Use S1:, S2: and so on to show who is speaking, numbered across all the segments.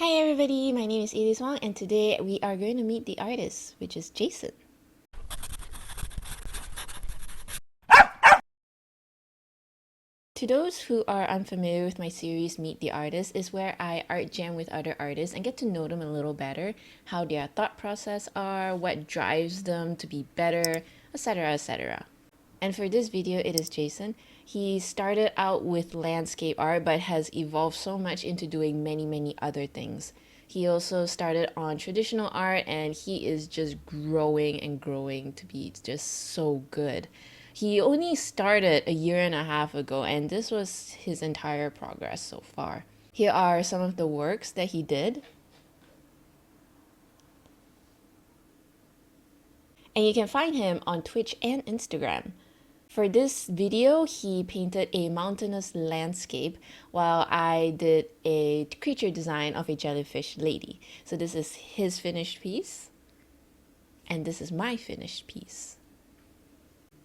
S1: Hi everybody, my name is Elise Wong and today we are going to meet the artist, which is Jason. To those who are unfamiliar with my series Meet the Artist is where I art jam with other artists and get to know them a little better, how their thought process are, what drives them to be better, etc, etc. And for this video, it is Jason. He started out with landscape art but has evolved so much into doing many other things. He also started on traditional art and he is just growing and growing to be just so good. He only started a year and a half ago and this was his entire progress so far. Here are some of the works that he did. And you can find him on Twitch and Instagram. For this video, he painted a mountainous landscape while I did a creature design of a jellyfish lady. So this is his finished piece, and this is my finished piece.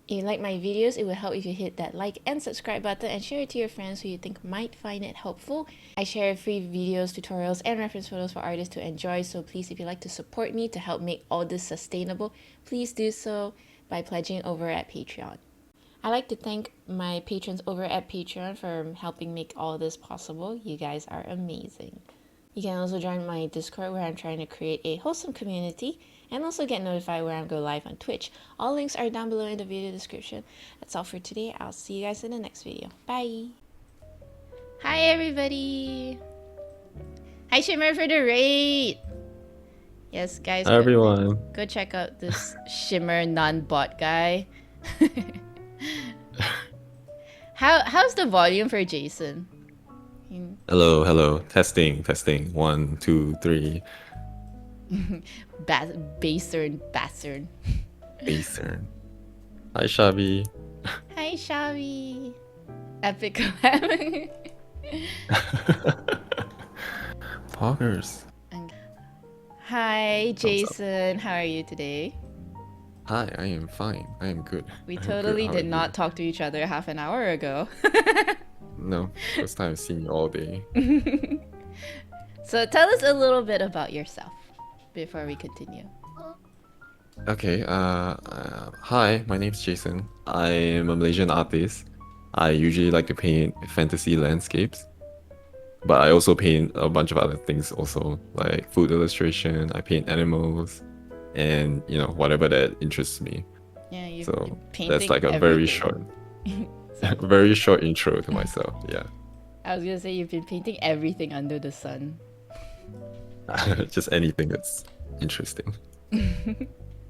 S1: If you like my videos, it would help if you hit that like and subscribe button and share it to your friends who you think might find it helpful. I share free videos, tutorials, and reference photos for artists to enjoy, so please, if you'd like to support me to help make all this sustainable, please do so by pledging over at Patreon. I'd like to thank my patrons over at Patreon for helping make all this possible. You guys are amazing. You can also join my Discord where I'm trying to create a wholesome community and also get notified when I go live on Twitch. All links are down below in the video description. That's all for today. I'll see you guys in the next video. Bye! Hi everybody! Hi Shimmer for the raid! Yes guys,
S2: Hi everyone.
S1: go check out this Shimmer non-bot guy. How's the volume for Jason?
S2: Hello. Testing. 1, 2, 3.
S1: Jaesern.
S2: Jaesern. Hi Shabi.
S1: Hi Shavi. Epic.
S2: Poggers.
S1: Hi Jason, how are you today?
S2: Hi, I am fine. I am good.
S1: We totally did not talk to each other half an hour ago.
S2: No, first time I've seen you all day.
S1: So tell us a little bit about yourself before we continue.
S2: Okay, hi, my name's Jason. I am a Malaysian artist. I usually like to paint fantasy landscapes, but I also paint a bunch of other things also, like food illustration, I paint animals, and you know, whatever that interests me.
S1: Yeah, you're
S2: So
S1: painting
S2: that's like a
S1: everything.
S2: very short intro to myself. Yeah.
S1: I was gonna say you've been painting everything under the sun.
S2: Just anything that's interesting.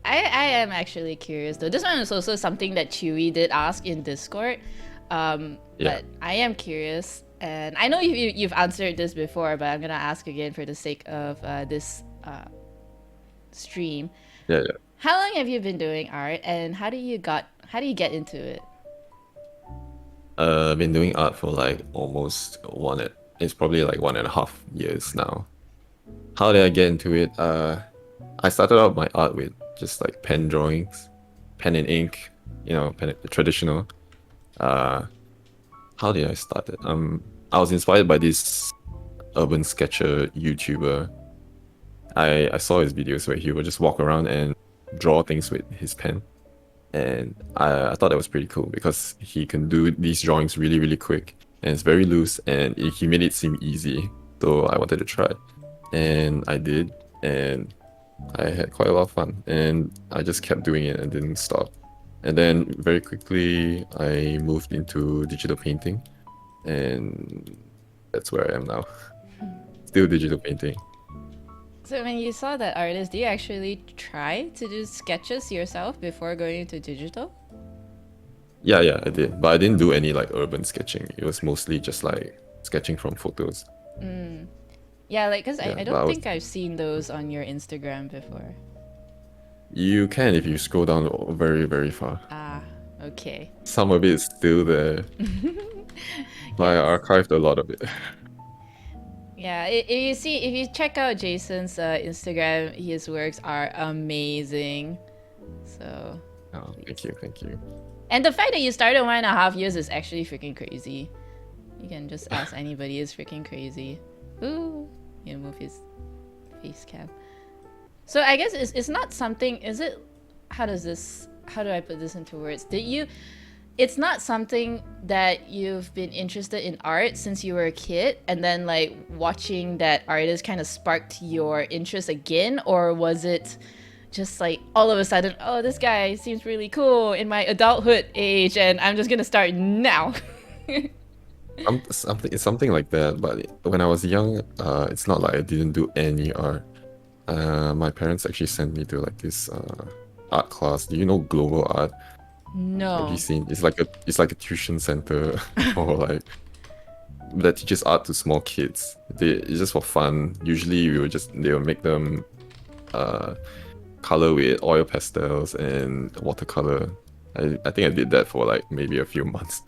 S1: I am actually curious though. This one is also something that Chewy did ask in Discord. But I am curious, and I know you've answered this before, but I'm gonna ask again for the sake of this stream.
S2: Yeah.
S1: How long have you been doing art, and how do you get into it?
S2: I've been doing art for like almost it's probably like 1.5 years now. How did I get into it? I started out my art with just like pen drawings, pen and ink, you know, traditional. How did I start it? I was inspired by this urban sketcher YouTuber. I saw his videos where he would just walk around and draw things with his pen. And I thought that was pretty cool because he can do these drawings really quick and it's very loose and he made it seem easy. So I wanted to try it. And I did, and I had quite a lot of fun, and I just kept doing it and didn't stop. And then very quickly I moved into digital painting, and that's where I am now. Still digital painting.
S1: So when you saw that artist, do you actually try to do sketches yourself before going into digital?
S2: Yeah, I did, but I didn't do any like urban sketching. It was mostly just like sketching from photos.
S1: Yeah, like because
S2: Yeah,
S1: I don't think I've seen those on your Instagram before.
S2: You can if you scroll down very far.
S1: Ah, okay.
S2: Some of it's still there. But I archived a lot of it.
S1: Yeah, if you check out Jason's Instagram, his works are amazing. So.
S2: Oh, thank you.
S1: And the fact that you started 1.5 years is actually freaking crazy. You can just ask anybody, it's freaking crazy. Ooh. move his face cam. So I guess it's not something. Is it? How do I put this into words? It's not something that you've been interested in art since you were a kid, and then like watching that artist kind of sparked your interest again, or was it just like all of a sudden, oh, this guy seems really cool in my adulthood age, and I'm just gonna start now?
S2: It's something like that. But when I was young, it's not like I didn't do any art. My parents actually sent me to like this art class. Do you know global art? Have you
S1: No.
S2: seen? It's like a tuition center for like that teaches art to small kids. It's just for fun. Usually they will make them color with oil pastels and watercolor. I think I did that for like maybe a few months,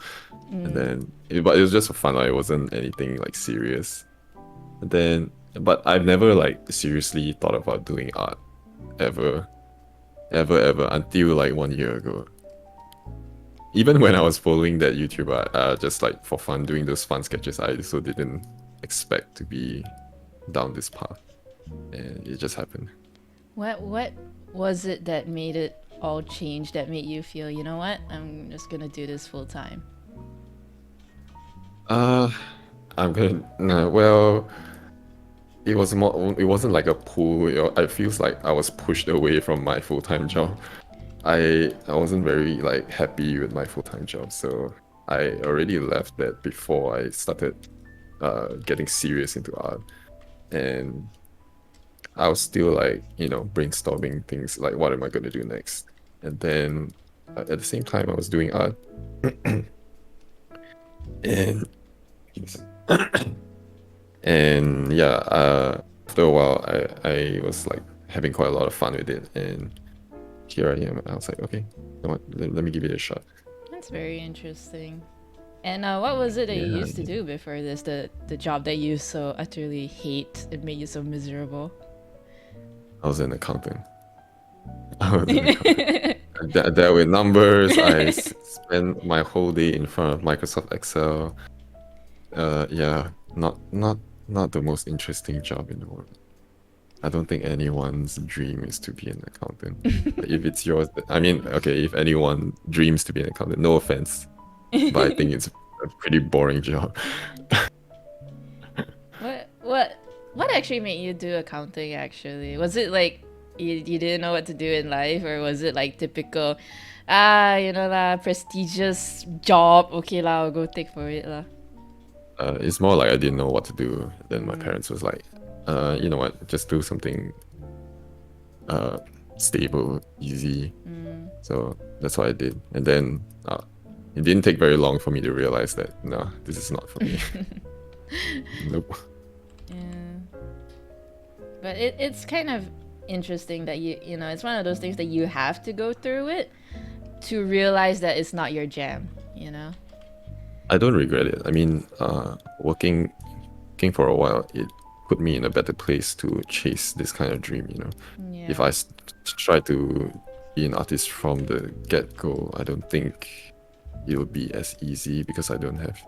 S2: and then but it was just for fun. Like, it wasn't anything like serious. And then, but I've never like seriously thought about doing art ever until like 1 year ago. Even when I was following that YouTuber, just like for fun, doing those fun sketches, I also didn't expect to be down this path, and it just happened.
S1: What was it that made it all change? That made you feel, you know what? I'm just gonna do this full time.
S2: Uh, I'm gonna well, it was more. It wasn't like a pull. I feels like I was pushed away from my full-time job. I wasn't very like happy with my full-time job, so I already left that before I started getting serious into art, and I was still like brainstorming things like what am I gonna do next, and then at the same time I was doing art, and and yeah, after a while I was like having quite a lot of fun with it, and here I am. I was like, okay, you know what? Let me give it a shot.
S1: That's very interesting. And what was it that you
S2: Yeah,
S1: used to do before this? The job that you so utterly hate, it made you so miserable.
S2: I was an accountant. I was an accountant. There with numbers. I spent my whole day in front of Microsoft Excel. Yeah, not the most interesting job in the world. I don't think anyone's dream is to be an accountant. If it's yours, I mean, okay, if anyone dreams to be an accountant, no offense, but I think it's a pretty boring job.
S1: What actually made you do accounting actually? Was it like you didn't know what to do in life, or was it like typical lah, prestigious job, okay lah, I'll go take for it lah?
S2: It's more like I didn't know what to do. Then my parents was like, you know what, just do something stable, easy. So that's what I did. And then it didn't take very long for me to realize that no, this is not for me. Nope.
S1: Yeah. But it's kind of interesting that you know, it's one of those things that you have to go through it to realize that it's not your jam, you know?
S2: I don't regret it. I mean, working for a while, it put me in a better place to chase this kind of dream, you know?
S1: Yeah.
S2: If I try to be an artist from the get-go, I don't think it would be as easy because I don't have...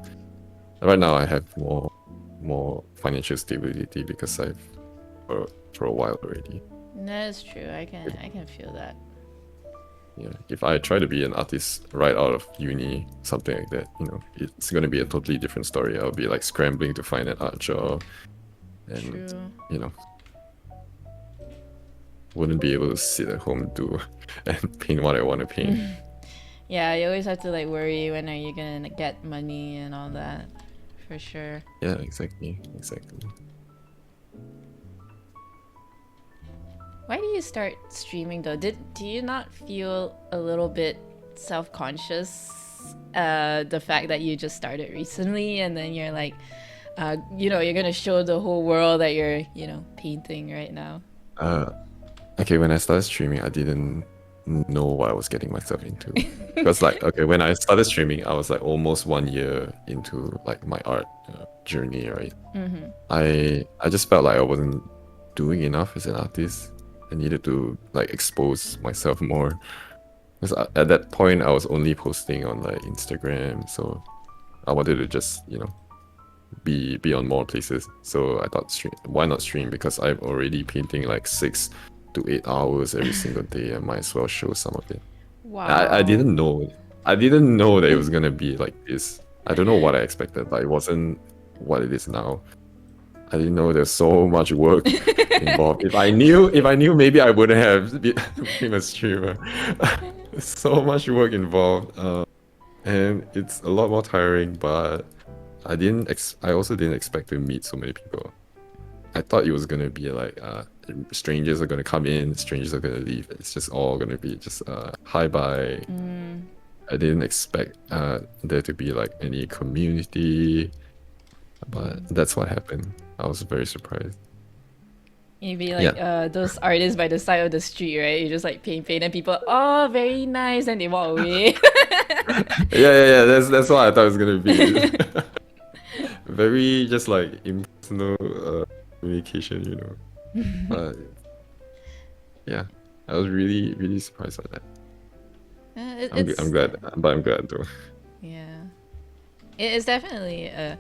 S2: Right now, I have more financial stability because I've for a while already.
S1: That's true. I can feel that.
S2: Yeah, if I try to be an artist right out of uni, something like that, you know, it's gonna be a totally different story. I'll be like scrambling to find an art job, and
S1: True.
S2: you know, wouldn't be able to sit at home and paint what I want to paint.
S1: Yeah, you always have to like worry when are you gonna get money and all that, for sure.
S2: Yeah, exactly.
S1: Why do you start streaming though? Do you not feel a little bit self-conscious? The fact that you just started recently and then you're like, you're gonna show the whole world that you're, painting right now.
S2: Okay, when I started streaming, I didn't know what I was getting myself into. Because when I started streaming, I was like almost 1 year into like my art journey, right?
S1: Mm-hmm.
S2: I just felt like I wasn't doing enough as an artist. I needed to like expose myself more. Because at that point, I was only posting on like Instagram, so I wanted to just be on more places. So I thought, why not stream? Because I'm already painting like 6 to 8 hours every single day. I might as well show some of it. I
S1: Wow.
S2: didn't know. I didn't know that it was gonna be like this. I don't know what I expected, but it wasn't what it is now. I didn't know there's so much work involved. If I knew, maybe I wouldn't have been a streamer. So much work involved, and it's a lot more tiring. But I also didn't expect to meet so many people. I thought it was gonna be like strangers are gonna come in, strangers are gonna leave. It's just all gonna be just hi bye. I didn't expect there to be like any community, but that's what happened. I was very surprised.
S1: You'd be like
S2: Yeah,
S1: those artists by the side of the street, right? You just like paint, and people, oh, very nice, and they walk away.
S2: yeah. That's what I thought it was gonna be. Very just like impersonal communication, you know. But yeah, I was really surprised by that. I'm
S1: It's
S2: glad, but I'm glad though.
S1: yeah, it's definitely uh,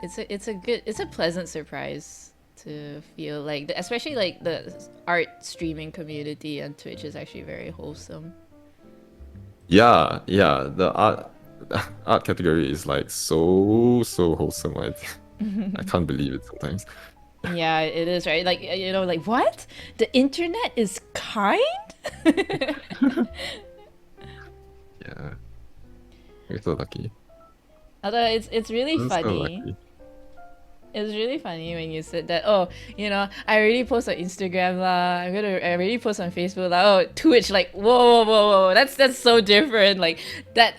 S1: it's a pleasant surprise to feel like, especially like the art streaming community on Twitch is actually very wholesome.
S2: Yeah, the art category is like so wholesome. I can't believe it sometimes.
S1: Yeah, it is, right? Like, like, what? The internet is kind?
S2: Yeah, we're so lucky.
S1: Although it's really
S2: I'm so
S1: funny.
S2: lucky.
S1: It's really funny when you said that. Oh, I already post on Instagram lah. I already post on Facebook lah. Oh, Twitch, like, whoa. That's so different. Like that.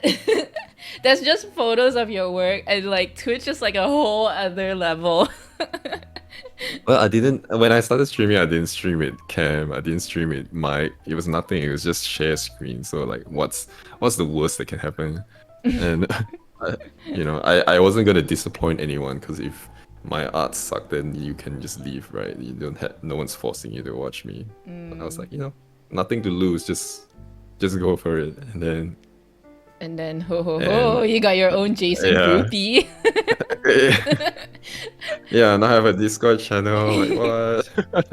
S1: That's just photos of your work, and like Twitch is like a whole other level.
S2: Well, I didn't. When I started streaming, I didn't stream it cam. I didn't stream it mic. It was nothing. It was just share screen. So like, what's the worst that can happen? And I wasn't gonna disappoint anyone because if my art sucked, then you can just leave, right? You don't have no one's forcing you to watch me. But I was like, nothing to lose. Just go for it.
S1: And then ho,
S2: And
S1: you got your own Jaesern
S2: yeah,
S1: groupie.
S2: yeah. Now I have a Discord channel. Like what?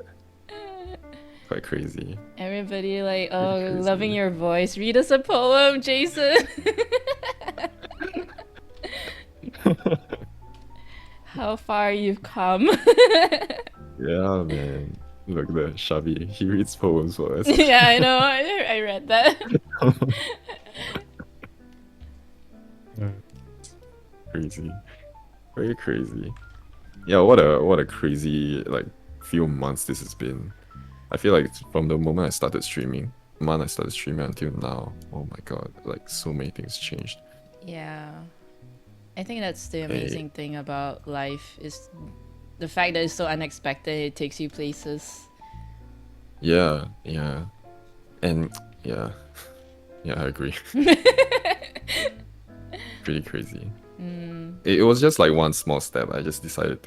S2: Quite crazy.
S1: Everybody like,
S2: Pretty
S1: oh, loving
S2: crazy.
S1: your voice. Read us a poem, Jaesern. How far you've come.
S2: Yeah, man. Look, the Shavi. He reads poems for us.
S1: Yeah, I know. I read that.
S2: Crazy. Very crazy. Yeah, what a crazy like few months this has been. I feel like from the moment I started streaming, until now, oh my god, like so many things changed.
S1: Yeah. I think that's the
S2: Eh,
S1: amazing thing about life is the fact that it's so unexpected. It takes you places.
S2: yeah, and yeah, I agree. Pretty crazy. It was just like one small step. I just decided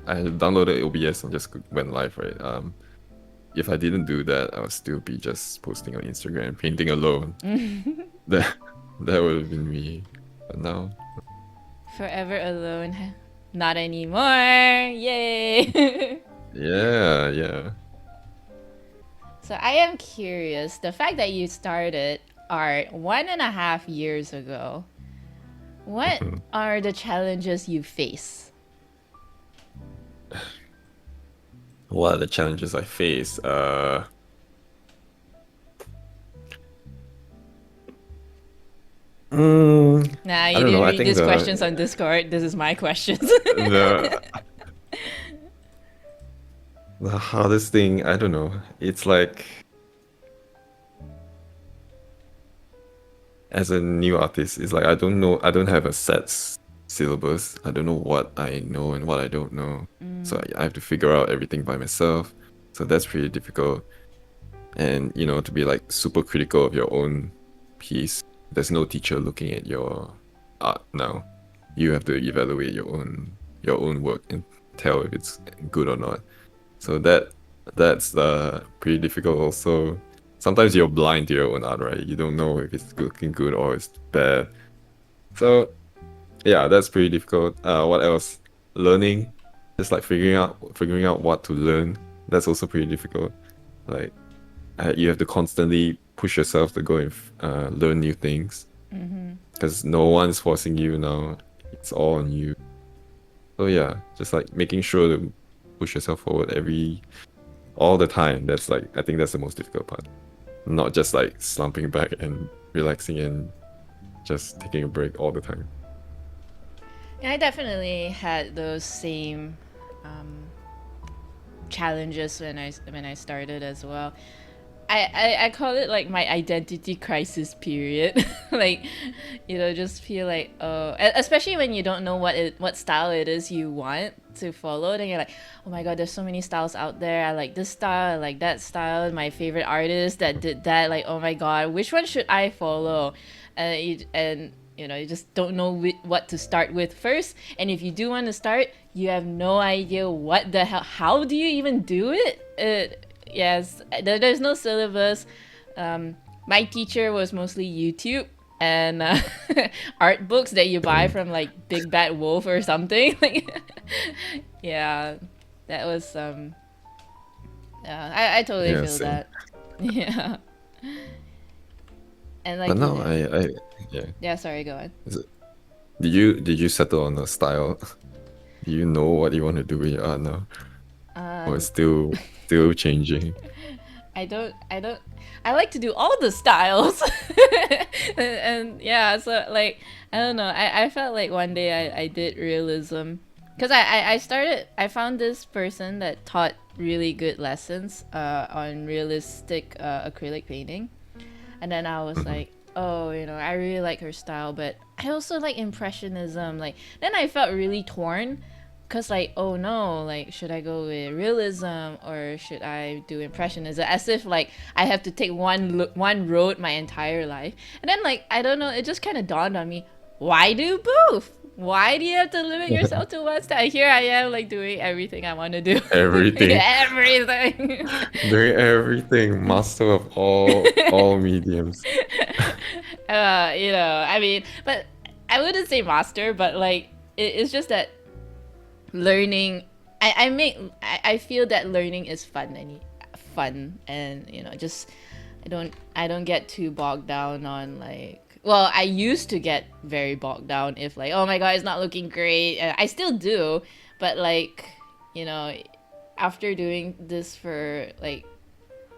S2: I downloaded OBS and just went live, right? If I didn't do that, I would still be just posting on Instagram, painting alone. That that would have been me. But now,
S1: Forever alone. Not anymore. Yay.
S2: yeah.
S1: So I am curious. The fact that you started art 1.5 years ago, what
S2: Mhm.
S1: are the challenges you face?
S2: What are the challenges I face?
S1: Nah,
S2: I
S1: you
S2: don't know.
S1: didn't
S2: I
S1: read
S2: think
S1: these questions on Discord. This is my questions.
S2: the the hardest thing, I don't know. It's like as a new artist, it's like I don't know. I don't have a syllabus. I don't know what I know and what I don't know. So I have to figure out everything by myself. So that's pretty difficult. And to be like super critical of your own piece. There's no teacher looking at your art now. You have to evaluate your own work and tell if it's good or not. So that's pretty difficult also. Sometimes you're blind to your own art, right? You don't know if it's looking good or it's bad. So Yeah, that's pretty difficult. What else? Learning, just like figuring out what to learn. That's also pretty difficult. Like you have to constantly push yourself to go and learn new things because no one's forcing you now. It's all on you. So yeah, just like making sure to push yourself forward all the time. That's like I think that's the most difficult part. Not just like slumping back and relaxing and just taking a break all the time.
S1: And I definitely had those same um, challenges when I started as well. I call it like my identity crisis period. Like, just feel like, oh, especially when you don't know what style it is you want to follow. Then you're like, oh my god, there's so many styles out there. I like this style, I like that style. My favorite artist that did that. Like, oh my god, which one should I follow? You just don't know what to start with first. And if you do want to start, you have no idea what the hell. How do you even do it? Yes, there's no syllabus. My teacher was mostly YouTube and art books that you buy from like Big Bad Wolf or something. Like, yeah, that was yeah, I totally
S2: Yeah,
S1: feel
S2: same.
S1: that. Yeah, and
S2: But
S1: like
S2: now yeah.
S1: yeah, sorry, go on.
S2: Is it, did you settle on a style? Do you know what you want to do with your art now? Or
S1: Um,
S2: it's still changing?
S1: I don't I like to do all the styles. And yeah, so like I don't know. I felt like one day I did realism because I found this person that taught really good lessons on realistic acrylic painting, and then I was
S2: Mhm.
S1: like, oh, I really like her style, but I also like impressionism. Like then I felt really torn because like, oh no, like should I go with realism or should I do impressionism, as if like I have to take one road my entire life. And then like I don't know, it just kind of dawned on me, why do both? Why do you have to limit yourself to one style? Here I am like doing everything I want to do.
S2: Everything,
S1: Everything.
S2: doing everything, master of all mediums.
S1: I mean, but I wouldn't say master, but like it's just that learning I feel that learning is fun, and just I don't get too bogged down on like, well, I used to get very bogged down if like, oh my god, it's not looking great, and I still do, but like, you know after doing this for like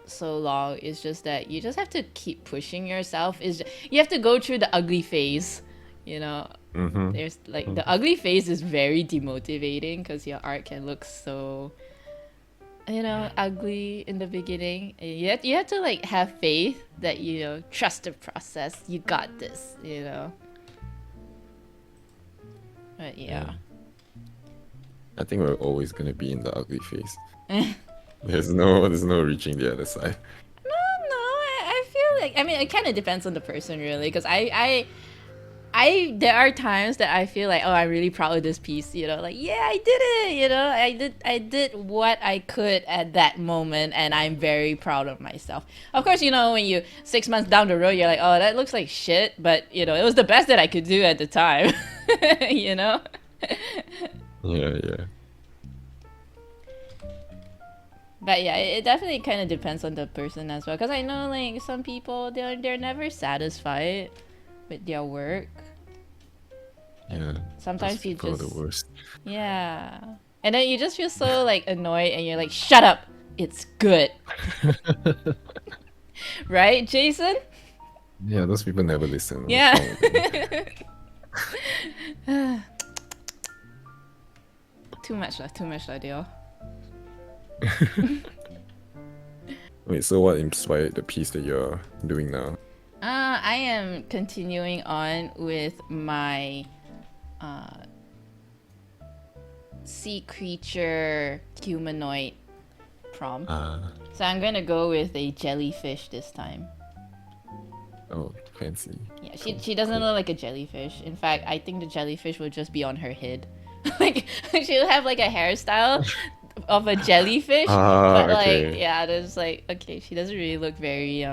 S1: so long, it's just that you just have to keep pushing yourself. You have to go through the ugly phase, you know
S2: Mm-hmm.
S1: there's like the ugly phase is very demotivating because your art can look so ugly in the beginning. And you have to like have faith that trust the process, you got this. But
S2: Yeah,
S1: yeah.
S2: I think we're always gonna be in the ugly phase.
S1: No,
S2: There's no reaching the other side.
S1: I feel like, I mean, it kind of depends on the person really, because I there are times that I feel like, oh, I'm really proud of this piece, like, yeah, I did it, I did what I could at that moment, and I'm very proud of myself. Of course, when you 6 months down the road, you're like, oh, that looks like shit, but it was the best that I could do at the time. you know
S2: Yeah, yeah.
S1: but yeah, it definitely kind of depends on the person as well, because I know like some people, they're never satisfied with their work.
S2: Yeah, those
S1: Sometimes you
S2: people are the
S1: just,
S2: worst.
S1: yeah. And then you just feel so like annoyed, and you're like, shut up. It's good. Right, Jason?
S2: Yeah, those people never listen. What's
S1: Yeah.
S2: wrong with them?
S1: Too much lah, deal.
S2: Wait, so what inspired the piece that you're doing now?
S1: I am continuing on with my sea creature humanoid prompt.
S2: Ah,
S1: So I'm gonna go with a jellyfish this time.
S2: oh, fancy.
S1: Yeah, she,
S2: Cool,
S1: she doesn't
S2: cool.
S1: look like a jellyfish. In fact, I think the jellyfish will just be on her head. Like, she'll have like a hairstyle of a jellyfish,
S2: Ah,
S1: but like,
S2: okay.
S1: yeah, there's like, okay, she doesn't really look very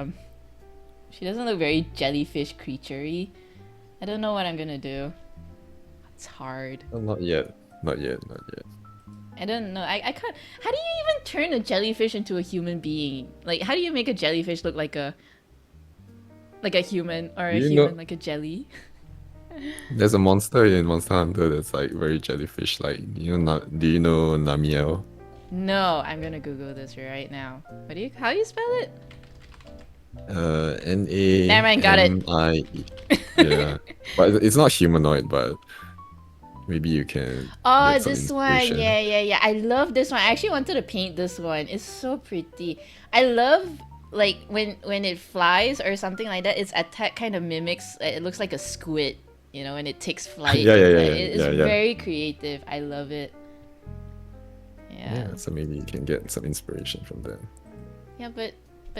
S1: she doesn't look very jellyfish creaturey. I don't know what I'm gonna do. It's hard.
S2: Oh, not yet. Not yet. Not yet.
S1: I don't know. I can't. How do you even turn a jellyfish into a human being? Like, how do you make a jellyfish look like a human, or a
S2: You
S1: human
S2: know,
S1: like a jelly?
S2: there's a monster in Monster Hunter that's like very jellyfish-like. Do you know Namiel?
S1: No, I'm gonna Google this right now. How do you spell it? Never mind, got it.
S2: Nami. Yeah, but it's not humanoid. But maybe you can
S1: Oh,
S2: get some
S1: this one.
S2: inspiration.
S1: Yeah. I love this one. I actually wanted to paint this one. It's so pretty. I love like when it flies or something like that. Its attack kind of mimics. It looks like a squid, when it takes flight.
S2: Yeah, yeah,
S1: It's
S2: yeah,
S1: like
S2: yeah,
S1: it's
S2: yeah, yeah.
S1: very creative. I love it. Yeah.
S2: Yeah, so maybe you can get some inspiration from that.
S1: Yeah, but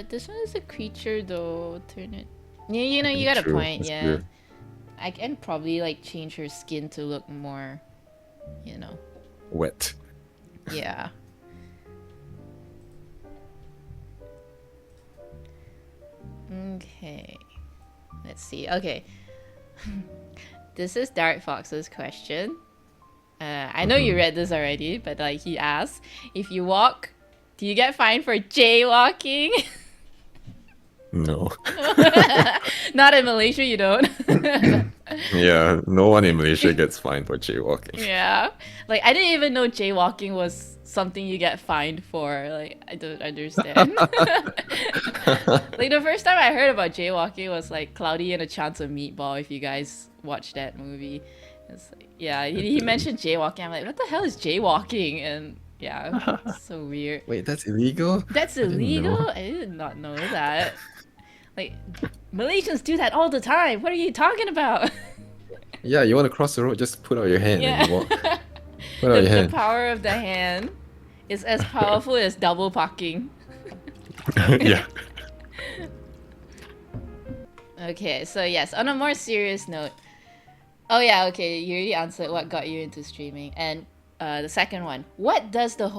S1: this one is a creature though. Turn it. Yeah, you got a
S2: True,
S1: point.
S2: that's
S1: Yeah.
S2: true.
S1: I can probably like change her skin to look more, you know.
S2: Wet.
S1: Yeah. Okay. Let's see. Okay. This is Dark Fox's question. I know you read this already, but like he asked, if you walk, do you get fined for jaywalking?
S2: No.
S1: Not in Malaysia, you don't.
S2: Yeah, no one in Malaysia gets fined for jaywalking.
S1: Yeah. Like I didn't even know jaywalking was something you get fined for. Like I don't understand. Like the first time I heard about jaywalking was like Cloudy and a Chance of Meatball, if you guys watched that movie. It's like, yeah, he mentioned jaywalking. I'm like, what the hell is jaywalking? And yeah, it's so weird.
S2: Wait, that's illegal?
S1: That's
S2: I didn't know.
S1: illegal? I did not know that. Like Malaysians do that all the time. What are you talking about?
S2: Yeah, you want to cross the road, just put out your hand and you walk.
S1: Yeah.
S2: Put out your
S1: The
S2: hand.
S1: power of the hand is as powerful as double parking.
S2: Yeah.
S1: Okay, so yes, on a more serious note. Oh yeah, okay, you already answered what got you into streaming. And the second one, what does the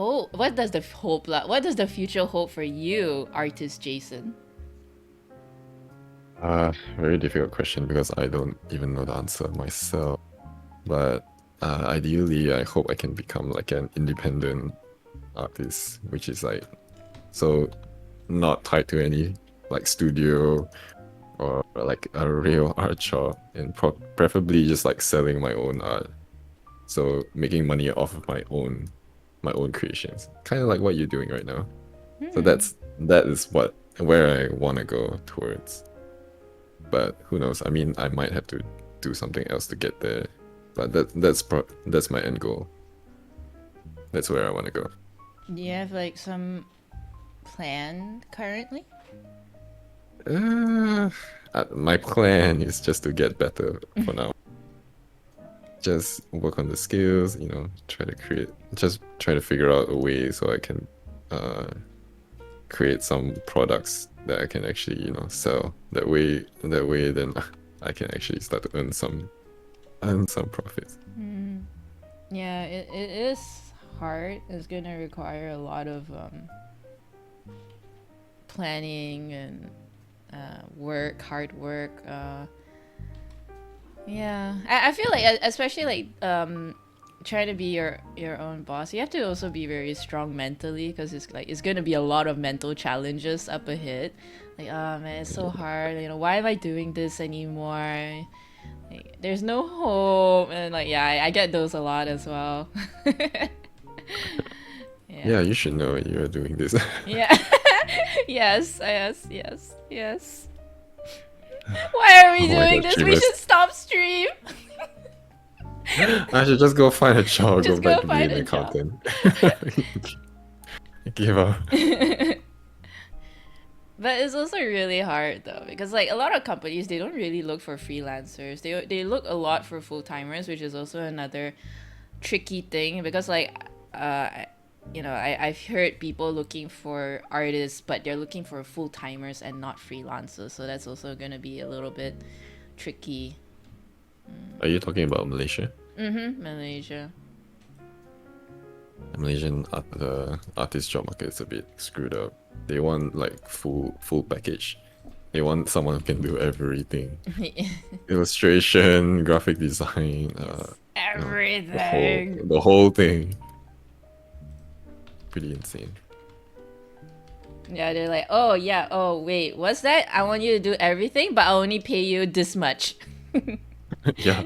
S1: future hold for you, artist Jason?
S2: Very difficult question because I don't even know the answer myself. But ideally, I hope I can become like an independent artist, which is like so not tied to any like studio or like a real art shop, and preferably just like selling my own art. So making money off of my own creations, kind of like what you're doing right now. So that is where I want to go towards. But who knows? I mean, I might have to do something else to get there. But that's my end goal. That's where I want to go.
S1: Do you have like some plan currently?
S2: My plan is just to get better for now. Just work on the skills, try to figure out a way so I can create some products that I can actually, sell. That way then I can actually start to earn some profits.
S1: Yeah, it is hard. It's gonna require a lot of planning and hard work. Yeah, I feel like especially like trying to be your own boss, you have to also be very strong mentally, because it's gonna be a lot of mental challenges up ahead. Like, oh man, it's so hard. Why am I doing this anymore? Like, there's no hope, and like, yeah, I get those a lot as well.
S2: Yeah, you should know you're doing this.
S1: Yeah. Yes. Why are we
S2: Oh my
S1: doing
S2: God,
S1: this? We
S2: Chimas.
S1: should stop stream.
S2: I should just go find a job,
S1: Just
S2: go back
S1: go
S2: to
S1: find
S2: being an
S1: a job.
S2: accountant. Give up.
S1: But it's also really hard though, because like a lot of companies, they don't really look for freelancers. They look a lot for full-timers, which is also another tricky thing, because like I've heard people looking for artists, but they're looking for full-timers and not freelancers, so that's also going to be a little bit tricky.
S2: Are you talking about Malaysia?
S1: Malaysia.
S2: The Malaysian the artist job market is a bit screwed up. They want like full package. They want someone who can do everything. Illustration, graphic design,
S1: everything.
S2: The whole thing. Pretty insane.
S1: Yeah, they're like, oh yeah, oh wait, what's that? I want you to do everything, but I'll only pay you this much.
S2: Yeah.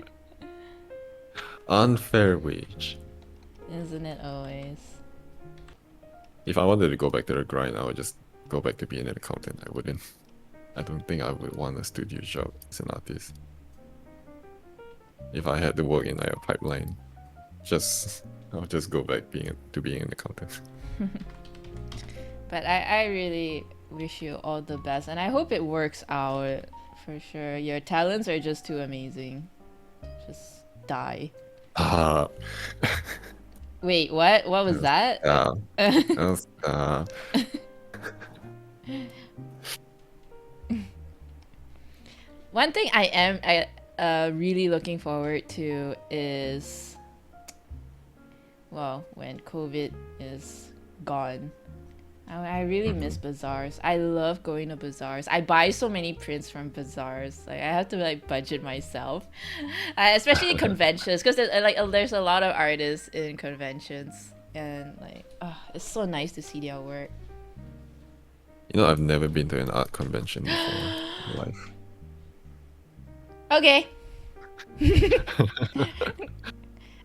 S2: Unfair wage.
S1: Isn't it always?
S2: If I wanted to go back to the grind, I would just go back to being an accountant. I don't think I would want a studio job as an artist. If I had to work in like a pipeline, I'll just go back to being an accountant.
S1: But I really wish you all the best, and I hope it works out for sure. Your talents are just too amazing. Just die.
S2: Ah.
S1: Wait, what? What was that?
S2: Stop.
S1: One thing I am really looking forward to is, well, when COVID is gone. I really miss bazaars. I love going to bazaars. I buy so many prints from bazaars. Like I have to like budget myself, especially conventions, because there's a lot of artists in conventions, and like it's so nice to see their work.
S2: You know, I've never been to an art convention before in my life.
S1: Okay.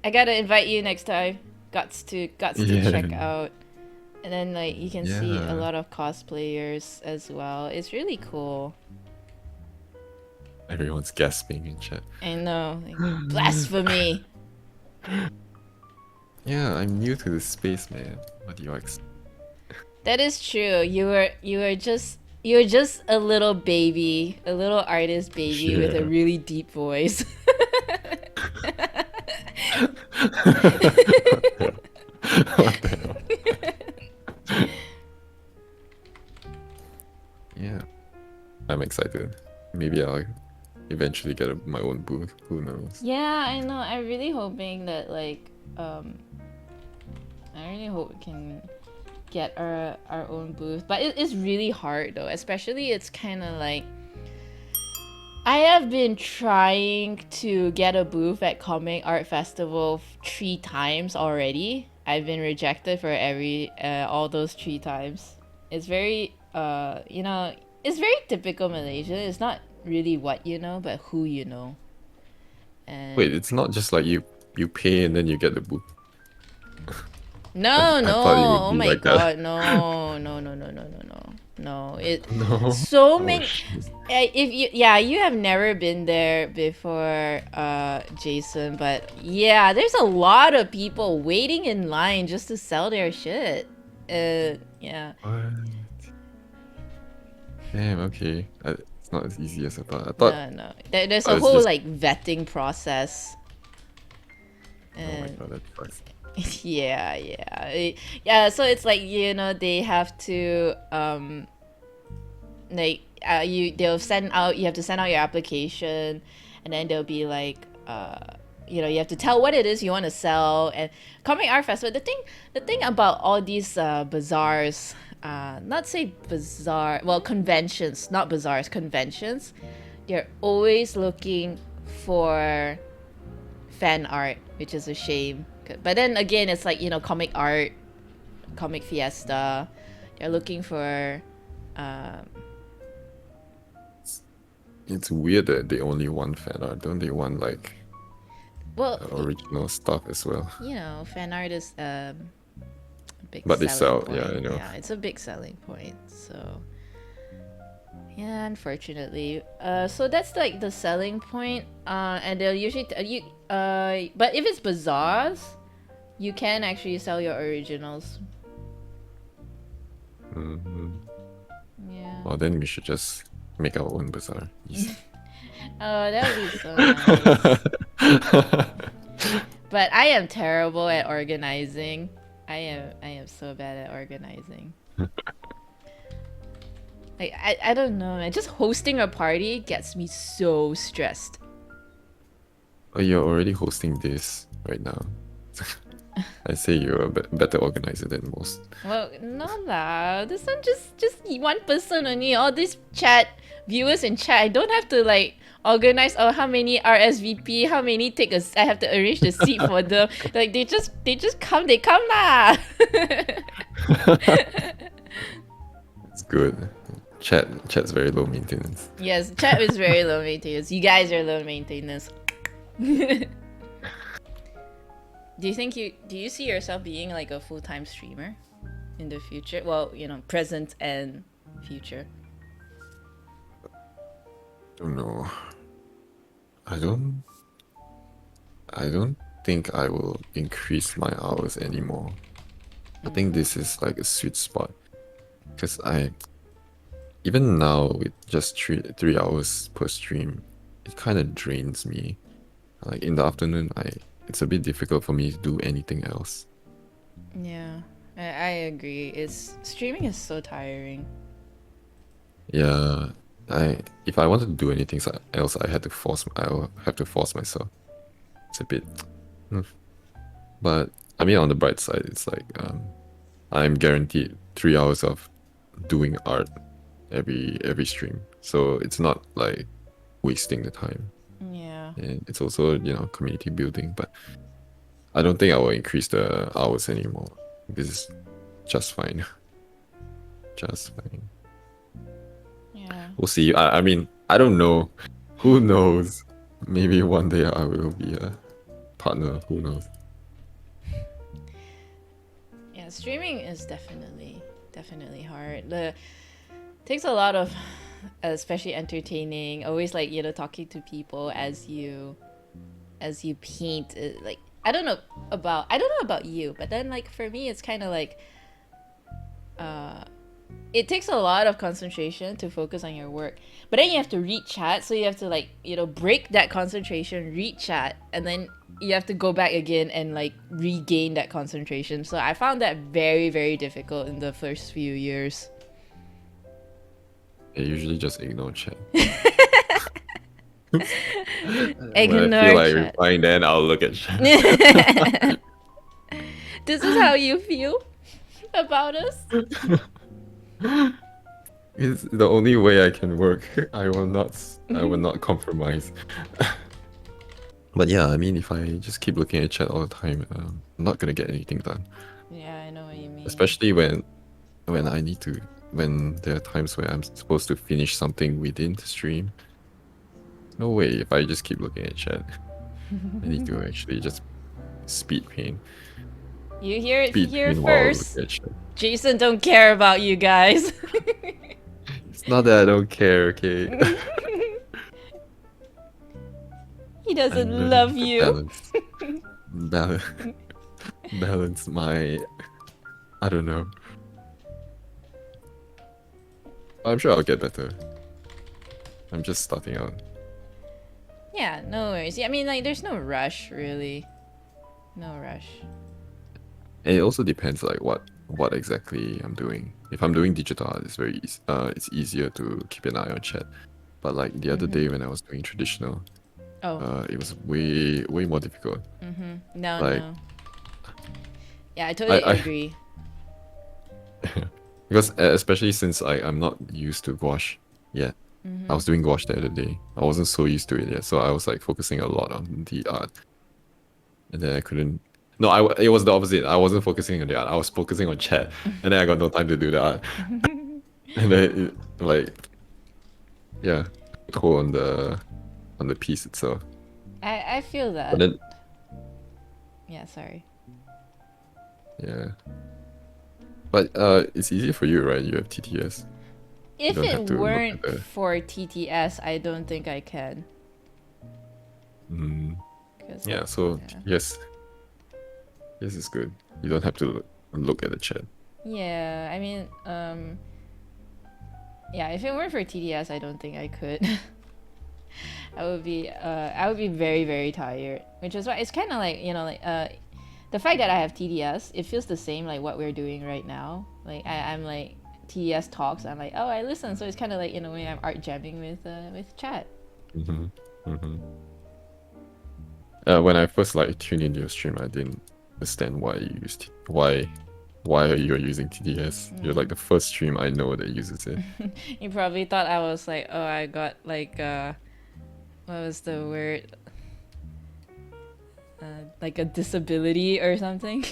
S1: I gotta invite you next time. Gots to check out. And then like you can see a lot of cosplayers as well. It's really cool.
S2: Everyone's gasping in chat.
S1: I know. Like, blasphemy.
S2: Yeah, I'm new to this space, man. What do you expect?
S1: That is true. You were just a little baby, a little artist baby with a really deep voice.
S2: What the hell? Yeah, I'm excited. Maybe I'll eventually get my own booth. Who knows?
S1: Yeah, I know. I'm really hoping that I really hope we can get our own booth. But it's really hard though. Especially it's kind of like I have been trying to get a booth at Comic Art Festival 3 times already. I've been rejected for all those 3 times. It's very it's very typical Malaysia. It's not really what you know, but who you know. And
S2: wait, it's not just like you pay and then you get the booth.
S1: No,
S2: I
S1: no.
S2: thought
S1: Oh my
S2: like
S1: god,
S2: that.
S1: no. No.
S2: No.
S1: So many. You have never been there before, Jason, but yeah, there's a lot of people waiting in line just to sell their shit. Yeah.
S2: What? Damn. Okay. It's not as easy as I thought. I thought.
S1: No. There's a whole like vetting process.
S2: Oh my god, that sucks.
S1: Yeah. So it's like they have to they'll send out. You have to send out your application, and then they'll be like you have to tell what it is you want to sell. And Comic Art Festival, the thing about all these bazaars, not say bazaar, well, conventions, not bazaars, conventions, they're always looking for fan art, which is a shame. But then again, it's like comic art, comic fiesta, they're looking for
S2: It's weird that they only want fan art. Don't they want like original stuff as well?
S1: Fan art is a big
S2: but they sell,
S1: point.
S2: Yeah,
S1: it's a big selling point. So yeah, unfortunately. So that's like the selling point. And they'll usually but if it's bazaars, you can actually sell your originals. Yeah.
S2: Well, then we should just make our own bazaar.
S1: Oh, that would be so nice. But I am terrible at organizing. I am so bad at organizing. Like I don't know, man. Just hosting a party gets me so stressed.
S2: Oh, you're already hosting this right now. I say you're a better organizer than most.
S1: Well, no lah. This one just one person only. All these viewers in chat. I don't have to like organize. Oh, how many RSVP? How many take a? I have to arrange the seat for them. Like they just come. They come lah.
S2: It's good. Chat's very low maintenance.
S1: Yes, chat is very low maintenance. You guys are low maintenance. Do you see yourself being like a full-time streamer in the future? Well, present and future.
S2: No, I don't. I don't think I will increase my hours anymore. I think this is like a sweet spot because even now with just 3 hours per stream, it kind of drains me. Like in the afternoon, it's a bit difficult for me to do anything else.
S1: Yeah, I agree. Streaming is so tiring.
S2: Yeah, if I wanted to do anything else, I have to force myself. It's a bit, but I mean, on the bright side, it's like I'm guaranteed 3 hours of doing art every stream, so it's not like wasting the time.
S1: Yeah.
S2: And it's also community building, but I don't think I will increase the hours anymore. This is just fine. Just fine.
S1: Yeah.
S2: We'll see. I mean, I don't know. Who knows? Maybe one day I will be a partner. Who knows?
S1: Yeah, streaming is definitely hard. Takes a lot of, especially entertaining. Always like talking to people as you paint. Like I don't know about you, but then like for me, it's kind of like it takes a lot of concentration to focus on your work, but then you have to read chat, so you have to like break that concentration, read chat, and then you have to go back again and like regain that concentration. So I found that very, very difficult in the first few years.
S2: I usually just ignore chat.
S1: Ignore
S2: When I feel like
S1: chat.
S2: replying, then I'll look at chat.
S1: This is how you feel about us?
S2: It's the only way I can work. I will not compromise. But yeah, I mean, if I just keep looking at chat all the time, I'm not gonna get anything done.
S1: Yeah, I know what you mean.
S2: Especially when there are times where I'm supposed to finish something within the stream. No way. If I just keep looking at chat, I need to actually just speed paint.
S1: You hear it
S2: Speed
S1: here
S2: paint while I look
S1: first.
S2: at chat.
S1: Jason don't care about you guys.
S2: It's not that I don't care, okay?
S1: He doesn't
S2: I'm
S1: love
S2: learning to
S1: you.
S2: balance my, I don't know. I'm sure I'll get better. I'm just starting out.
S1: Yeah, no worries. Yeah, I mean, like, there's no rush, really. No rush.
S2: And it also depends, like, what exactly I'm doing. If I'm doing digital art, it's very easy. It's easier to keep an eye on chat. But like the other day when I was doing traditional, it was way more difficult.
S1: No,
S2: like,
S1: no. Yeah, I totally agree.
S2: Because especially since I'm not used to gouache yet. I was doing gouache the other day. I wasn't so used to it yet, so I was like focusing a lot on the art. And then I couldn't. No, it was the opposite. I wasn't focusing on the art. I was focusing on chat, and then I got no time to do the art. And then toll on the piece itself.
S1: I feel that.
S2: But then,
S1: yeah, sorry.
S2: yeah. But it's easier for you, right? You have TTS.
S1: If it weren't for TTS, I don't think I can.
S2: Yeah, so yes, it's good. You don't have to look at the chat.
S1: Yeah, I mean, yeah, if it weren't for TTS, I don't think I could. I would be very, very tired. Which is why it's kind of like, the fact that I have TDS, it feels the same like what we're doing right now. Like I'm like TDS talks. I'm like, oh, I listen. So it's kind of like when I'm art jamming with chat.
S2: When I first tuned into your stream, I didn't understand why you used why are you using TDS. You're like the first stream I know that uses it.
S1: You probably thought I was like, oh, I got like what was the word? Like a disability or something.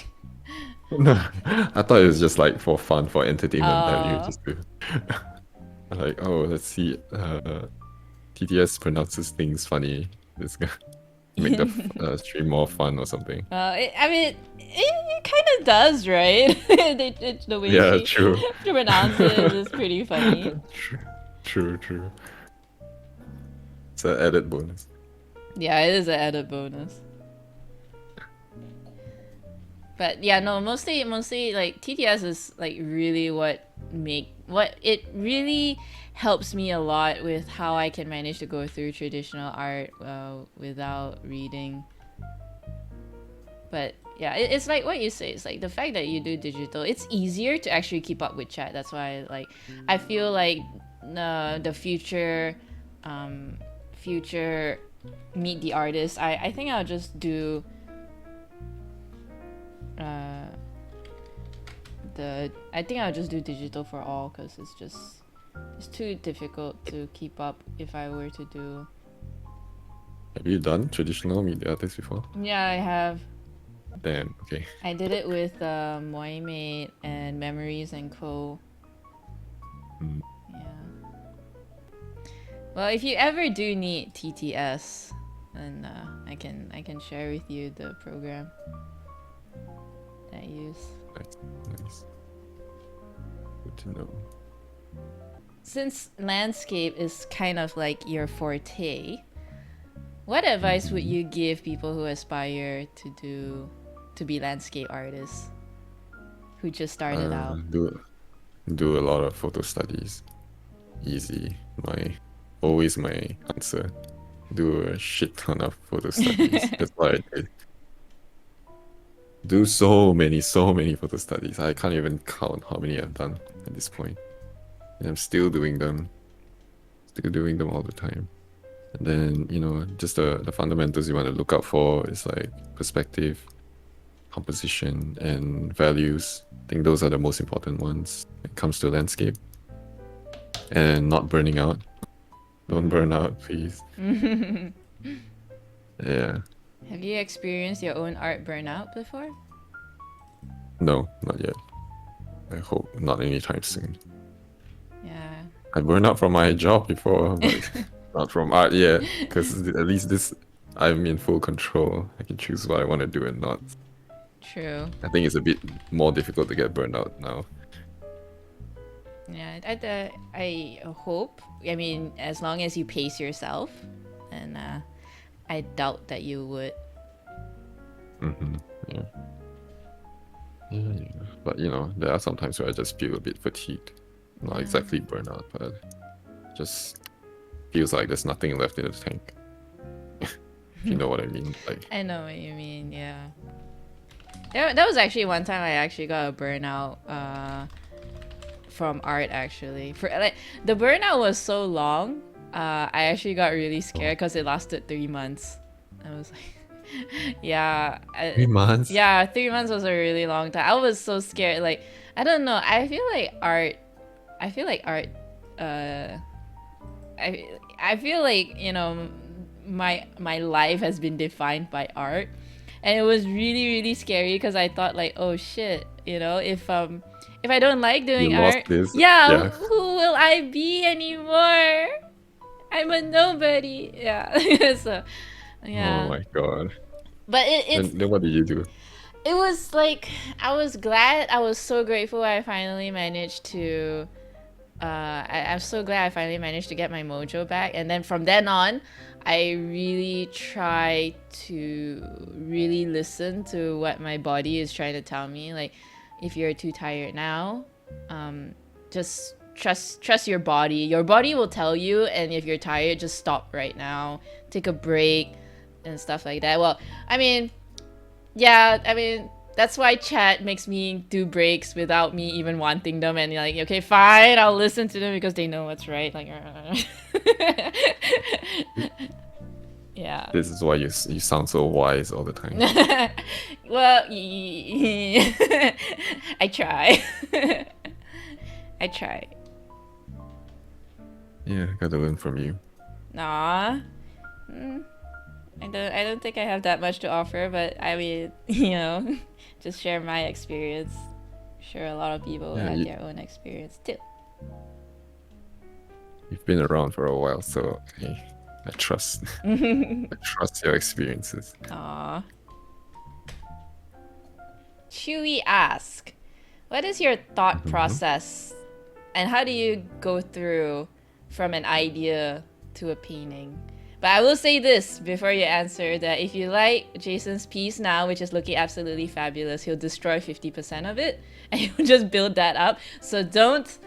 S2: No, I thought it was just like for fun, for entertainment value,
S1: Oh.
S2: just to like, oh, let's see, TTS pronounces things funny. This guy make the stream more fun or something.
S1: I mean, it kind of does, right? The way
S2: Yeah,
S1: she
S2: true.
S1: pronounces is pretty funny.
S2: True, true, true. It's an added bonus.
S1: Yeah, it is an added bonus. But yeah, no, mostly like TTS is like really what it really helps me a lot with how I can manage to go through traditional art without reading. But yeah, it's like what you say. It's like the fact that you do digital. It's easier to actually keep up with chat. That's why like I feel like the future meet the artist. I think I'll just do I think I'll just do digital for all because it's too difficult to keep up if I were to do.
S2: Have you done traditional media artists before?
S1: Yeah, I have.
S2: Damn, okay.
S1: I did it with Moimate and Memories and Co.
S2: Mm.
S1: Yeah. Well, if you ever do need TTS, then I can share with you the program that I use.
S2: Nice. Good to know.
S1: Since landscape is kind of like your forte, what advice would you give people who aspire to be landscape artists who just started out?
S2: Do a lot of photo studies. Easy. Always my answer. Do a shit ton of photo studies. That's what I did. Do so many photo studies. I can't even count how many I've done at this point. And I'm still doing them. Still doing them all the time. And then, you know, just the fundamentals you want to look out for is like perspective, composition, and values. I think those are the most important ones when it comes to landscape. And not burning out. Don't burn out, please. Yeah.
S1: Have you experienced your own art burnout before?
S2: No, not yet. I hope not anytime soon.
S1: Yeah.
S2: I burned out from my job before, but not from art yet. Because at least this, I'm in full control. I can choose what I want to do and not.
S1: True.
S2: I think it's a bit more difficult to get burned out now.
S1: Yeah, I hope. I mean, as long as you pace yourself, and I doubt that you would.
S2: Yeah. Yeah. But you know, there are some times where I just feel a bit fatigued. Not exactly burnout, but just feels like there's nothing left in the tank. If you know what I mean. Like
S1: I know what you mean. Yeah. That was actually one time I actually got a burnout from art actually. For like the burnout was so long, I actually got really scared because it lasted 3 months. I was like, yeah.
S2: 3 months?
S1: Yeah, 3 months was a really long time. I was so scared. Like, I don't know. I feel like art. I feel like, you know, my life has been defined by art, and it was really scary because I thought like, oh shit, you know, if I don't like doing
S2: You lost
S1: art,
S2: this.
S1: yeah,
S2: Yeah.
S1: who will I be anymore? I'm a nobody. Yeah. So, yeah.
S2: Oh my god.
S1: But it's
S2: Then what did you do?
S1: it was like I was so grateful I finally managed to I'm so glad I finally managed to get my mojo back, and then from then on I really try to really listen to what my body is trying to tell me. Like, if you're too tired now, just trust your body will tell you, and if you're tired, just stop right now, take a break and stuff like that. Well, I mean, that's why chat makes me do breaks without me even wanting them, and like, okay, fine, I'll listen to them because they know what's right. Like, yeah.
S2: This is why you sound so wise all the time.
S1: Well, I try. I try.
S2: Yeah, gotta learn from you.
S1: Nah. I don't think I have that much to offer, but I mean, just share my experience. Sure, a lot of people
S2: Yeah,
S1: have their own experience too.
S2: you've been around for a while, so hey, I trust. I trust your experiences.
S1: Aww. Chewy ask, what is your thought
S2: Mhm.
S1: process and how do you go through from an idea to a painting? But I will say this before you answer, that if you like Jason's piece now, which is looking absolutely fabulous, he'll destroy 50% of it and he'll just build that up. So don't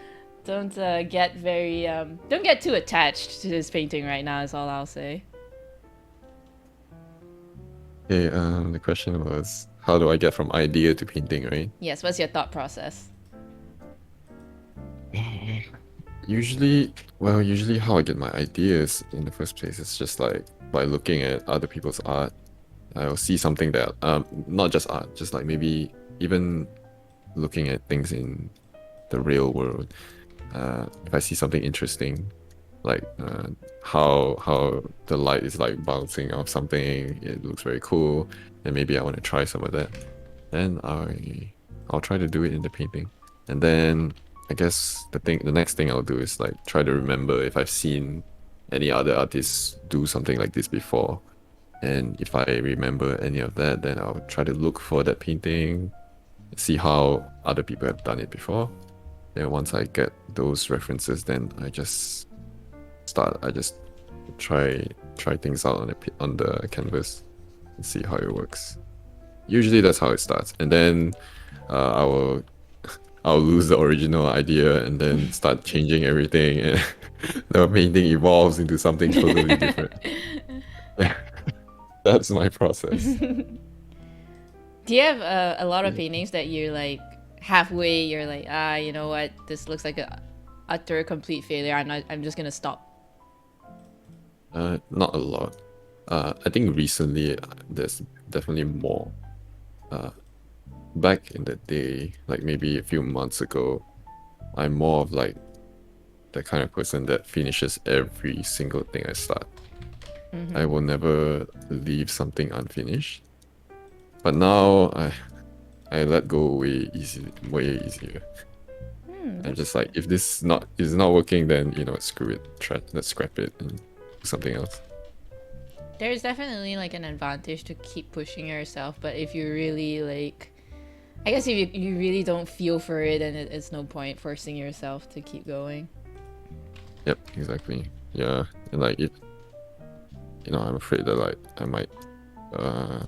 S1: get very don't get too attached to this painting right now is all I'll say.
S2: Okay, the question was, how do I get from idea to painting, right?
S1: Yes, what's your thought process?
S2: Usually how I get my ideas in the first place is just like by looking at other people's art. I'll see something that, not just art, just like maybe even looking at things in the real world. If I see something interesting, like how the light is like bouncing off something, it looks very cool, and maybe I want to try some of that. Then I'll try to do it in the painting, and then I guess the next thing I'll do is like try to remember if I've seen any other artists do something like this before, and if I remember any of that, then I'll try to look for that painting, see how other people have done it before. Then once I get those references, then I just try things out on the canvas and see how it works. Usually that's how it starts, and then I will I'll lose the original idea and then start changing everything, and the painting evolves into something totally different. That's my process.
S1: Do you have a lot of paintings that you're like halfway? You're like, you know what? This looks like a utter complete failure. I'm just gonna stop.
S2: Not a lot. I think recently there's definitely more. Back in the day, like maybe a few months ago, I'm more of like the kind of person that finishes every single thing I start. I will never leave something unfinished. But now I let go way easier. I'm just like, if this is not working, then screw it. Let's scrap it and do something else.
S1: There's definitely like an advantage to keep pushing yourself, but if you really like, I guess if you really don't feel for it, then it's no point forcing yourself to keep going.
S2: Yep, exactly. Yeah, and like it, I'm afraid that like I might, I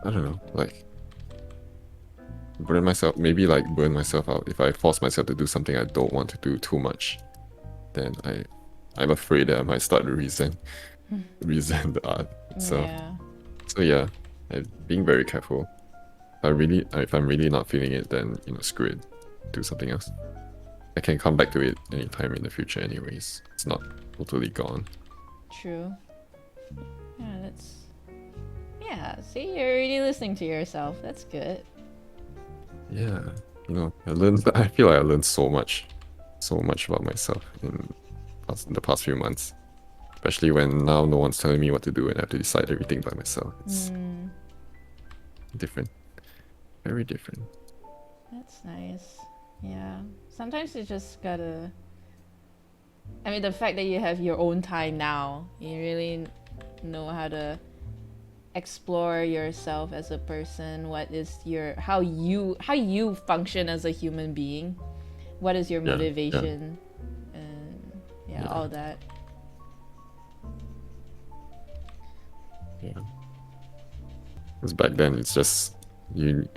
S2: don't know, like burn myself out if I force myself to do something I don't want to do too much. Then I'm afraid that I might start to resent the art itself.
S1: Yeah.
S2: So yeah, I'm being very careful. If I'm really not feeling it, then screw it, do something else. I can come back to it anytime in the future anyways. It's not totally gone.
S1: True. Yeah, see, you're really listening to yourself. That's good.
S2: Yeah, I feel like I learned so much about myself in the past few months. Especially when now no one's telling me what to do and I have to decide everything by myself. It's different. Very different.
S1: That's nice. Yeah. Sometimes you just gotta. I mean, the fact that you have your own time now, you really know how to explore yourself as a person. What is how you function as a human being? What is your
S2: Yeah,
S1: motivation? And
S2: yeah.
S1: all that.
S2: Yeah. Because back then it's just you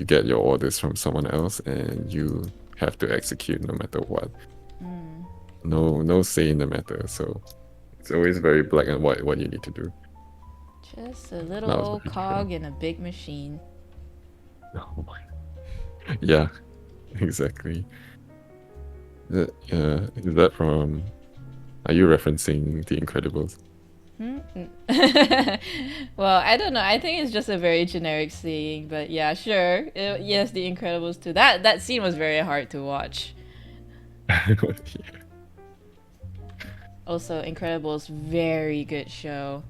S2: get your orders from someone else and you have to execute no matter what. No say in the matter. So it's always very black and white what you need to do.
S1: Just a little old cog in a big machine.
S2: Oh my. Yeah, exactly. Is that from? Are you referencing The Incredibles?
S1: Well, I don't know. I think it's just a very generic saying, but yeah, sure. Yes, The Incredibles too. That scene was very hard to watch. Also, Incredibles, very good show.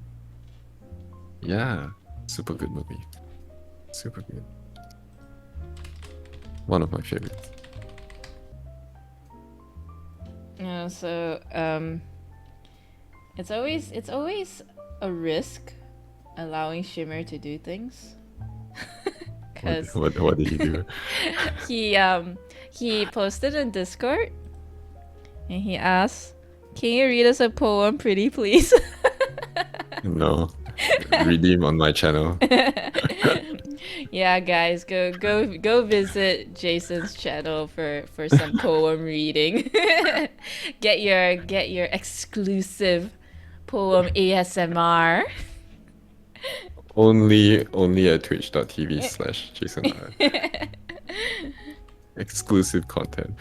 S2: Yeah, super good movie. Super good. One of my favorites.
S1: Yeah, so it's always a risk allowing Shimmer to do things. Because
S2: What did he do?
S1: he posted in Discord and he asked, "Can you read us a poem, pretty please?"
S2: No. Redeem on my channel.
S1: Yeah, guys, go visit Jason's channel for some poem reading. Get your exclusive poem ASMR.
S2: Only at twitch.tv/Jaesern. Exclusive content.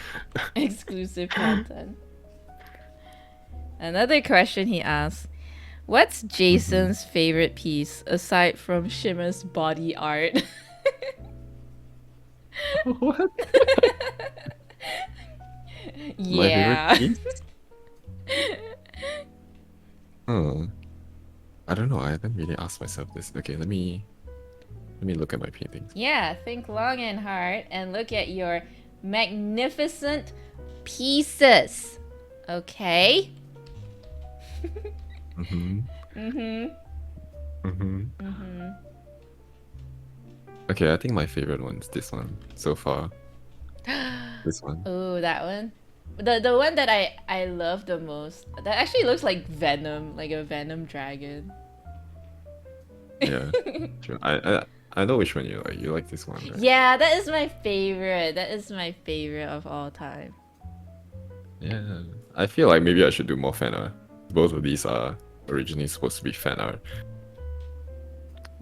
S1: Exclusive content. Another question he asked: what's Jason's favorite piece aside from Shimmer's body art?
S2: What?
S1: Yeah.
S2: My favorite piece? I don't know. I haven't really asked myself this. Okay, let me look at my paintings.
S1: Yeah, think long and hard and look at your magnificent pieces. Okay?
S2: Okay, I think my favorite one's this one so far. This one.
S1: Oh, that one. The one that I love the most. That actually looks like Venom, like a Venom dragon.
S2: Yeah. True. I know which one you like. You like this one, right?
S1: Yeah, that is my favorite. That is my favorite of all time.
S2: Yeah. I feel like maybe I should do more fan art. Both of these are originally supposed to be fan art.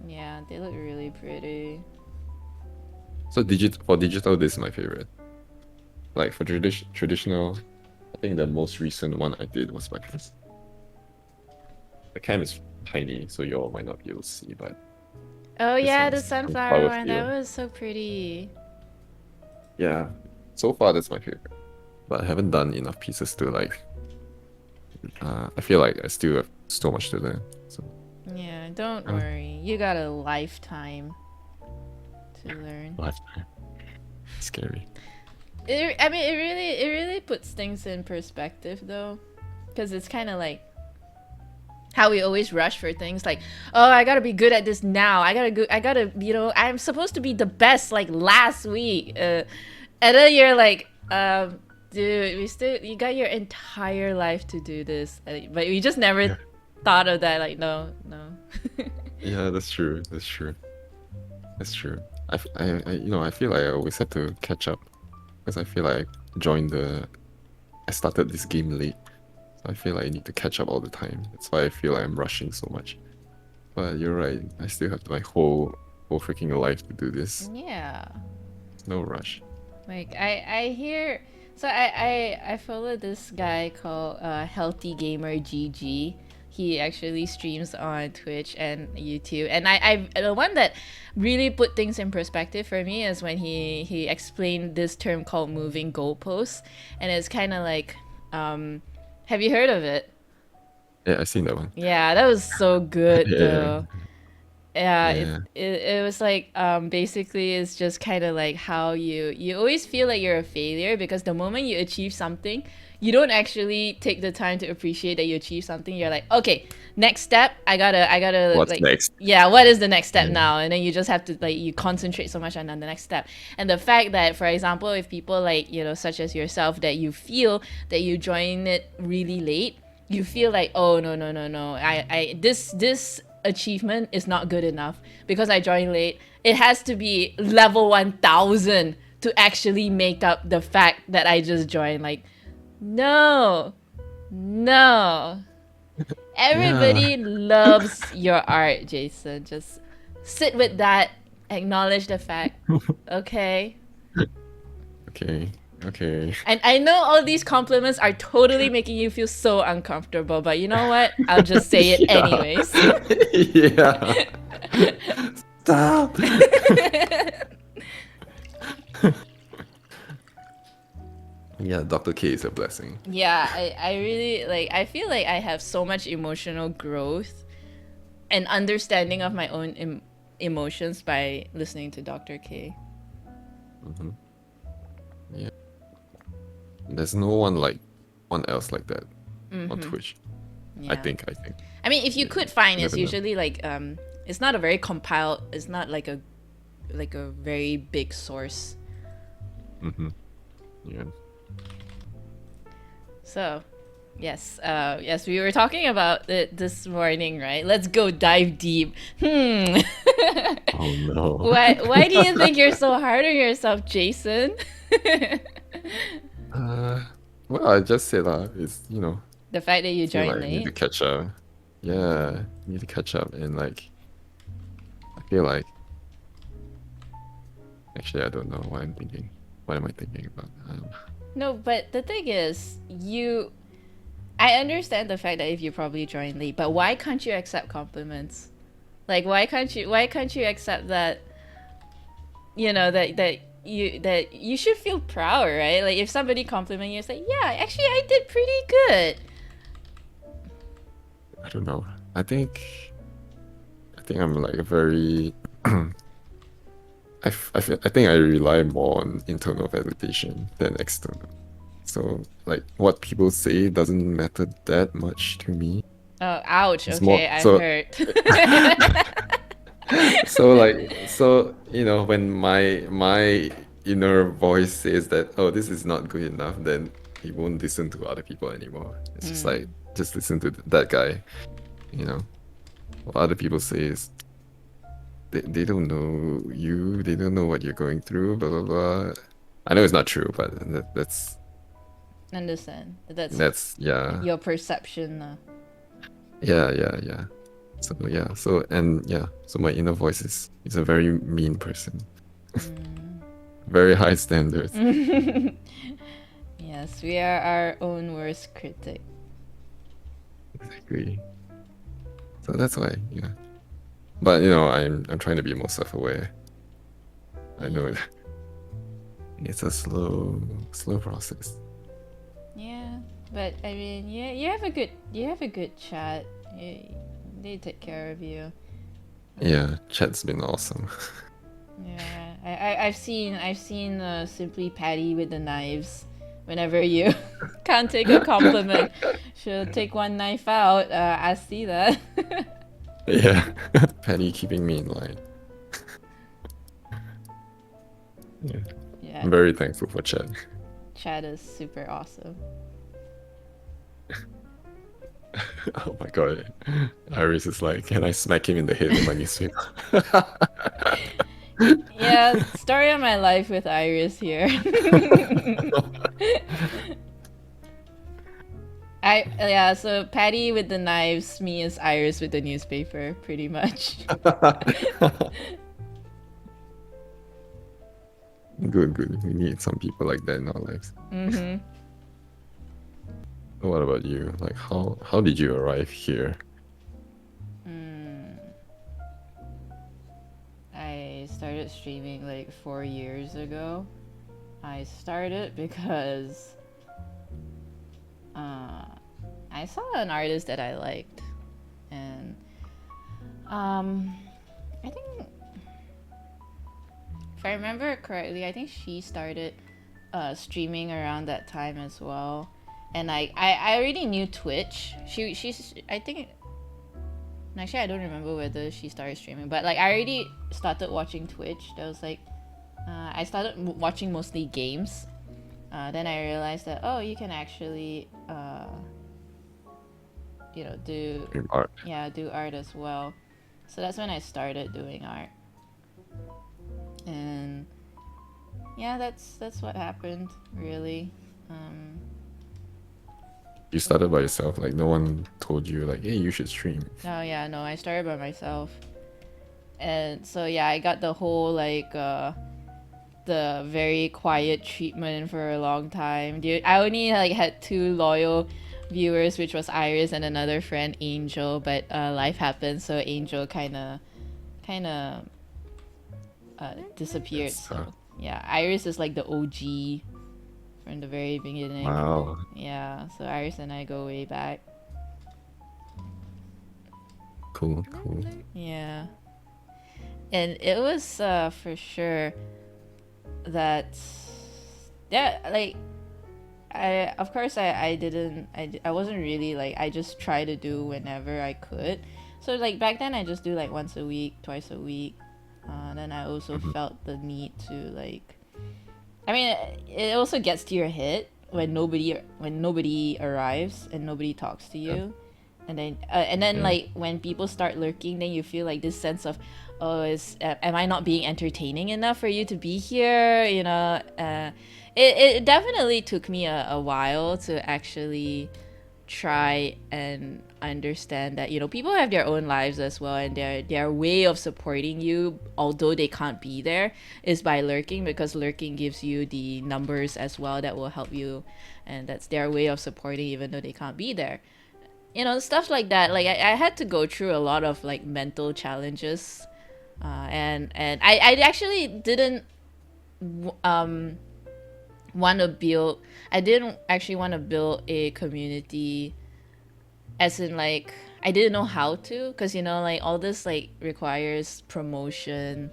S1: Yeah, they look really pretty.
S2: So for digital, this is my favorite. Like for traditional, I think the most recent one I did was like this. The cam is tiny, so you all might not be able to see, but
S1: Oh yeah, the
S2: one's
S1: sunflower one. That
S2: field.
S1: was so pretty.
S2: Yeah. So far, that's my favorite. But I haven't done enough pieces to like. I feel like I still have so much to learn. So
S1: Yeah, don't worry. You got a lifetime to learn.
S2: lifetime. Scary.
S1: I mean, it really puts things in perspective though, because it's kind of like how we always rush for things like, oh, I gotta be good at this now. I gotta, you know, I'm supposed to be the best like last week. And then you're like, dude, you got your entire life to do this, but we just never thought of that. Like, no.
S2: Yeah, that's true. That's true. I feel like I always have to catch up because I feel like I started this game late. So I feel like I need to catch up all the time. That's why I feel like I'm rushing so much. But you're right. I still have my whole freaking life to do this.
S1: Yeah.
S2: No rush.
S1: Like I hear, so I follow this guy called Healthy Gamer GG. He actually streams on Twitch and YouTube, and I the one that really put things in perspective for me is when he explained this term called moving goalposts, and it's kind of like, have you heard of it?
S2: Yeah, I've seen that one.
S1: Yeah, that was so good
S2: Yeah.
S1: though. Yeah,
S2: Yeah.
S1: it was like basically it's just kind of like how you always feel like you're a failure because the moment you achieve something, you don't actually take the time to appreciate that you achieved something. You're like, okay, next step, I gotta
S2: What's
S1: like,
S2: next?
S1: yeah, what is the next step
S2: Yeah.
S1: now? And then you just have to like, you concentrate so much on the next step. And the fact that, for example, if people like, you know, such as yourself, that you feel that you join it really late, you feel like, oh no, this achievement is not good enough because I joined late. It has to be level 1000 to actually make up the fact that I just joined. Like, no. Everybody loves your art, Jason. Just sit with that, acknowledge the fact. Okay.
S2: Okay.
S1: And I know all these compliments are totally making you feel so uncomfortable, but you know what? I'll just say it
S2: Yeah.
S1: anyways.
S2: Yeah. Stop. Yeah, Dr. K is a blessing.
S1: Yeah, I really like, I feel like I have so much emotional growth and understanding of my own emotions by listening to Dr. K.
S2: Hmm. Yeah, there's no one like one else like that on Twitch. I
S1: Yeah.
S2: think. I think.
S1: I mean, if you
S2: Yeah,
S1: could find, it's
S2: never know.
S1: usually like it's not a very compiled, it's not like a very big source.
S2: Hmm. Yeah.
S1: So, yes, yes, we were talking about it this morning, right? Let's go dive deep.
S2: Oh no.
S1: Why do you think you're so hard on yourself, Jason?
S2: uh, well, I just said it's
S1: The fact that you
S2: feel
S1: joined
S2: like I need to
S1: late.
S2: catch up. Yeah, need to catch up, and like I feel like actually I don't know what I'm thinking. What am I thinking about?
S1: No, but the thing is, I understand the fact that if you probably joined late, but why can't you accept compliments? Like, why can't you accept that, that you should feel proud, right? Like, if somebody compliment you, say, yeah, actually I did pretty good.
S2: I don't know. I think I'm like a very I think I rely more on internal validation than external. So like what people say doesn't matter that much to me.
S1: Oh, ouch.
S2: It's more
S1: Okay, I
S2: so
S1: hurt.
S2: so when my inner voice says that, oh, this is not good enough, then he won't listen to other people anymore. It's just like, just listen to that guy. you know what other people say is they don't know you, they don't know what you're going through, blah blah blah. I know it's not true, but that's
S1: Understand.
S2: that's yeah.
S1: Your perception.
S2: Yeah. So yeah, so my inner voice is a very mean person. Very high standards.
S1: Yes, we are our own worst critic.
S2: Exactly. So that's why, yeah. But I'm trying to be more self-aware. I know it's a slow process.
S1: Yeah, but I mean, yeah, you have a good chat. They take care of you.
S2: Yeah, chat's been awesome.
S1: Yeah, I've seen Simply Patty with the knives. Whenever you can't take a compliment, she'll take one knife out. I see that.
S2: Yeah. Penny keeping me in line. Yeah.
S1: Yeah,
S2: I'm very thankful for chat.
S1: chat is super awesome.
S2: Oh my god. Iris is like, can I smack him in the head with my newspaper?
S1: Yeah, story of my life with Iris here. So Patty with the knives, me as Iris with the newspaper, pretty much.
S2: Good. We need some people like that in our lives. What about you? Like, how did you arrive here?
S1: I started streaming like 4 years ago. I started because I saw an artist that I liked, and I think, if I remember correctly, I think she started streaming around that time as well. And I already knew Twitch. She's I think, actually I don't remember whether she started streaming, but like I already started watching Twitch. That was like I started watching mostly games. Then I realized that, oh, you can actually do
S2: Art.
S1: do art as well. So that's when I started doing art. And yeah, that's what happened, really.
S2: You started by yourself, like no one told you like, hey, you should stream.
S1: No, I started by myself. And so yeah, I got the whole like the very quiet treatment for a long time. I only like had 2 loyal viewers, which was Iris and another friend, Angel, but life happened, so Angel kind of disappeared.
S2: That's
S1: So yeah, Iris is like the OG from the very beginning.
S2: Wow.
S1: Yeah, so Iris and I go way back.
S2: Cool, cool.
S1: Yeah. And it was for sure that, yeah, like I of course I didn't I wasn't really like, I just try to do whenever I could. So like back then I just do like once a week, twice a week. Then I also
S2: Mhm.
S1: felt the need to like, I mean, it also gets to your head when nobody arrives and nobody talks to
S2: Yeah,
S1: you, and then
S2: yeah.
S1: like when people start lurking, then you feel like this sense of, oh, is am I not being entertaining enough for you to be here? You know, it definitely took me a while to actually try and understand that, you know, people have their own lives as well, and their way of supporting you, although they can't be there, is by lurking, because lurking gives you the numbers as well that will help you, and that's their way of supporting even though they can't be there. You know, stuff like that. Like I had to go through a lot of like mental challenges, and I actually didn't um want to build, I didn't actually want to build a community, as in like I didn't know how to, because you know, like all this like requires promotion,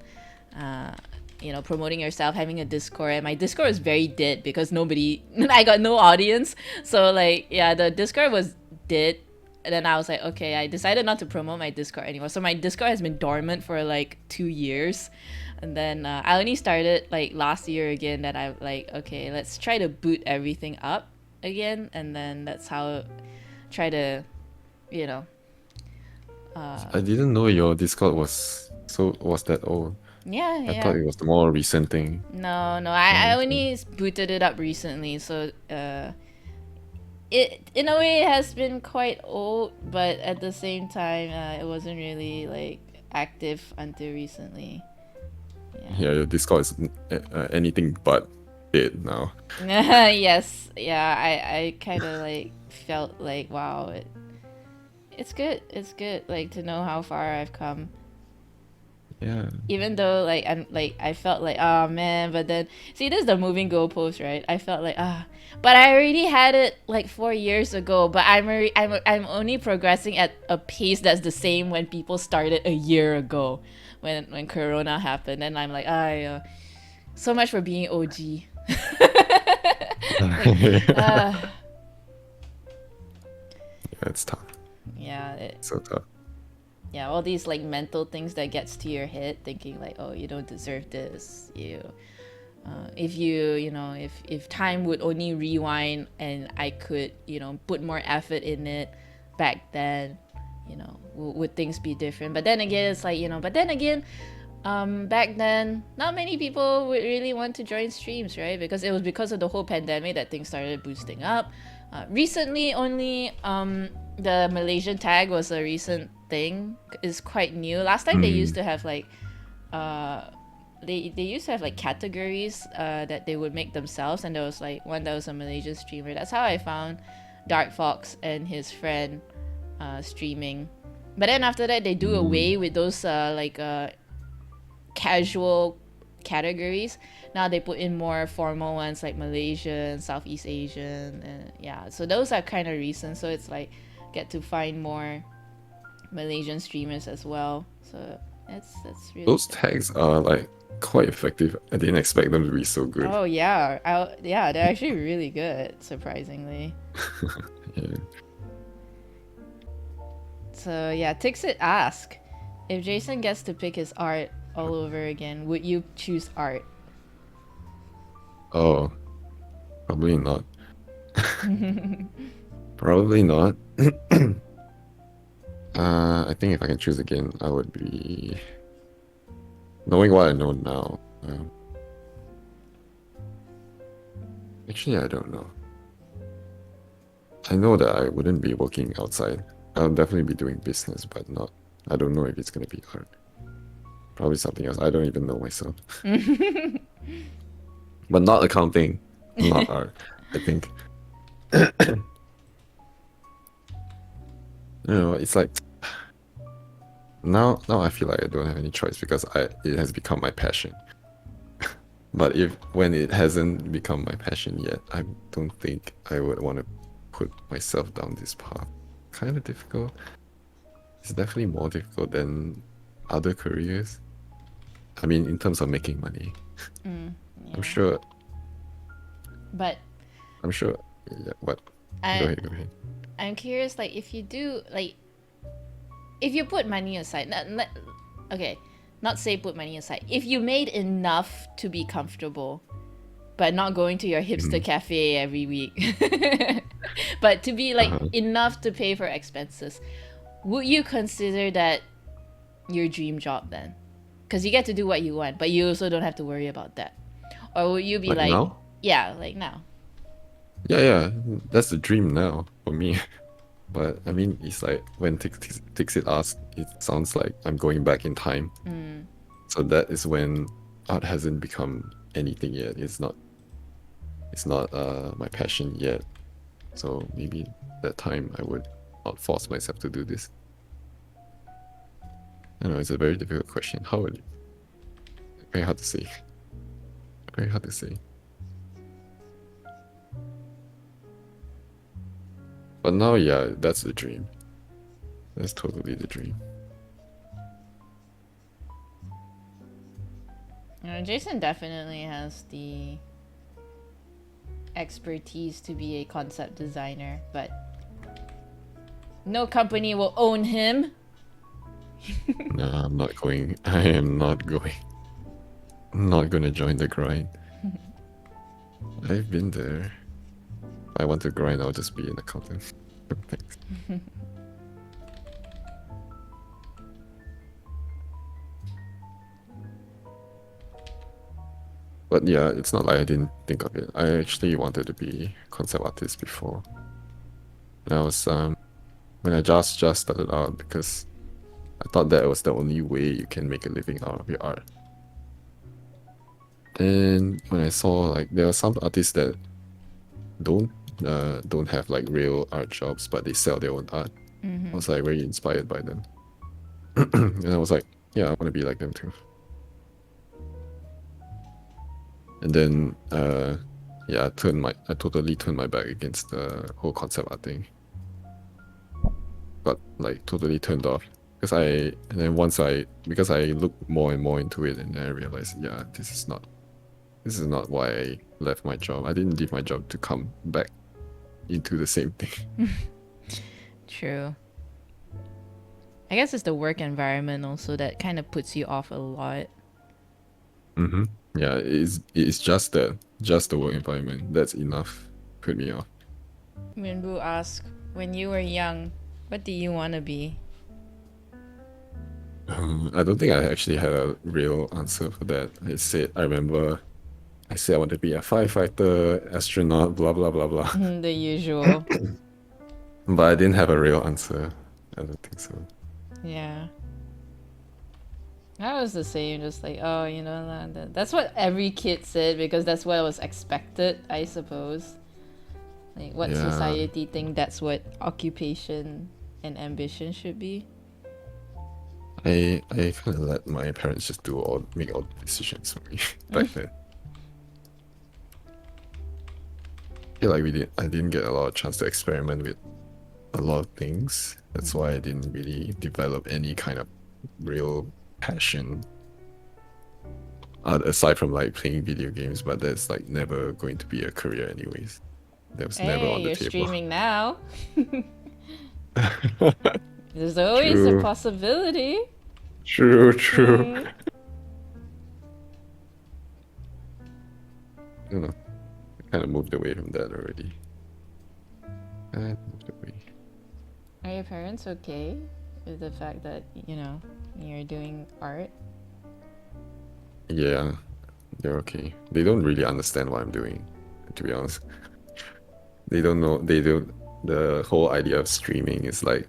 S1: uh you know, promoting yourself, having a Discord, and my Discord was very dead because nobody I got no audience. So like, yeah, the Discord was dead. And then I was like, okay, I decided not to promote my Discord anymore, so my Discord has been dormant for like 2 years. And then I only started like last year again, that I like, okay, let's try to boot everything up again, and then that's how try to, you know,
S2: I didn't know your Discord was that old.
S1: yeah,
S2: I thought
S1: yeah.
S2: it was the more recent thing.
S1: No,
S2: Oh,
S1: I
S2: okay.
S1: only booted it up recently, so it in a way it has been quite old, but at the same time, it wasn't really like active until recently. Yeah.
S2: Yeah, your Discord is anything but dead now.
S1: Yes, yeah. I kind of like felt like, wow, it's good. It's good, like to know how far I've come.
S2: Yeah.
S1: Even though like I'm like, I felt like, oh man, but then see, this is the moving goalpost, right? I felt like, but I already had it like 4 years ago, but I'm only progressing at a pace that's the same when people started a year ago, when Corona happened, and I'm like, so much for being OG. Like,
S2: Yeah,
S1: uh
S2: it's tough.
S1: yeah,
S2: So tough.
S1: yeah, all these like mental things that gets to your head, thinking like, oh, you don't deserve this, if you know, if time would only rewind and I could, you know, put more effort in it back then, you know, would things be different? But then again, it's like, you know, but then again, back then not many people would really want to join streams, right? Because it was because of the whole pandemic that things started boosting up. Recently only, the Malaysian tag was a recent thing, is quite new. Last time they used
S2: Mm.
S1: to have like, uh they used to have like categories that they would make themselves, and there was like one that was a Malaysian streamer. That's how I found Dark Fox and his friend streaming. But then after that, they do
S2: Mm.
S1: away with those casual categories. Now they put in more formal ones like Malaysian, Southeast Asian, and yeah. So those are kind of recent. So it's like, get to find more Malaysian streamers as well. So that's really
S2: Those
S1: good.
S2: tags are like quite effective. I didn't expect them to be so good.
S1: Oh yeah, yeah, they're actually really good, surprisingly.
S2: Yeah.
S1: So yeah, Tixit ask, if Jason gets to pick his art all over again, would you choose art?
S2: Oh, probably not. Probably not. I think if I can choose again, I would be knowing what I know now. Actually, I don't know. I know that I wouldn't be working outside. I'll definitely be doing business, but not. I don't know if it's gonna be art. Probably something else. I don't even know myself. But not accounting, not art. I think. It's like now I feel like I don't have any choice because it has become my passion. But if when it hasn't become my passion yet, I don't think I would want to put myself down this path. Kind of difficult. It's definitely more difficult than other careers. I mean, in terms of making money. I'm
S1: Yeah.
S2: sure.
S1: But
S2: I'm sure. Yeah. What? Go
S1: I
S2: ahead. Go ahead.
S1: I'm curious, like if you do like if you put money aside, okay, not say put money aside. If you made enough to be comfortable, but not going to your hipster
S2: Mhm.
S1: cafe every week, but to be like
S2: Uh-huh.
S1: enough to pay for expenses, would you consider that your dream job then? Because you get to do what you want, but you also don't have to worry about that. Or would you be
S2: Like
S1: like,
S2: now?
S1: yeah, like now?
S2: Yeah. That's the dream now for me. But I mean, it's like when Tixit asked, it sounds like I'm going back in time. So that is when art hasn't become anything yet. It's not my passion yet. So maybe that time I would not force myself to do this. I don't know, it's a very difficult question. How would very hard to say. Very hard to say. But now, yeah, that's the dream. That's totally the dream.
S1: Jason definitely has the expertise to be a concept designer, but no company will own him.
S2: No, I'm not going. I am not going. I'm not gonna join the grind. I've been there. If I want to grind, I'll just be an accountant. Thanks. But yeah, it's not like I didn't think of it. I actually wanted to be concept artist before. And I was when I just started out because I thought that was the only way you can make a living out of your art. And when I saw like there are some artists that don't have like real art jobs, but they sell their own art. I was like very inspired by them. And I was like, yeah, I want to be like them too. And then yeah, I totally turned my back against the whole concept art thing. Got like totally turned off. And then because I looked more and more into it and then I realized, yeah, this is not why I left my job. I didn't leave my job to come back into the same thing.
S1: True. I guess it's the work environment also that kind of puts you off a lot.
S2: Mm-hmm. Yeah, it's just the work environment. That's enough. Put me off.
S1: Minbu asked, when you were young, what do you want to be?
S2: I don't think I actually had a real answer for that. I remember I said I want to be a firefighter, astronaut, blah blah blah blah.
S1: The usual.
S2: But I didn't have a real answer. I don't think so.
S1: Yeah. I was the same, just like, oh, that's what every kid said because that's what was expected, I suppose. Like, what
S2: Yeah.
S1: society think that's what occupation and ambition should be.
S2: I kind of let my parents just make all the decisions for me back then. I feel like I didn't get a lot of chance to experiment with a lot of things. That's why I didn't really develop any kind of real passion. Aside from like playing video games, but that's like never going to be a career anyways. That was never
S1: Hey,
S2: on the
S1: you're
S2: table.
S1: streaming now. There's always a
S2: True.
S1: possibility.
S2: True.
S1: Mm.
S2: I don't know. I kind of moved away from that already. I moved away.
S1: Are your parents okay with the fact that, you're doing art?
S2: Yeah, they're okay. They don't really understand what I'm doing, to be honest. They don't know. They don't. The whole idea of streaming is like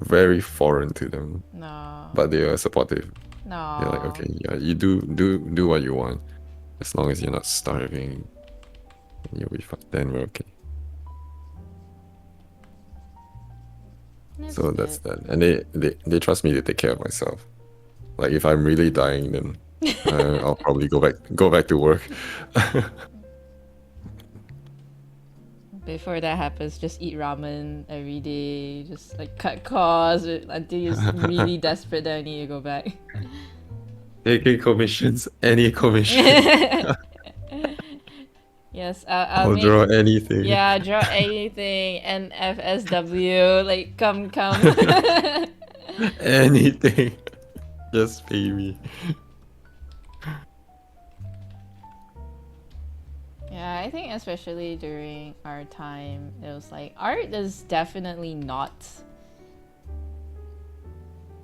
S2: very foreign to them.
S1: No.
S2: But they are supportive.
S1: No.
S2: They're like, okay, yeah, you do what you want, as long as you're not starving, you'll be fine. Then we're okay. So that's that. And they trust me to take care of myself. Like if I'm really dying, then I'll probably go back to work.
S1: Before that happens, just eat ramen every day, just like cut costs until you're really desperate that I need to go back.
S2: Taking commissions, any commission.
S1: Yes, I'll
S2: I'll
S1: make.
S2: draw anything.
S1: Yeah, draw anything. NFSW, like come.
S2: Anything. Just pay me.
S1: Yeah, I think especially during our time, it was like art is definitely not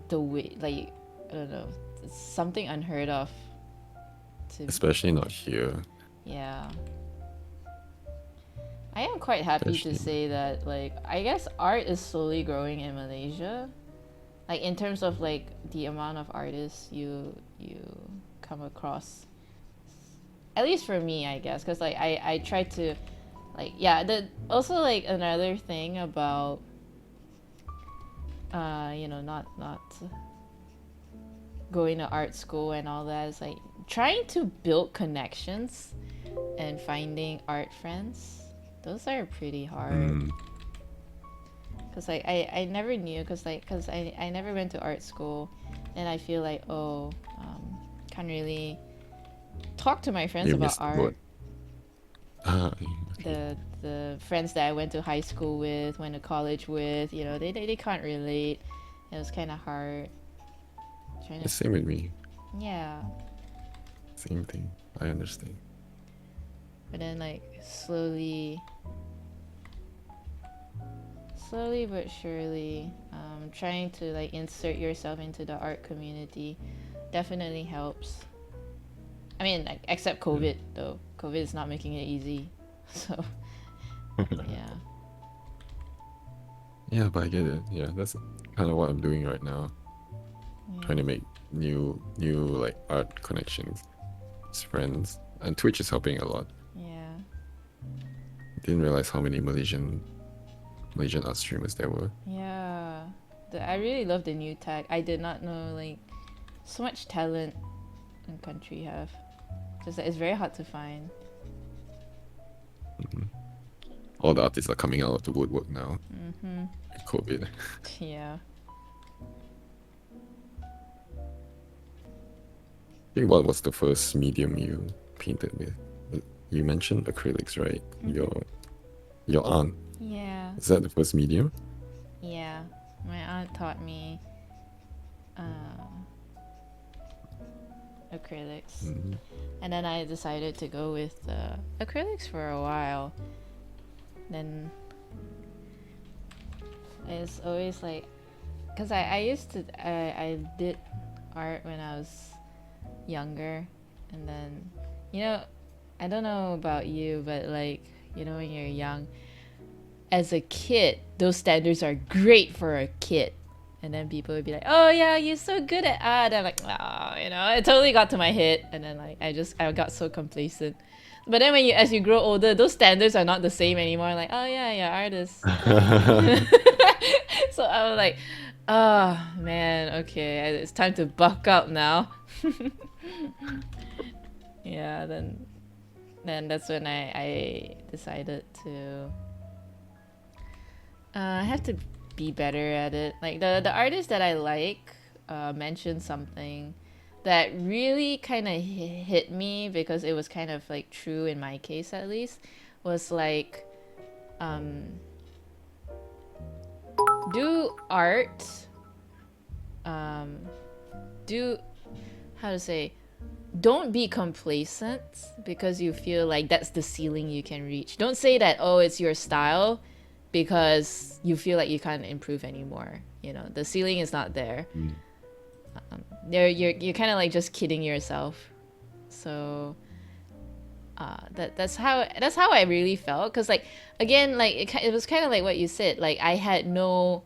S1: the way, like, I don't know, it's something unheard of to,
S2: Especially not here.
S1: yeah. I am quite happy to
S2: Especially.
S1: say that, like, I guess art is slowly growing in Malaysia. Like in terms of like the amount of artists you come across. At least for me, I guess, because like I try to, like, yeah. The also like another thing about you know, not going to art school and all that is like trying to build connections and finding art friends. Those are pretty hard.
S2: Mm,
S1: Cause like I never knew, cause I never went to art school, and I feel like, oh, can't really talk to my friends
S2: you
S1: about
S2: missed the
S1: art.
S2: boat. Okay.
S1: The friends that I went to high school with, went to college with, you know, they can't relate. It was kind of hard trying
S2: The
S1: to,
S2: same with me.
S1: yeah.
S2: Same thing. I understand.
S1: But then like slowly but surely, trying to like insert yourself into the art community definitely helps. I mean, like, except COVID though. COVID is not making it easy. So yeah.
S2: Yeah, but I get it. Yeah, that's kind of what I'm doing right now. Trying to make new like art connections, friends, and Twitch is helping a lot.
S1: Yeah.
S2: Didn't realize how many Malaysian art streamers there were.
S1: Yeah. I really love the new tag. I did not know like so much talent in country have. Just that it's very hard to find.
S2: All the artists are coming out of the woodwork now.
S1: Mm-hmm.
S2: COVID.
S1: Yeah.
S2: I think what was the first medium you painted with? You mentioned acrylics, right? Your aunt.
S1: Yeah.
S2: Is that the first medium?
S1: Yeah. My aunt taught me acrylics.
S2: Mm-hmm.
S1: And then I decided to go with acrylics for a while. Then it's always like, because I used to, I did art when I was younger. And then, you know, I don't know about you, but like, you know, when you're young, as a kid, those standards are great for a kid. And then people would be like, "Oh yeah, you're so good at art." I'm like, "Oh, you know, it totally got to my head." And then like I got so complacent. But then as you grow older, those standards are not the same anymore. Like, "Oh yeah, artist." So I was like, "Oh man, okay, it's time to buck up now." Yeah, then that's when I decided to I have to be better at it. Like the artist that I like mentioned something that really kind of hit me because it was kind of like true in my case at least. Was like, do art, do how to say. Don't be complacent because you feel like that's the ceiling you can reach. Don't say that, oh, it's your style because you feel like you can't improve anymore. You know, the ceiling is not there.
S2: Mm.
S1: You're kind of like just kidding yourself. So that's how I really felt. Cause like again, like it was kind of like what you said. Like I had no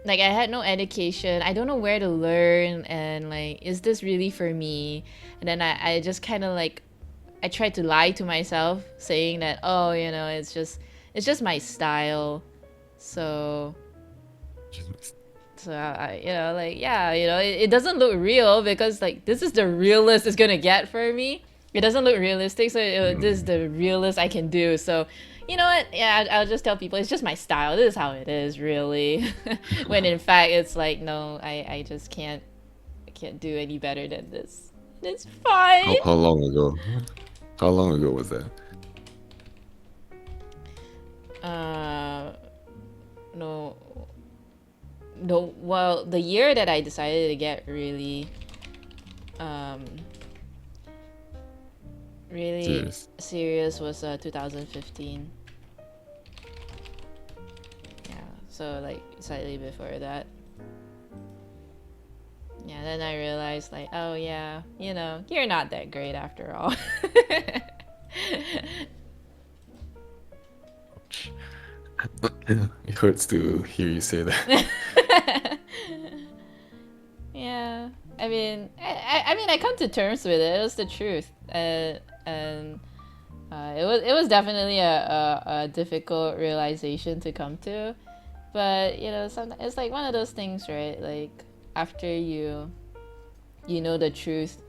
S1: like I had no education. I don't know where to learn, and like, is this really for me? And then I just kind of like, I tried to lie to myself, saying that, oh, you know, it's just my style. So So you know, like, yeah, you know, it doesn't look real because like this is the realest it's gonna get for me. It doesn't look realistic, so this is the realest I can do. So, you know what? Yeah, I'll just tell people it's just my style. This is how it is, really. When in fact it's like, no, I just can't do any better than this. It's fine.
S2: How long ago? How long ago was that?
S1: No, no. Well, the year that I decided to get really, really serious was 2015. Yeah, so like slightly before that. Yeah, then I realized like, oh yeah, you know, you're not that great after all.
S2: It hurts to hear you say that.
S1: Yeah, I mean, I mean, I come to terms with it. It was the truth, and it was definitely a difficult realization to come to, but you know, sometimes it's like one of those things, right? Like after you know the truth,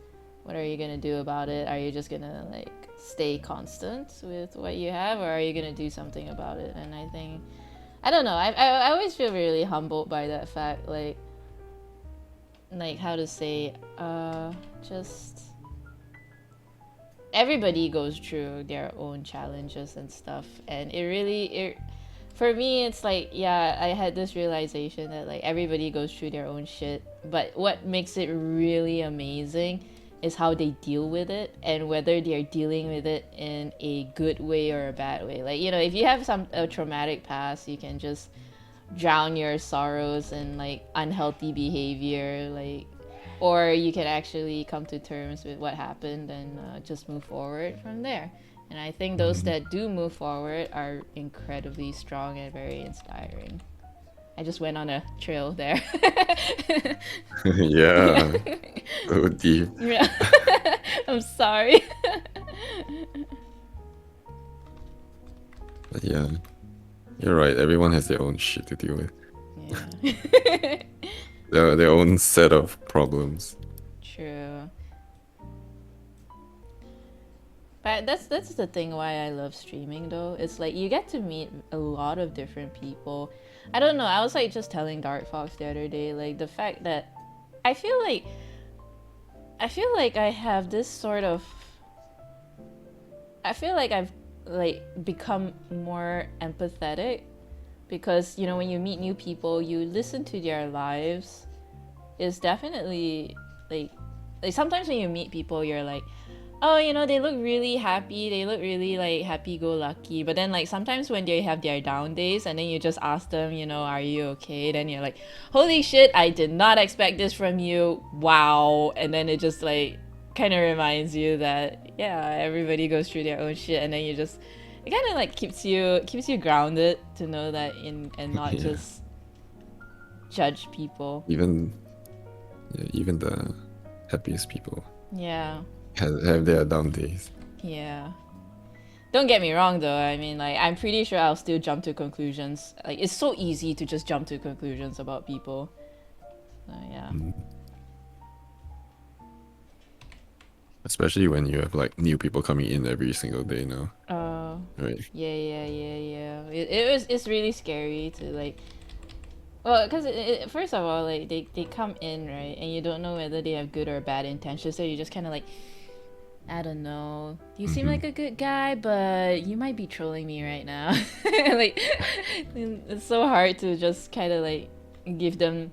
S1: what are you gonna do about it? Are you just gonna like stay constant with what you have, or are you gonna do something about it? And I think, I don't know. I always feel really humbled by that fact, like how to say, just everybody goes through their own challenges and stuff, and for me it's like, yeah, I had this realization that like everybody goes through their own shit, but what makes it really amazing is how they deal with it, and whether they're dealing with it in a good way or a bad way. Like, you know, if you have a traumatic past, you can just drown your sorrows in like unhealthy behavior, like, or you can actually come to terms with what happened and just move forward from there. And I think those that do move forward are incredibly strong and very inspiring. I just went on a trail there.
S2: Yeah, so deep.
S1: Yeah. I'm sorry.
S2: But yeah, you're right. Everyone has their own shit to deal with.
S1: Yeah.
S2: Their own set of problems.
S1: True. But that's the thing why I love streaming though. It's like you get to meet a lot of different people. I don't know, I was like just telling Dark Fox the other day, like the fact that I feel like I have this sort of, I feel like I've like become more empathetic, because you know, when you meet new people, you listen to their lives. It's definitely like sometimes when you meet people, you're like, oh, you know, they look really happy, they look really like happy-go-lucky, but then like sometimes when they have their down days and then you just ask them, you know, are you okay, then you're like, holy shit, I did not expect this from you, wow. And then it just like kind of reminds you that, yeah, everybody goes through their own shit, and then you just, it kind of like keeps you grounded to know that, and not just judge people.
S2: Even the happiest people have their down days.
S1: Yeah. Don't get me wrong though, I mean, like, I'm pretty sure I'll still jump to conclusions. Like, it's so easy to just jump to conclusions about people. So, yeah.
S2: Especially when you have like new people coming in every single day now. Right.
S1: Yeah. It's really scary to like, well, because first of all, like, they come in, right, and you don't know whether they have good or bad intentions, so you just kind of like, I don't know, you seem like a good guy, but you might be trolling me right now. Like, it's so hard to just kind of like give them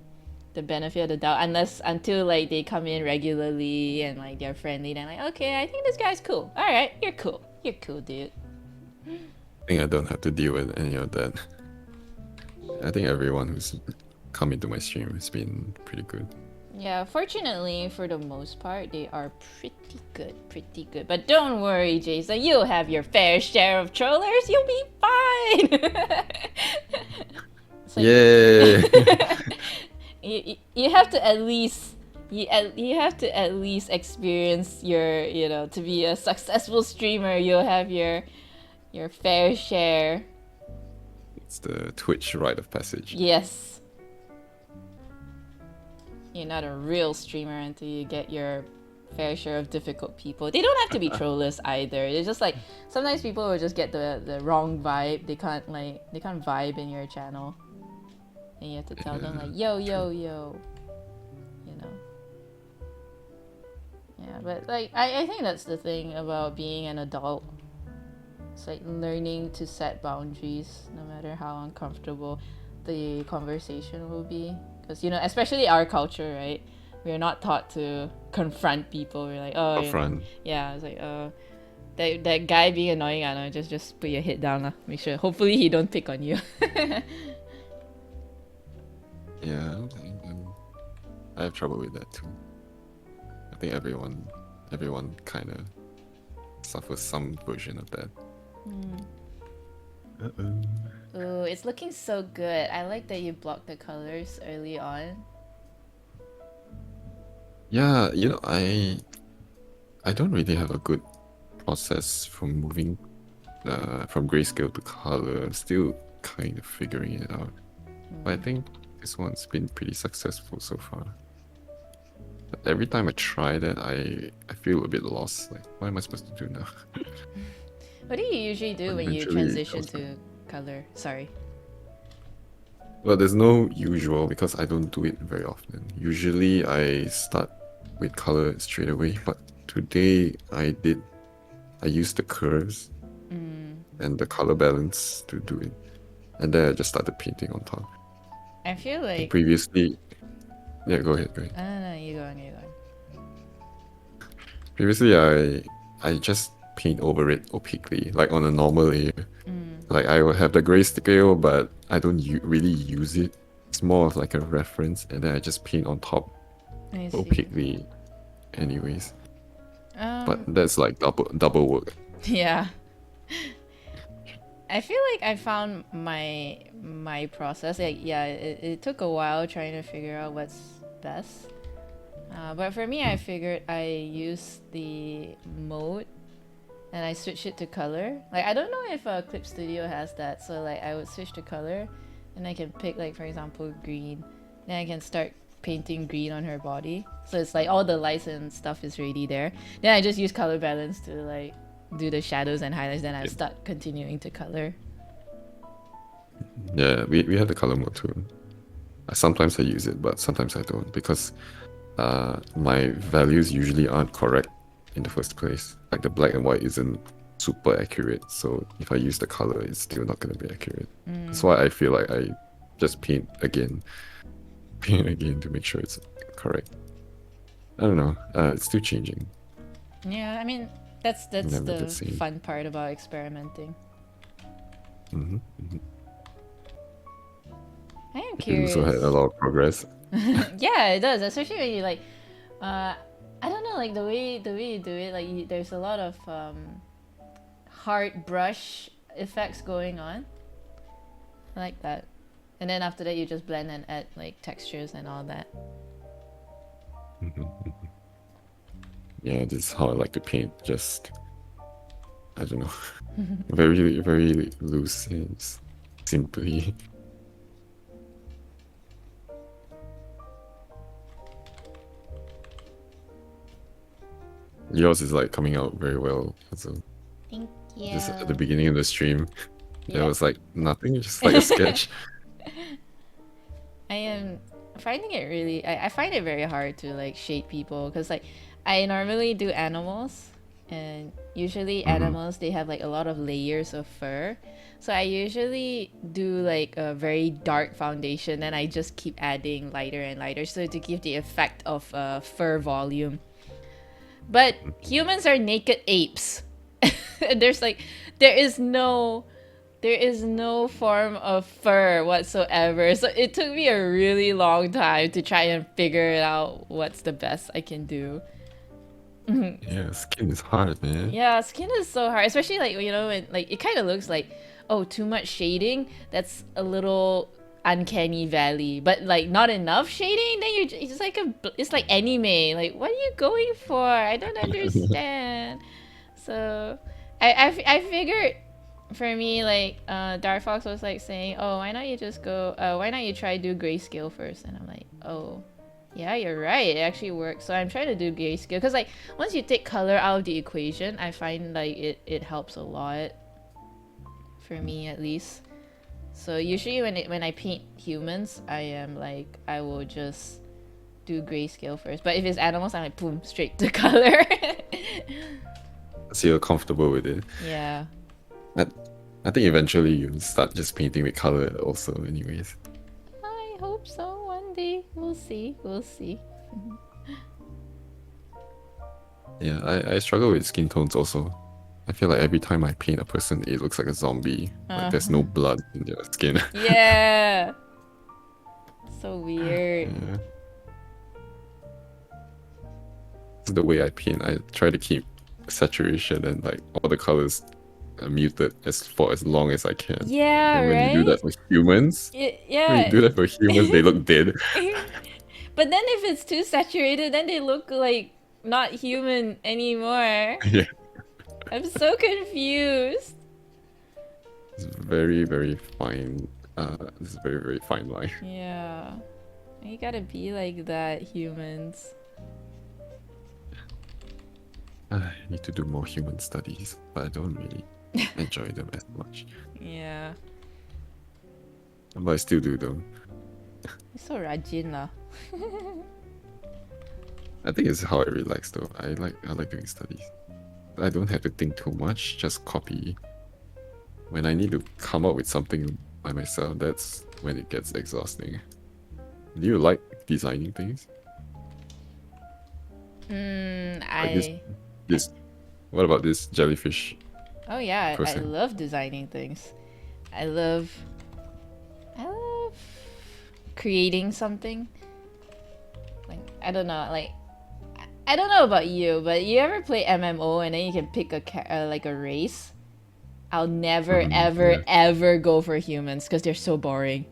S1: the benefit of the doubt, until like they come in regularly and like they're friendly, then like, okay, I think this guy's cool, all right, you're cool, dude.
S2: I think I don't have to deal with any of that. I think everyone who's come into my stream has been pretty good.
S1: Yeah, fortunately, for the most part, they are pretty good. But don't worry, Jason, you'll have your fair share of trollers. You'll be fine. So
S2: yay!
S1: You have to at least you have to at least experience your, you know, to be a successful streamer. You'll have your fair share.
S2: It's the Twitch rite of passage.
S1: Yes. You're not a real streamer until you get your fair share of difficult people. They don't have to be trollers either. It's just like sometimes people will just get the wrong vibe. They can't vibe in your channel, and you have to tell them like yo yo yo, you know. Yeah, but like I think that's the thing about being an adult. It's like learning to set boundaries, no matter how uncomfortable the conversation will be. Because, you know, especially our culture, right? We're not taught to confront people. We're like, oh, you know,
S2: Upfront.
S1: yeah, it's like, that guy being annoying, I don't know, just put your head down, lah. Make sure, hopefully he don't pick on you.
S2: Yeah, I have trouble with that too. I think everyone kind of suffers some version of that.
S1: Ooh, it's looking so good. I like that you blocked the colors early on.
S2: Yeah, you know, I don't really have a good process from moving from grayscale to color. I'm still kind of figuring it out. But I think this one's been pretty successful so far. But every time I try that, I feel a bit lost. Like, what am I supposed to do now?
S1: What do you usually do when you
S2: Eventually,
S1: transition to color? Sorry.
S2: Well, there's no usual because I don't do it very often. Usually I start with color straight away, but today I used the curves and the color balance to do it. And then I just started painting on top.
S1: I feel like...
S2: Previously... Yeah, go ahead.
S1: I don't know, you go on.
S2: Previously, I just paint over it opaquely, like on a normal layer. Like I will have the grayscale, but I don't really use it. It's more of like a reference, and then I just paint on top opaquely anyways. But that's like double work.
S1: Yeah. I feel like I found my process. Like, yeah, it took a while trying to figure out what's best. But for me, I figured I used the mode and I switched it to color. Like, I don't know if Clip Studio has that. So like I would switch to color and I can pick, like, for example, green. Then I can start painting green on her body. So it's like all the lights and stuff is already there. Then I just use color balance to like do the shadows and highlights. Then I start continuing to color.
S2: Yeah, we have the color mode too. Sometimes I use it, but sometimes I don't because my values usually aren't correct in the first place. Like the black and white isn't super accurate, so if I use the color, it's still not going to be accurate. That's why I feel like I just paint again to make sure it's correct. I don't know. It's still changing.
S1: Yeah, I mean that's
S2: Never
S1: the
S2: the same.
S1: fun part about experimenting. I am
S2: You
S1: curious.
S2: also had a lot of progress.
S1: Yeah, it does, especially when you like I don't know, like the way you do it, like there's a lot of hard brush effects going on. I like that. And then after that you just blend and add like textures and all that.
S2: Yeah, this is how I like to paint. Just, I don't know, very loose and just simply. Yours is like coming out very well. So
S1: Thank you.
S2: just at the beginning of the stream,
S1: Yeah.
S2: it was like nothing, just like a sketch.
S1: I am finding it really I find it very hard to like shade people because like I normally do animals and usually animals they have like a lot of layers of fur, so I usually do like a very dark foundation and I just keep adding lighter and lighter so to give the effect of fur volume. But humans are naked apes. There's like there is no form of fur whatsoever. So it took me a really long time to try and figure it out what's the best I can do.
S2: Yeah, skin is hard, man.
S1: Yeah, skin is so hard, especially like, you know, when, like, it kind of looks like, oh, too much shading. That's a little uncanny valley, but like not enough shading. Then it's like anime. Like, what are you going for? I don't understand. So, I figured. For me, like, Dark Fox was like saying, oh, why not you try do grayscale first? And I'm like, oh, Yeah, you're right. It actually works. So I'm trying to do grayscale because like once you take color out of the equation, I find like it helps a lot for me at least. So usually when I paint humans, I will just do grayscale first. But if it's animals, I'm like boom, straight to color.
S2: So you're comfortable with it.
S1: Yeah.
S2: I, I think eventually you start just painting with color also, anyways.
S1: I hope so one day. We'll see. We'll see.
S2: Yeah, I struggle with skin tones also. I feel like every time I paint a person, it looks like a zombie. Like there's no blood in their skin.
S1: Yeah. So weird.
S2: Yeah. It's the way I paint. I try to keep saturation and like all the colors muted for as long as I can.
S1: Yeah,
S2: And when you do
S1: right?
S2: that for humans, when you do that for humans, they look dead.
S1: But then if it's too saturated, then they look like not human anymore.
S2: Yeah,
S1: I'm so confused.
S2: it's very, very fine. This is very, very fine line.
S1: Yeah. You gotta be like that, humans.
S2: I need to do more human studies, but I don't really enjoy them as much.
S1: Yeah.
S2: But I still do them.
S1: You're so rajin lah.
S2: I think it's how I relax though. I like doing studies. I don't have to think too much, just copy. When I need to come up with something by myself, that's when it gets exhausting. Do you like designing things? Like this what about this jellyfish?
S1: Oh yeah, I
S2: person?
S1: love designing things. I love creating something. Like I don't know, like I don't know about you, but you ever play MMO and then you can pick like a race? I'll never ever go for humans because they're so boring.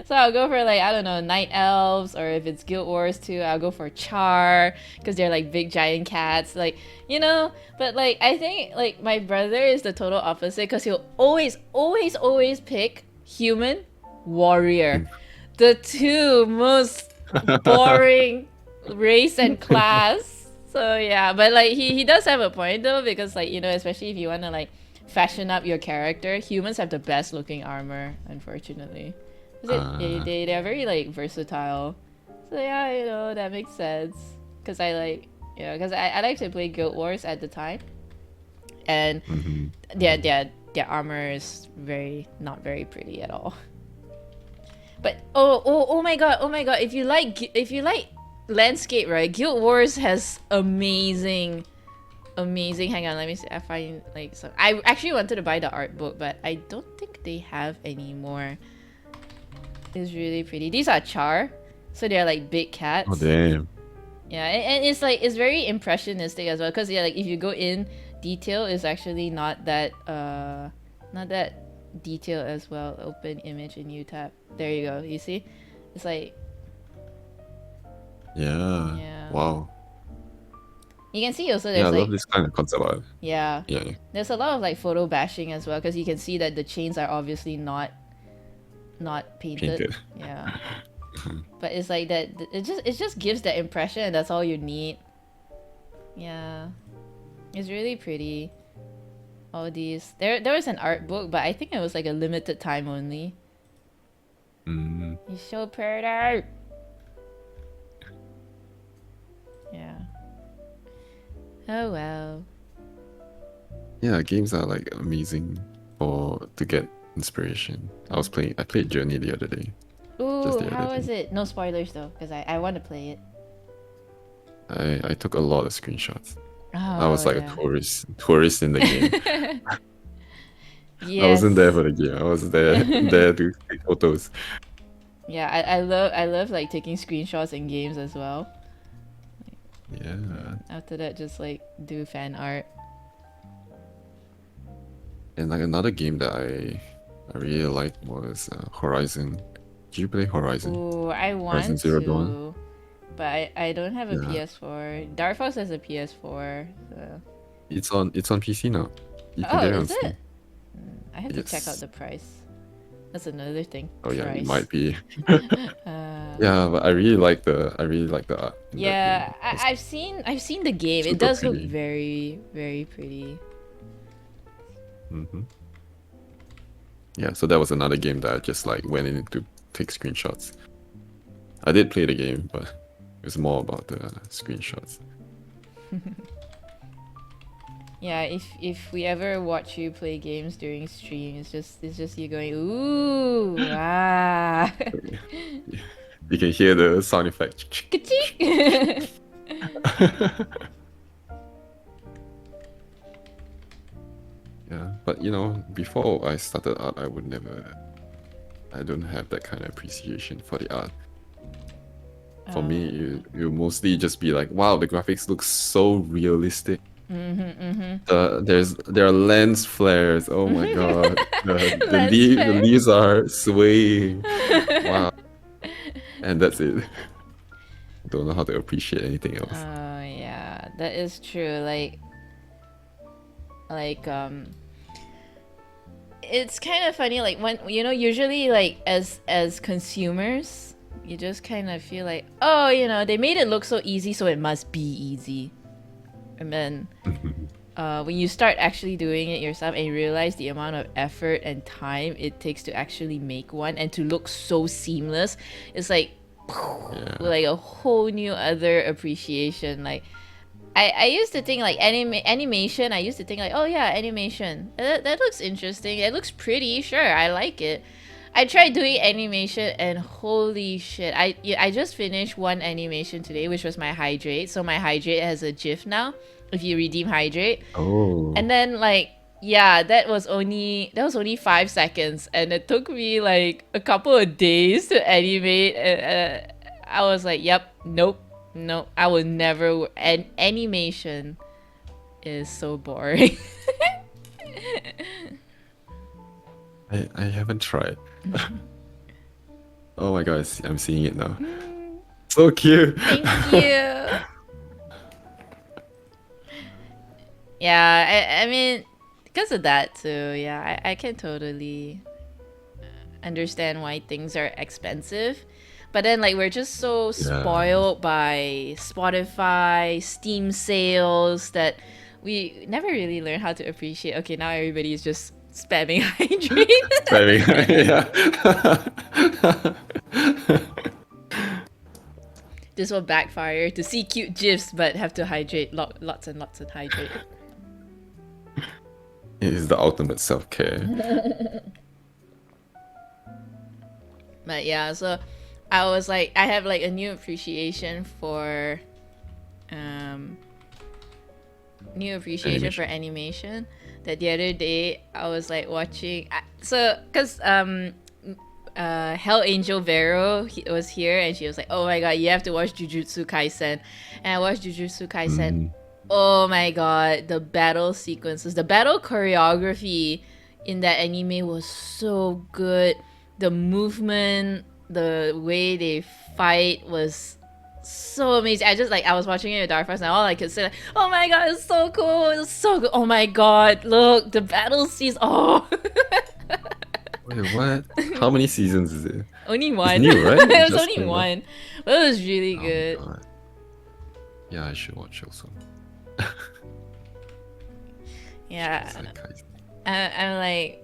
S1: So I'll go for like, I don't know, night elves, or if it's Guild Wars 2, I'll go for Char because they're like big giant cats, like, you know. But like I think like my brother is the total opposite because he'll always pick human warrior, the two most boring race and class. So yeah, but like he does have a point though, because like, you know, especially if you want to like fashion up your character, humans have the best looking armor, unfortunately. They're very like versatile. So yeah, you know, that makes sense. Cause I like, you know, cause I like to play Guild Wars at the time, and their armor is not very pretty at all. But oh my god, if you like landscape, right? Guild Wars has amazing. Hang on, let me see. I find like some. I actually wanted to buy the art book, but I don't think they have anymore. It's really pretty. These are Char, so they're like big cats.
S2: Oh damn.
S1: Yeah, and it's like it's very impressionistic as well. Cause yeah, like if you go in detail, it's actually not that detailed as well. Open image and you tap. There you go. You see, it's like
S2: Yeah. Wow.
S1: you can see also there's
S2: Yeah, I
S1: like
S2: love this kind of concept art.
S1: yeah, there's a lot of like photo bashing as well, because you can see that the chains are obviously not painted. Yeah. But it's like that it just gives that impression, and that's all you need. Yeah. It's really pretty. All these there was an art book, but I think it was like a limited time only. It's so pretty. Yeah. Oh well.
S2: Yeah, games are like amazing to get inspiration. I played Journey the other day.
S1: Ooh, how was it? No spoilers though, because I want to play it.
S2: I took a lot of screenshots.
S1: Oh,
S2: I was like a tourist in the game.
S1: Yes.
S2: I wasn't there for the game. I was there to take photos.
S1: Yeah, I love like taking screenshots in games as well.
S2: Yeah.
S1: After that, just like do fan art.
S2: And like another game that I really liked was Horizon. Did you play Horizon?
S1: Ooh, I want
S2: Horizon Zero
S1: to,
S2: Dawn?
S1: but I don't have a PS4. Dark Fox has a PS4. So.
S2: It's on PC now. You can
S1: Oh,
S2: get it on
S1: is
S2: Steam.
S1: it? I have to check out the price. That's another thing.
S2: Oh yeah, it
S1: Christ.
S2: might be. Yeah, but I really like the art in that game.
S1: Yeah, I've seen the game. It
S2: Super
S1: does look
S2: pretty.
S1: very, very pretty.
S2: Yeah, so that was another game that I just like went in to take screenshots. I did play the game, but it was more about the screenshots.
S1: Yeah, if we ever watch you play games during stream, it's just you going ooh ah.
S2: You can hear the sound effect.
S1: Ka-ching!
S2: Yeah, but you know, before I started art, I don't have that kind of appreciation for the art. For me, you mostly just be like, wow, the graphics look so realistic. There are lens flares. Oh my god, the leaves are swaying. Wow, and that's it. Don't know how to appreciate anything else.
S1: Oh yeah, that is true. Like it's kind of funny. Like when usually like as consumers, you just kind of feel like, oh, they made it look so easy, so it must be easy. And then when you start actually doing it yourself and you realize the amount of effort and time it takes to actually make one and to look so seamless, it's like like a whole new other appreciation. Like I used to think like animation. I used to think like, oh yeah, animation. That looks interesting. It looks pretty. Sure, I like it. I tried doing animation and holy shit. I just finished one animation today, which was my hydrate. So my hydrate has a GIF now if you redeem hydrate.
S2: Oh.
S1: And then like yeah, that was only 5 seconds, and it took me like a couple of days to animate. I was like, yep, nope, I would never. And animation is so boring.
S2: I haven't tried. Oh my god, I'm seeing it now. So cute.
S1: Thank you. Yeah, I mean, because of that too. Yeah, I can totally understand why things are expensive. But then like we're just so spoiled by Spotify, Steam sales that we never really learn how to appreciate. Okay, now everybody is just spamming hydrate. This will backfire to see cute gifs, but have to hydrate lots and lots of hydrate.
S2: It is the ultimate self-care.
S1: But yeah, so I was like, I have like a new appreciation for animation. That the other day I was like watching, because Hell Angel Vero was here and she was like, oh my god, you have to watch Jujutsu Kaisen. And I watched Jujutsu Kaisen. Oh my god, the battle sequences, the battle choreography in that anime was so good. The movement, the way they fight was so amazing. I was watching it with Dark Force and all I could say like, oh my god, it's so cool, it's so good. Oh my god, look, the battle scenes. Oh.
S2: Wait, what? How many seasons is it?
S1: Only one.
S2: It's new, right?
S1: It was only one. But it was really good.
S2: God. Yeah, I should watch also.
S1: Yeah. I'm like,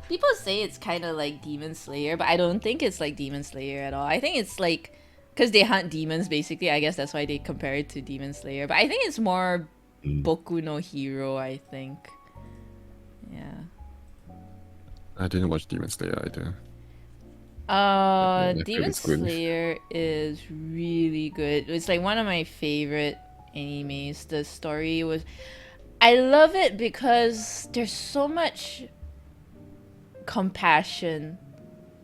S1: people say it's kind of like Demon Slayer, but I don't think it's like Demon Slayer at all. I think it's like, because they hunt demons basically. I guess that's why they compare it to Demon Slayer. But I think it's more Boku no Hero, I think. Yeah.
S2: I didn't watch Demon Slayer either.
S1: Demon Slayer is really good. It's like one of my favorite animes. The story was, I love it because there's so much compassion,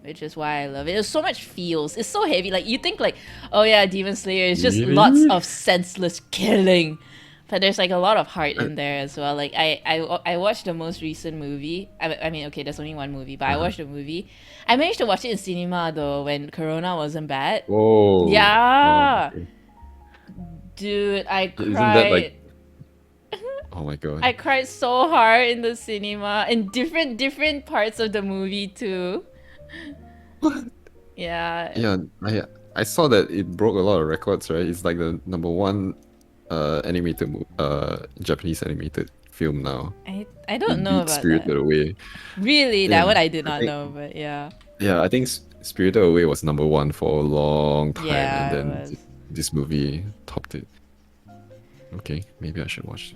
S1: which is why I love it. There's so much feels. It's so heavy. Like you think like, oh yeah, Demon Slayer is just lots of senseless killing. But there's like a lot of heart in there as well. Like I watched the most recent movie. I mean, okay, there's only one movie, but I watched the movie. I managed to watch it in cinema though when Corona wasn't bad.
S2: Oh.
S1: Yeah.
S2: Oh, okay.
S1: Dude, I cried.
S2: Isn't that like Oh my god.
S1: I cried so hard in the cinema in different parts of the movie too.
S2: What?
S1: Yeah,
S2: Yeah, I saw that it broke a lot of records, right? It's like the number one Japanese animated film now.
S1: I don't
S2: It
S1: know
S2: beat
S1: about that.
S2: Spirited Away.
S1: Really, that
S2: Yeah,
S1: one I did
S2: I
S1: not
S2: think
S1: know, but yeah.
S2: yeah, I think Spirited Away was number one for a long time, and
S1: Yeah, it
S2: then
S1: was.
S2: this movie topped it. Okay, maybe I should watch.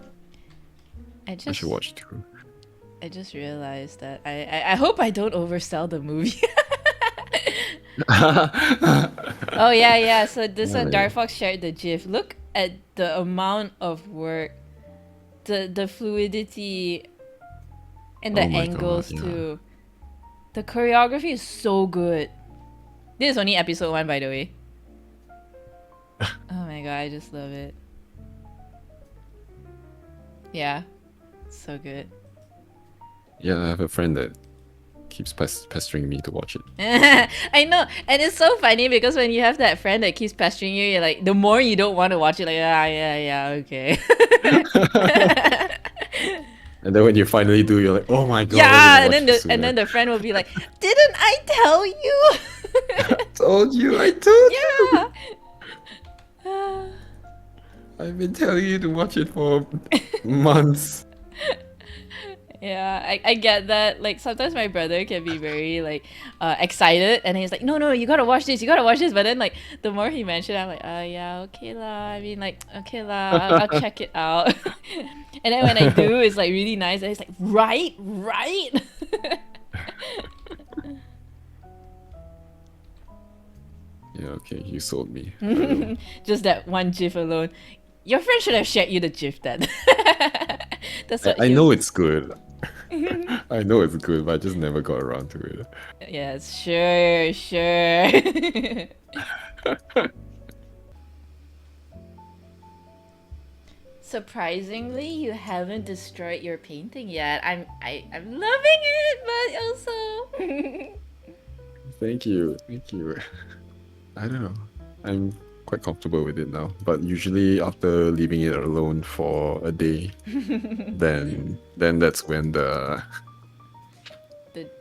S1: I
S2: I should
S1: just
S2: watch too.
S1: I just realized that I hope I don't oversell the movie. Oh yeah, yeah. So this one,
S2: Yeah.
S1: Dark Fox shared the GIF. Look at the amount of work, the fluidity, and the
S2: Oh my god,
S1: angles
S2: yeah.
S1: too. The choreography is so good. This is only episode 1, by the way. Oh my god, I just love it. Yeah, so good.
S2: Yeah, I have a friend that keeps pestering me to watch it.
S1: I know, and it's so funny because when you have that friend that keeps pestering you, you're like, the more you don't want to watch it, like, yeah, okay.
S2: And then when you finally do, you're like, oh my god, I
S1: Yeah,
S2: didn't watch it
S1: and
S2: sooner.
S1: then the friend will be like, "Didn't I tell you?"
S2: I told
S1: Yeah.
S2: you. I've been telling you to watch it for months.
S1: Yeah, I get that. Like sometimes my brother can be very like excited, and he's like, "No, you gotta watch this, you gotta watch this." But then like the more he mentioned, I'm like, yeah, okay lah. I mean, like, okay lah, I'll check it out." And then when I do, it's like really nice, and it's like, right.
S2: Yeah, okay, you sold me. I will.
S1: Just that one GIF alone. Your friend should have shared you the GIF then. That's what
S2: I
S1: he.
S2: know it's good. I know it's good, but I just never got around to it.
S1: Yes, sure. Surprisingly, you haven't destroyed your painting yet. I'm loving it, but also
S2: Thank you. I don't know. I'm quite comfortable with it now. But usually after leaving it alone for a day, then that's when the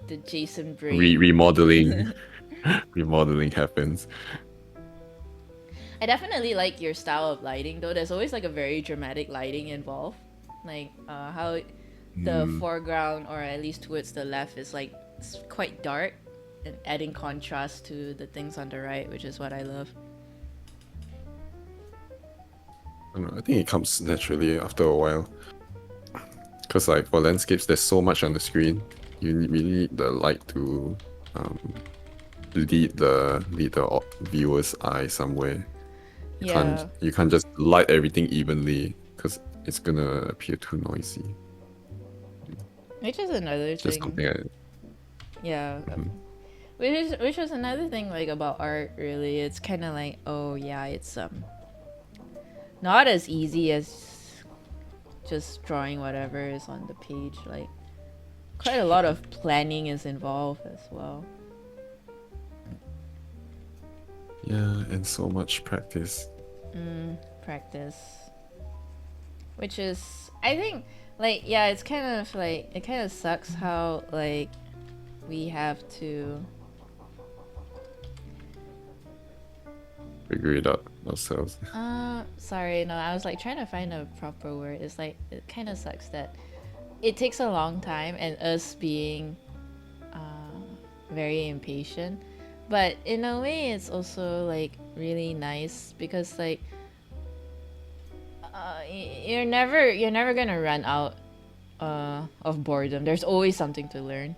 S1: the Jason brain.
S2: remodeling remodeling happens.
S1: I definitely like your style of lighting though. There's always like a very dramatic lighting involved. Like how the
S2: Mm,
S1: foreground or at least towards the left is like it's quite dark and adding contrast to the things on the right, which is what I love.
S2: I don't know, I think it comes naturally after a while. Because like for landscapes, there's so much on the screen. Really need the light to um, lead the viewer's eye somewhere.
S1: Yeah,
S2: You can't just light everything evenly because it's gonna appear too noisy.
S1: which is another
S2: Just
S1: thing.
S2: something
S1: Yeah,
S2: mhm.
S1: which was another thing like about art. Really, it's kind of like, oh yeah, it's not as easy as just drawing whatever is on the page. Like quite a lot of planning is involved as well.
S2: Yeah, and so much practice.
S1: Practice, which is I think like yeah, it's kind of like it kind of sucks how like we have to.
S2: Figure it out ourselves.
S1: Sorry, no, I was like trying to find a proper word. It's like it kind of sucks that it takes a long time and us being very impatient. But in a way, it's also like really nice because like you're never gonna run out of boredom. There's always something to learn,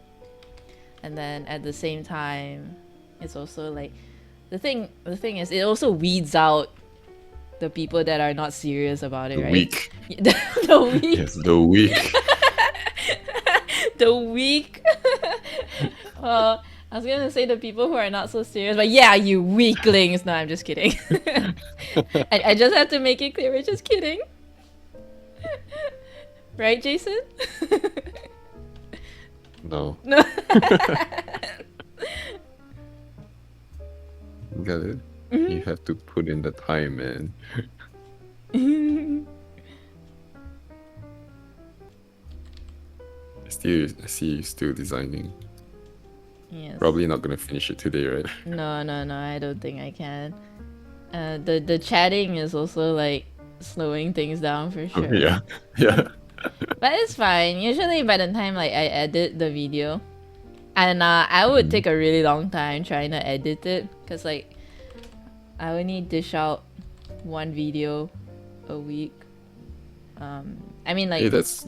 S1: and then at the same time, it's also like the thing is it also weeds out the people that are not serious about it,
S2: The
S1: right?
S2: weak.
S1: The weak,
S2: Yes, the weak.
S1: the weak. I was gonna say the people who are not so serious, but yeah, you weaklings. No, I'm just kidding. I just have to make it clear. We're just kidding, right, Jason?
S2: No.
S1: No.
S2: Got it. You have to put in the time, man. I see you still designing.
S1: Yes.
S2: Probably not gonna finish it today, right?
S1: No, I don't think I can. The chatting is also like slowing things down for sure.
S2: Yeah, yeah.
S1: But it's fine. Usually by the time like I edit the video, and I would take a really long time trying to edit it, cause like I only dish out one video a week. I mean
S2: Hey,
S1: like
S2: that's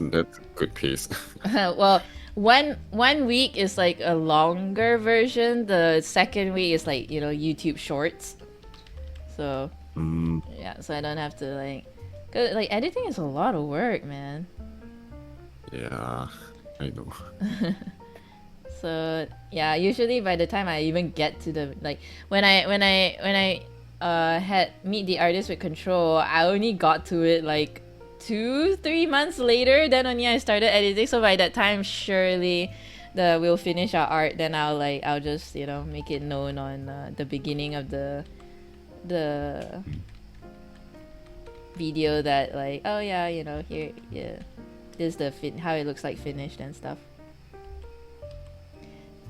S2: good pace.
S1: well, one week is like a longer version. The second week is like, you know, YouTube Shorts. So yeah, so I don't have to like, 'cause, like editing is a lot of work, man.
S2: Yeah, I know.
S1: So yeah, usually by the time I even get to the like when I had Meet the Artist with Control, I only got to it like 2-3 months later. Then only I started editing. So by that time, surely we'll finish our art. Then I'll just, you know, make it known on the beginning of the video that like, oh yeah, you know, here, yeah, this is how it looks like finished and stuff.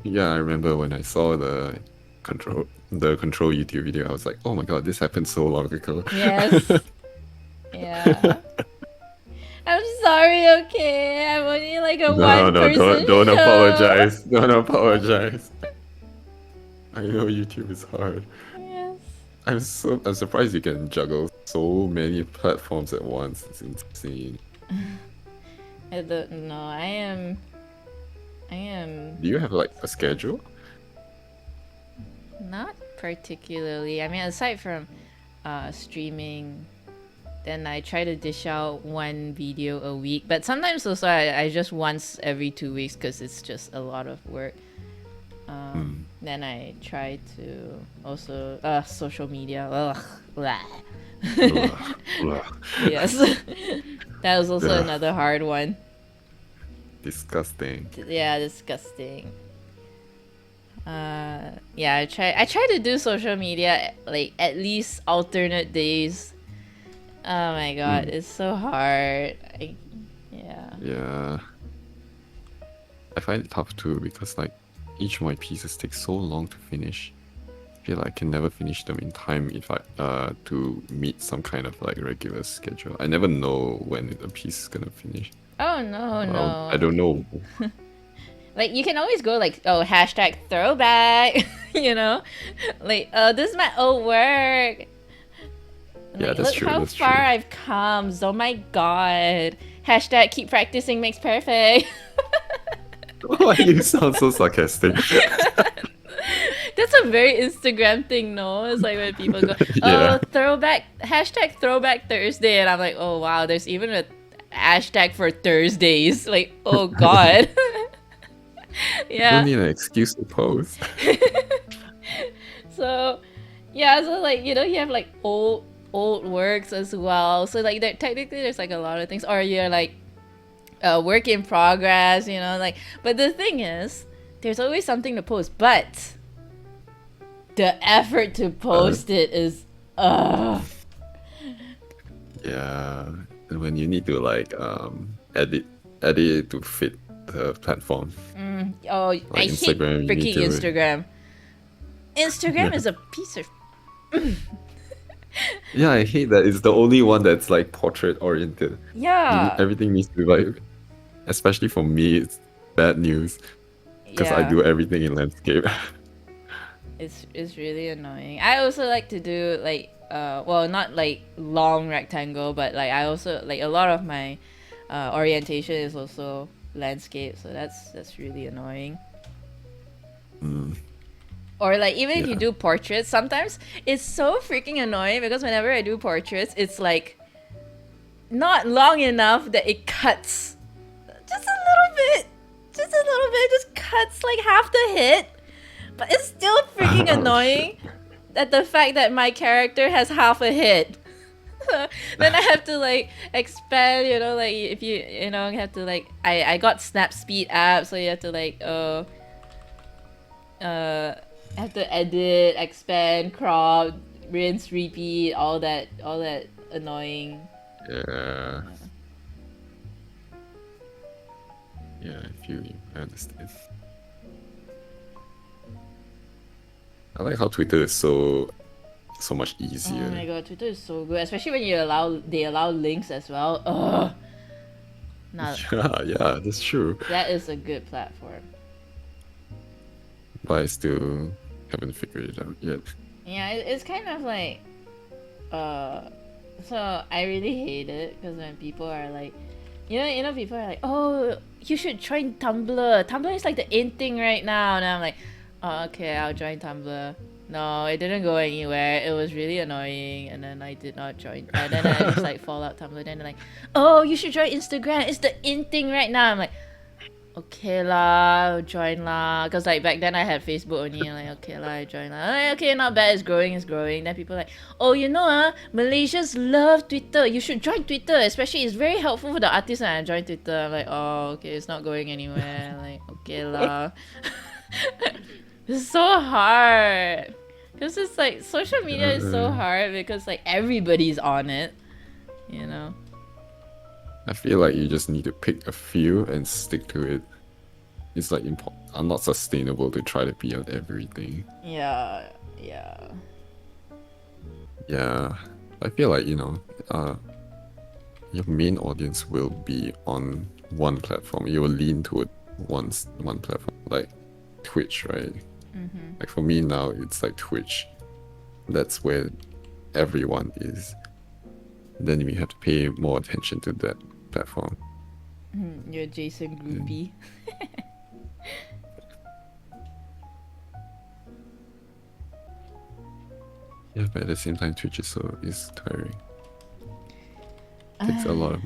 S2: Yeah, I remember when I saw the control YouTube video, I was like, oh my god, this happened so long ago.
S1: Yes. Yeah. I'm sorry, okay? I'm only like a one person
S2: don't
S1: show.
S2: apologize. Don't apologize. I know YouTube is hard.
S1: Yes.
S2: I'm surprised you can juggle so many platforms at once. It's insane.
S1: I don't know. I am.
S2: Do you have like a schedule?
S1: Not particularly. I mean, aside from streaming, then I try to dish out one video a week. But sometimes also I just once every 2 weeks because it's just a lot of work. Then I try to also social media. Ugh, blah. Yes, that was also
S2: Yeah.
S1: another hard one.
S2: Disgusting.
S1: Yeah, disgusting. Yeah, I try to do social media like at least alternate days. Oh my god, it's so hard. Yeah.
S2: Yeah. I find it tough too because like each of my pieces take so long to finish. I feel like I can never finish them in time if I to meet some kind of like regular schedule. I never know when a piece is gonna finish.
S1: Oh no, no.
S2: I don't know.
S1: Like you can always go like, oh, hashtag throwback, you know, like, oh, this is my old work.
S2: Yeah,
S1: Like,
S2: that's
S1: look
S2: true.
S1: how
S2: That's
S1: far
S2: true.
S1: I've come. Oh my god. Hashtag keep practicing makes perfect.
S2: Why you sound so sarcastic?
S1: That's a very Instagram thing, no? It's like when people go,
S2: Yeah.
S1: oh, throwback, hashtag throwback Thursday. And I'm like, oh wow, there's even a hashtag for Thursdays. Like, oh god.
S2: You
S1: Yeah.
S2: don't need an excuse to post.
S1: So, yeah, so like, you know, you have like old works as well. So like technically there's like a lot of things. Or you're like a work in progress, you know, like, but the thing is, there's always something to post, but the effort to post it is
S2: Yeah, and when you need to like edit it to fit the platform.
S1: oh, I hate
S2: Instagram, you
S1: freaking
S2: need to-
S1: Instagram. Instagram is a piece of
S2: Yeah, I hate that. It's the only one that's like portrait oriented.
S1: yeah.
S2: Everything needs to be like, especially for me, it's bad news because I
S1: Yeah.
S2: do everything in landscape.
S1: It's really annoying. I also like to do like well, not like long rectangle, but like I also like a lot of my orientation is also landscape, so that's really annoying. Or like even if you
S2: Yeah.
S1: do portraits, sometimes it's so freaking annoying because whenever I do portraits, it's like not long enough that it cuts just a little bit, just cuts like half the hit. But it's still freaking
S2: Oh,
S1: annoying that the fact that my character has half a hit. Then I have to like expand, you know, like if you know, have to like I got snap speed app, so you have to like have to edit, expand, crop, rinse, repeat, all that annoying.
S2: Yeah. Yeah, I feel you. I understand. I like how Twitter is so much
S1: Oh
S2: easier.
S1: my god, Twitter is so good, especially when they allow links as well. Ugh. Now
S2: Yeah, that's true.
S1: that is a good platform.
S2: But I still haven't figured it out yet.
S1: Yeah, it's kind of like, uh, so I really hate it because when people are like, people are like, oh, you should join Tumblr. Tumblr is like the in thing right now, and I'm like, oh, okay, I'll join Tumblr. No, it didn't go anywhere. It was really annoying, and then I did not join. And then I just like fall out Tumblr. Then they're like, oh, you should join Instagram. It's the in thing right now. I'm like, okay lah, join lah. Cause like back then I had Facebook only. Like okay lah, I join lah. Like, okay, not bad. It's growing. It's growing. Then people like, oh, Malaysians love Twitter. You should join Twitter. Especially, it's very helpful for the artists. And I joined Twitter. I'm like, oh, okay, it's not going anywhere. Like okay lah. It's so hard. Cause it's like social media is so hard because like everybody's on it. You know.
S2: I feel like you just need to pick a few and stick to it. It's like not sustainable to try to be on everything.
S1: Yeah. Yeah.
S2: Yeah, I feel like your main audience will be on one platform. You will lean toward one platform, like Twitch, right?
S1: Mm-hmm.
S2: Like for me now, it's like Twitch. That's where everyone is. Then we have to pay more attention to that platform.
S1: You're Jaesern groupie.
S2: Yeah, but at the same time, Twitch is tiring. Takes a lot of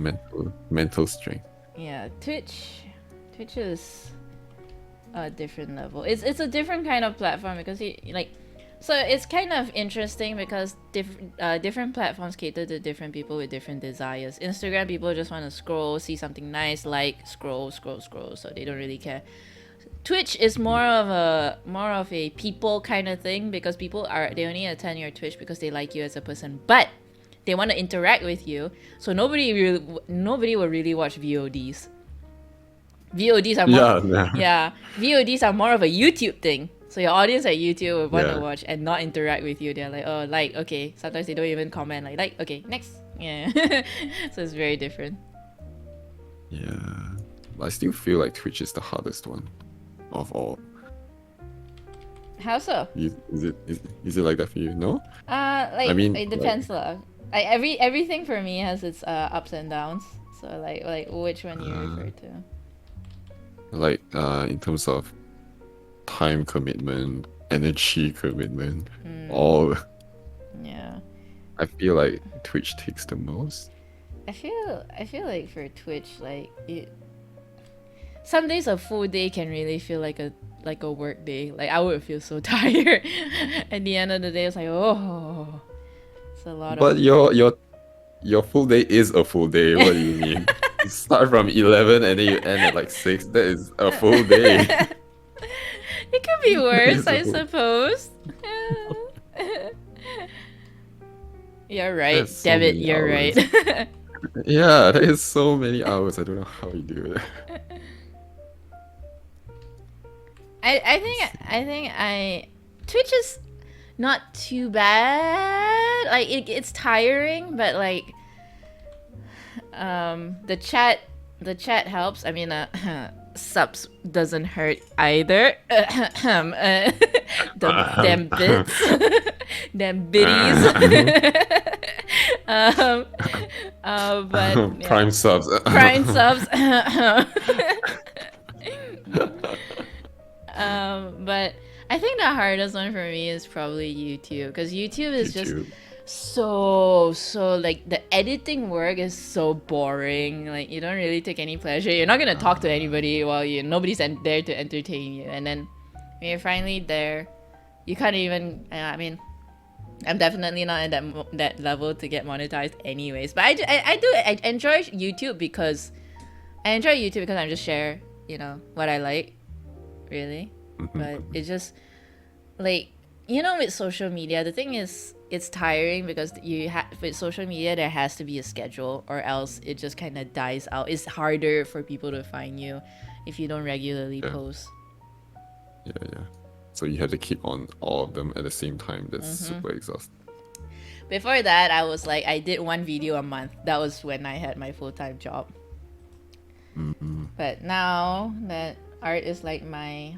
S2: mental strength.
S1: Yeah, Twitch is a different level. It's a different kind of platform because so it's kind of interesting because different platforms cater to different people with different desires. Instagram, people just want to scroll, see something nice, like scroll, so they don't really care. Twitch is more of a people kind of thing because they only attend your Twitch because they like you as a person, but they want to interact with you. So nobody will really watch VODs. VODs are more VODs are more of a YouTube thing. So your audience at YouTube will want to watch and not interact with you. They're like, oh, like, okay. Sometimes they don't even comment. Like, okay, next. Yeah. So it's very different.
S2: Yeah, but I still feel like Twitch is the hardest one of all.
S1: How so?
S2: Is it like that for you? No.
S1: Like
S2: I mean,
S1: it depends lah. Everything for me has its ups and downs. So like which one you refer to?
S2: Like in terms of time commitment, energy commitment, all.
S1: Yeah.
S2: I feel like Twitch takes the most.
S1: I feel like for Twitch, like some days a full day can really feel like a work day. Like I would feel so tired. At the end of the day, it's like, oh, it's a lot.
S2: But your full day is a full day. What do you mean? You start from 11 and then you end at like 6. That is a full day.
S1: It could be worse, I suppose. You're right.
S2: So
S1: Damn it, you're right.
S2: Yeah, that is so many hours. I don't know how you do it.
S1: I think Twitch is not too bad. Like it's tiring, but like the chat helps. I mean subs doesn't hurt either. Them bits. Them biddies. But yeah.
S2: Prime subs.
S1: Prime subs. But I think the hardest one for me is probably YouTube, because YouTube is just so like the editing work is so boring. Like you don't really take any pleasure. You're not gonna talk to anybody while nobody's there to entertain you. And then when you're finally there, you can't even. I mean, I'm definitely not at that level to get monetized, anyways. But I enjoy YouTube because I'm just share what I like, really. But it's just like with social media, the thing is it's tiring because with social media there has to be a schedule, or else it just kind of dies out. It's harder for people to find you if you don't regularly
S2: Yeah.
S1: post.
S2: Yeah. So you have to keep on all of them at the same time. That's super exhausting.
S1: Before that, I was like, I did one video a month. That was when I had my full-time job. But now that art is like my,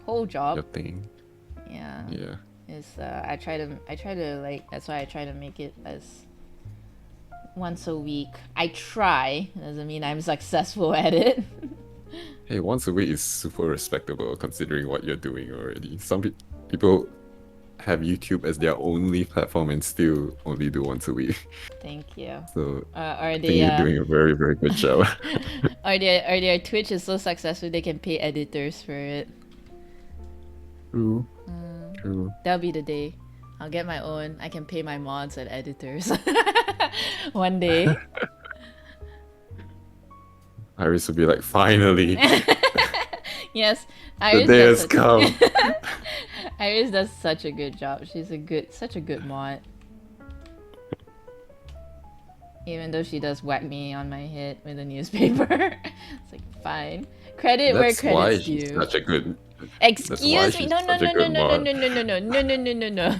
S1: whole job.
S2: Your thing.
S1: Yeah.
S2: Yeah.
S1: Is I try to like, that's why I try to make it as once a week. I try, doesn't mean I'm successful at it.
S2: Hey, once a week is super respectable considering what you're doing already. Some people have YouTube as their only platform and still only do once a week.
S1: Thank you.
S2: So
S1: Are
S2: I think
S1: they
S2: you're doing a very, very good job.
S1: are their Twitch is so successful they can pay editors for it?
S2: True. True.
S1: That'll be the day. I'll get my own. I can pay my mods and editors one day.
S2: Iris will be like, finally,
S1: Yes,
S2: the
S1: Iris
S2: day
S1: does
S2: has come.
S1: Iris does such a good job. She's such a good mod. Even though she does whack me on my head with a newspaper. It's like, fine. Credit where
S2: That's why
S1: credit's
S2: she's
S1: due.
S2: such a good.
S1: Excuse me.
S2: she's
S1: No, no,
S2: such a
S1: no, no,
S2: good
S1: no, no,
S2: mod.
S1: no, no, no, no, no, no, no, no, no.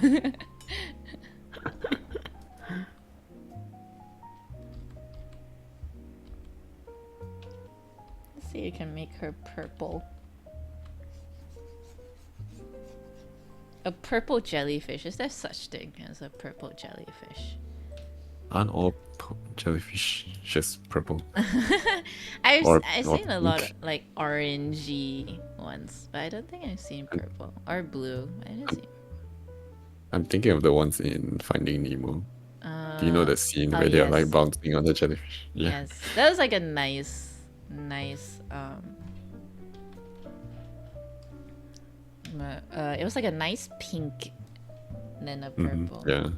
S1: Let's see, you can make her purple. A purple jellyfish. Is there such thing as a purple jellyfish?
S2: Aren't all jellyfish just purple?
S1: I've
S2: Or
S1: seen a lot of
S2: pink.
S1: like orangey ones, but I don't think I've seen purple or blue. I didn't see.
S2: I'm thinking of the ones in Finding Nemo. Do you know the scene
S1: oh,
S2: where they're like
S1: yes.
S2: bouncing on the jellyfish? Yeah.
S1: Yes, that was like a nice. It was like a nice pink, then a purple.
S2: Yeah.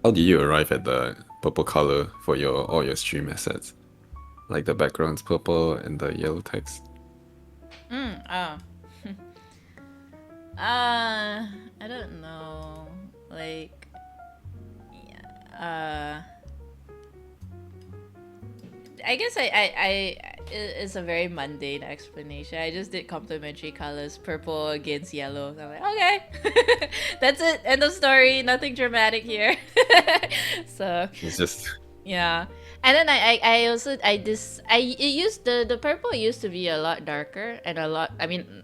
S2: How do you arrive at the purple color for all your stream assets? Like the background's purple and the yellow text.
S1: Oh. I don't know. Like, yeah. I guess it's a very mundane explanation. I just did complementary colors, purple against yellow. I'm like, okay, that's it. End of story. Nothing dramatic here. So
S2: It's just
S1: yeah, and then the purple used to be a lot darker and a lot. I mean,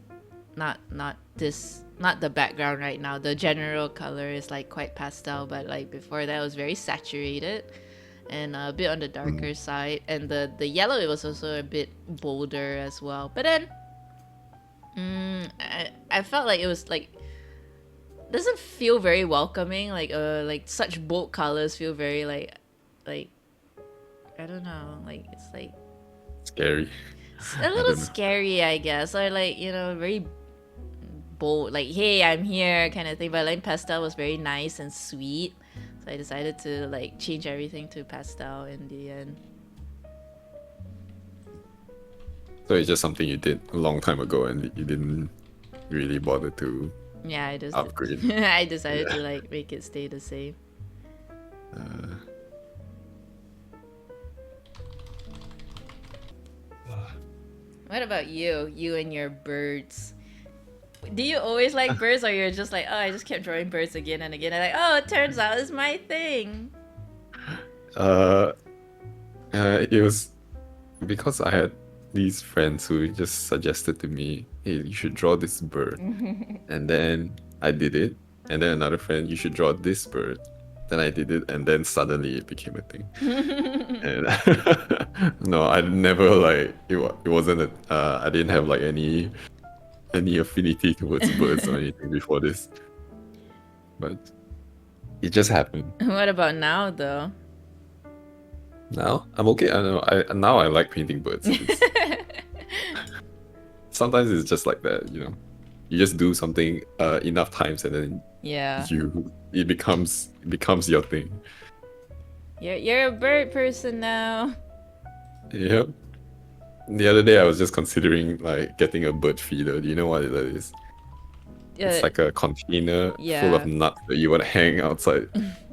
S1: not the background right now. The general color is like quite pastel, but like before that it was very saturated and a bit on the darker side. And the yellow, it was also a bit bolder as well. But then I felt like it was like doesn't feel very welcoming. Like such bold colors feel very like I don't know, like it's like
S2: scary.
S1: a little scary, I guess, or like, very bold, like, hey, I'm here kind of thing. But like pastel was very nice and sweet, so I decided to like change everything to pastel in the end.
S2: So it's just something you did a long time ago and you didn't really bother to
S1: Yeah, I just
S2: upgrade.
S1: I decided to like make it stay the same. What about you? You and your birds. Do you always like birds, or you're just like, oh, I just kept drawing birds again and again? And like, oh, it turns out it's my thing.
S2: It was because I had these friends who just suggested to me, hey, you should draw this bird. And then I did it. And then another friend, you should draw this bird. Then I did it, and then suddenly it became a thing. And no, I never like it. It wasn't I didn't have like any affinity towards birds or anything before this. But it just happened.
S1: What about now, though?
S2: Now I'm okay. I know. Now I like painting birds. Sometimes it's just like that, You just do something enough times, and then
S1: Yeah.
S2: it becomes your thing.
S1: You're a bird person now.
S2: Yep. The other day I was just considering like getting a bird feeder. Do you know what it is? It's like a container full of
S1: Yeah.
S2: nuts that you want to hang outside.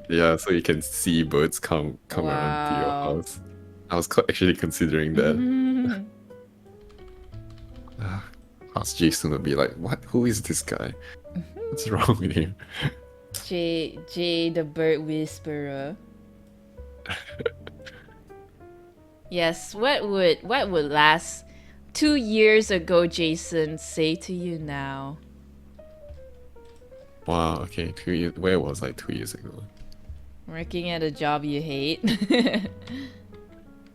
S2: Yeah, so you can see birds come around to your
S1: Wow.
S2: house. I was actually considering that. Ask Jason would be like, "What? Who is this guy? What's wrong with him?"
S1: Jay the bird whisperer. Yes, what would last 2 years ago Jason say to you now?
S2: Wow. Okay. 2 years. Where was I 2 years ago?
S1: Working at a job you hate.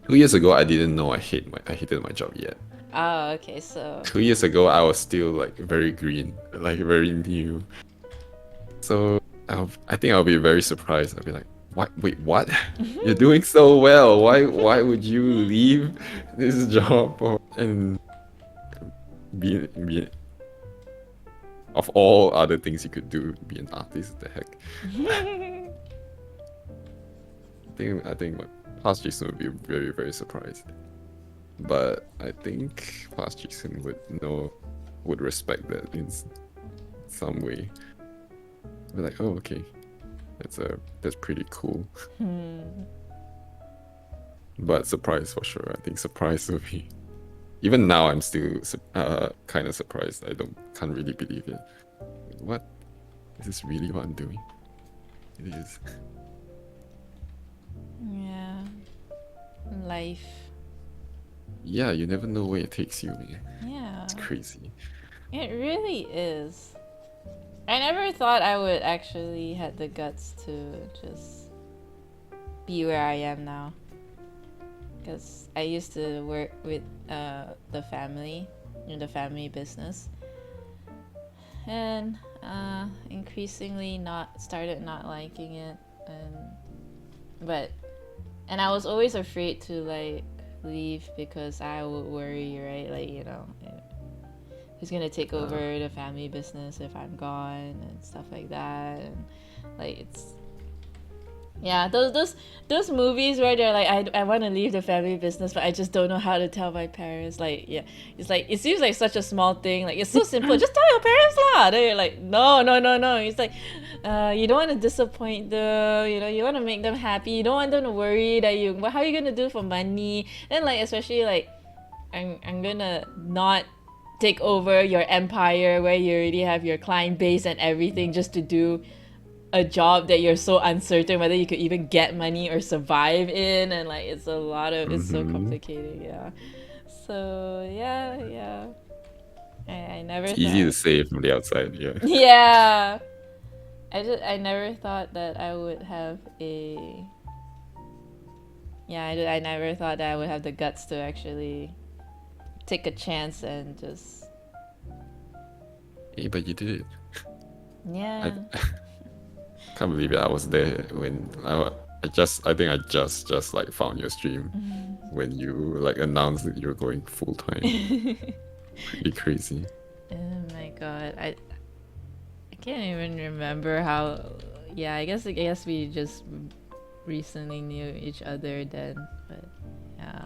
S2: 2 years ago, I didn't know I hated my job yet.
S1: Oh, okay, so
S2: 2 years ago, I was still like very green, like very new. So I think I'll be very surprised. I'll be like, "What? Wait, what? You're doing so well. Why would you leave this job and be of all other things you could do, be an artist? The heck?" I think my past Jason would be very, very surprised. But I think past Jason would respect that in some way. Be like, "Oh, okay, that's pretty cool." But surprise for sure. I think surprise will be. Even now, I'm still kind of surprised. Can't really believe it. What? Is this really what I'm doing? It is.
S1: yeah. Life.
S2: Yeah, you never know where it takes you, man.
S1: Yeah.
S2: It's crazy.
S1: It really is. I never thought I would actually have the guts to just be where I am now. Because I used to work with the family, in the family business. And increasingly started not liking it. And I was always afraid to like leave because I would worry, right? Like, you know, who's gonna take over the family business if I'm gone and stuff like that. And like it's those movies where they're like, I want to leave the family business, but I just don't know how to tell my parents. Like, yeah, it's like it seems like such a small thing. Like it's so simple. Just tell your parents lah. They're like, no. It's like, you don't want to disappoint them. You know, you want to make them happy. You don't want them to worry that how are you gonna do for money? And like especially like, I'm gonna not take over your empire where you already have your client base and everything just to do a job that you're so uncertain whether you could even get money or survive in, and like it's so complicated. Yeah, so yeah I never
S2: It's
S1: thought
S2: easy to say from the outside, yeah.
S1: yeah I never thought that I would have a I never thought that I would have the guts to actually take a chance and just
S2: Hey, but you did it.
S1: yeah.
S2: Can't believe it. I was there when I think I just like found your stream when you like announced that you were going full time. Pretty crazy.
S1: Oh my god, I can't even remember how. Yeah, I guess we just recently knew each other then, but yeah,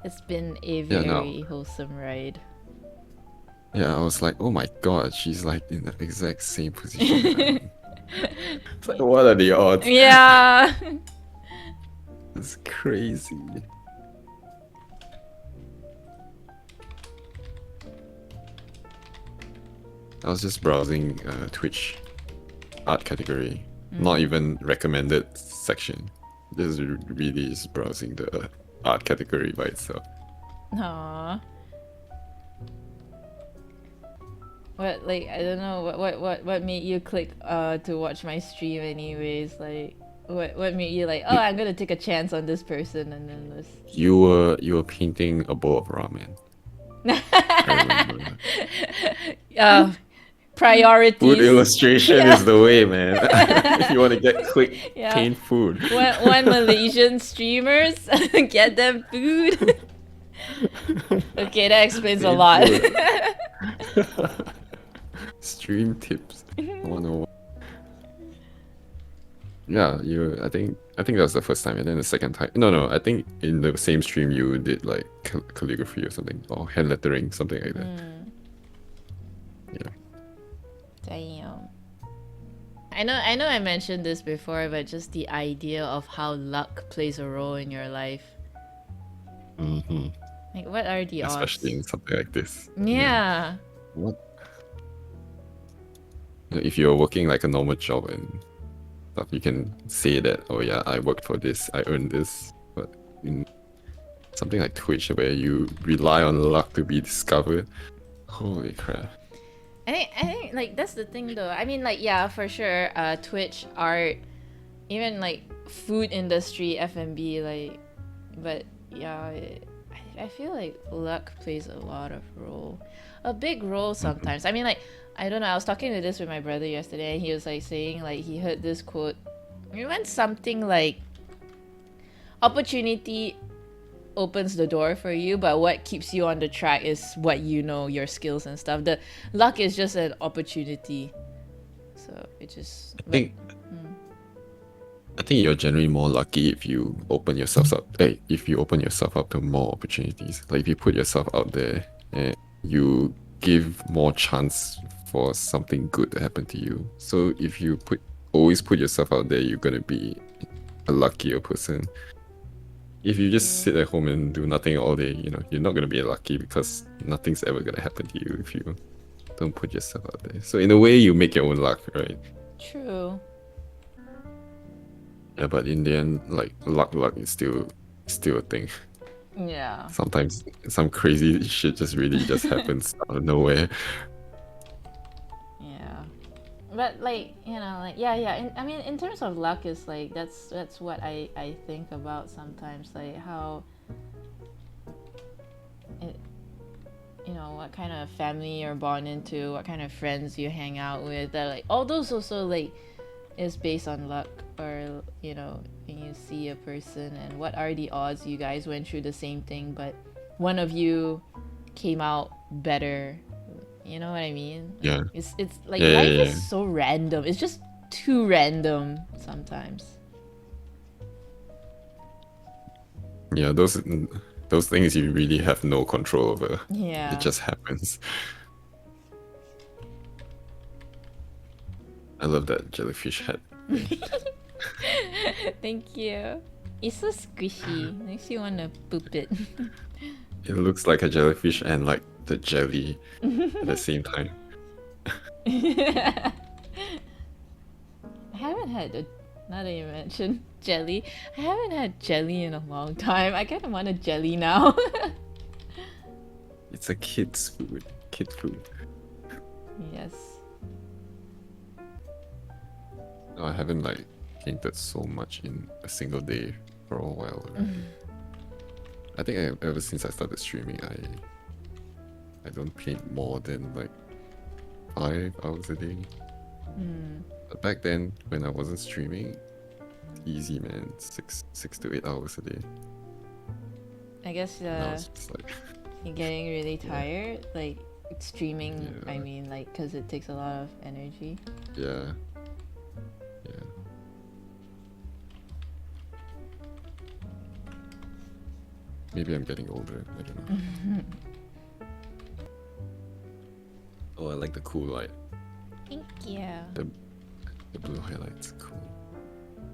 S1: it's been a very wholesome ride.
S2: Yeah, I was like, oh my god, she's like in the exact same position. It's like, what are the odds?
S1: Yeah.
S2: It's crazy. I was just browsing Twitch art category, not even recommended section. Just really is browsing the art category by itself.
S1: Aww. What, like, I don't know, what made you click to watch my stream anyways? Like, what made you like, oh, I'm gonna take a chance on this person and then this.
S2: You were painting a bowl of ramen. I remember.
S1: Priorities.
S2: Food illustration is the way, man. If you want to get quick, paint food.
S1: One Malaysian streamers, get them food. Okay, that explains a lot.
S2: Stream tips 101. Yeah, I think that was the first time, and then the second time. No, I think in the same stream you did like calligraphy or something, or hand lettering, something like that. Yeah.
S1: Damn. I know I mentioned this before, but just the idea of how luck plays a role in your life.
S2: hmm
S1: Like, what are the
S2: Especially
S1: odds?
S2: in something like this. Yeah.
S1: Yeah.
S2: What? If you're working like a normal job and stuff, you can say that, oh yeah, I worked for this, I earned this. But in something like Twitch, where you rely on luck to be discovered, holy crap.
S1: I think like that's the thing though. I mean, like, yeah, for sure, Twitch, art, even like food industry, F&B, like, but yeah, I feel like luck plays a big role
S2: Mhm.
S1: sometimes. I mean, like, I don't know, I was talking to this with my brother yesterday, and he was like saying like he heard this quote. It went something like, opportunity opens the door for you, but what keeps you on the track is what you know, your skills and stuff. The luck is just an opportunity. So it just,
S2: I
S1: but
S2: think I think you're generally more lucky if you open yourself up. If you open yourself up to more opportunities. Like if you put yourself out there and you give more chance for something good to happen to you. So if you always put yourself out there, you're gonna be a luckier person. If you just sit at home and do nothing all day, you're not gonna be lucky because nothing's ever gonna happen to you if you don't put yourself out there. So in a way, you make your own luck, right?
S1: true.
S2: Yeah, but in the end, like luck is still a thing.
S1: Yeah.
S2: Sometimes some crazy shit just really just happens out of nowhere.
S1: Yeah. But like, like, yeah. I mean, in terms of luck, is like that's what I think about sometimes, like how it, what kind of family you're born into, what kind of friends you hang out with, that like all those also like is based on luck. Or when you see a person, and what are the odds you guys went through the same thing, but one of you came out better. You know what I mean? Like,
S2: Yeah,
S1: it's like
S2: yeah, yeah,
S1: life is
S2: yeah.
S1: so random. It's just too random sometimes.
S2: Yeah, those things you really have no control over. It
S1: Yeah.
S2: just happens. I love that jellyfish head.
S1: Thank you. It's so squishy. Makes you want to poop it.
S2: It looks like a jellyfish and like the jelly at the same time.
S1: I haven't had a. Now that you mentioned jelly, I haven't had jelly in a long time. I kind of want a jelly now.
S2: It's a kid's food. Kid food.
S1: Yes.
S2: No, I haven't like painted so much in a single day for a while already. I think ever since I started streaming, I don't paint more than like 5 hours a day. But back then, when I wasn't streaming, easy man, 6 to 8 hours a day.
S1: I guess
S2: Now it's just like
S1: you're getting really tired. Like streaming, I
S2: yeah,
S1: mean, like, because it takes a lot of energy.
S2: yeah, yeah. Maybe I'm getting older. I don't know. Oh, I like the cool light.
S1: Thank you.
S2: The blue highlights, cool.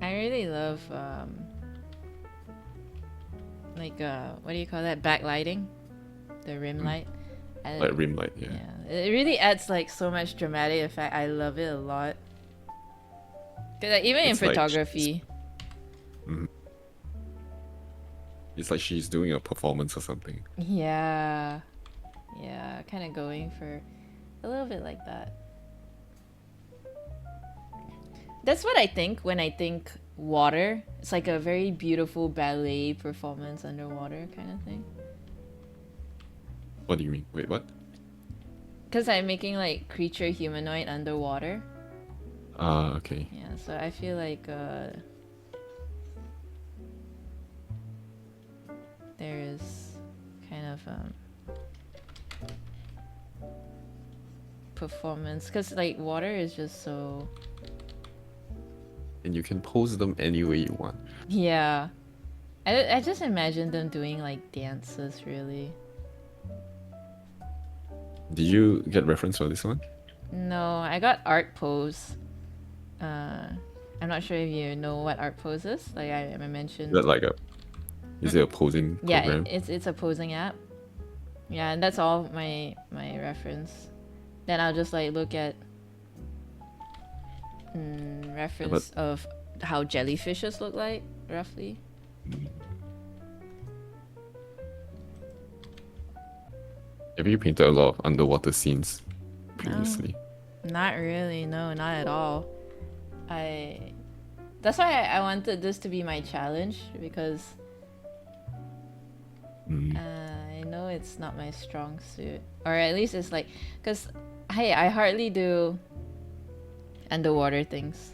S1: I really love like what do you call that? Backlighting, the rim light.
S2: Like rim light, yeah.
S1: Yeah, it really adds like so much dramatic effect. I love it a lot. 'Cause, like, even in
S2: It's like
S1: photography.
S2: Mhm. It's like she's doing a performance or something.
S1: Yeah, kind of going for a little bit like that. That's what I think when I think water. It's like a very beautiful ballet performance underwater kind of thing.
S2: What do you mean? Wait, what?
S1: Because I'm making like creature humanoid underwater.
S2: Ah, okay.
S1: Yeah, so I feel like there is kind of performance, because like water is just so
S2: and you can pose them any way you want.
S1: Yeah. I just imagine them doing like dances, really.
S2: Did you get reference for this one?
S1: No, I got art pose. I'm not sure if you know what art pose is. Like I
S2: Is
S1: mentioned.
S2: that like a is it a posing
S1: Yeah,
S2: program?
S1: it's a posing app. Yeah, and that's all my reference. Then I'll just like look at reference of how jellyfishes look like, roughly.
S2: Have you painted a lot of underwater scenes previously?
S1: Not really, no, not at all. That's why I wanted this to be my challenge, because I know it's not my strong suit. Or at least it's like, because hey, I hardly do underwater things.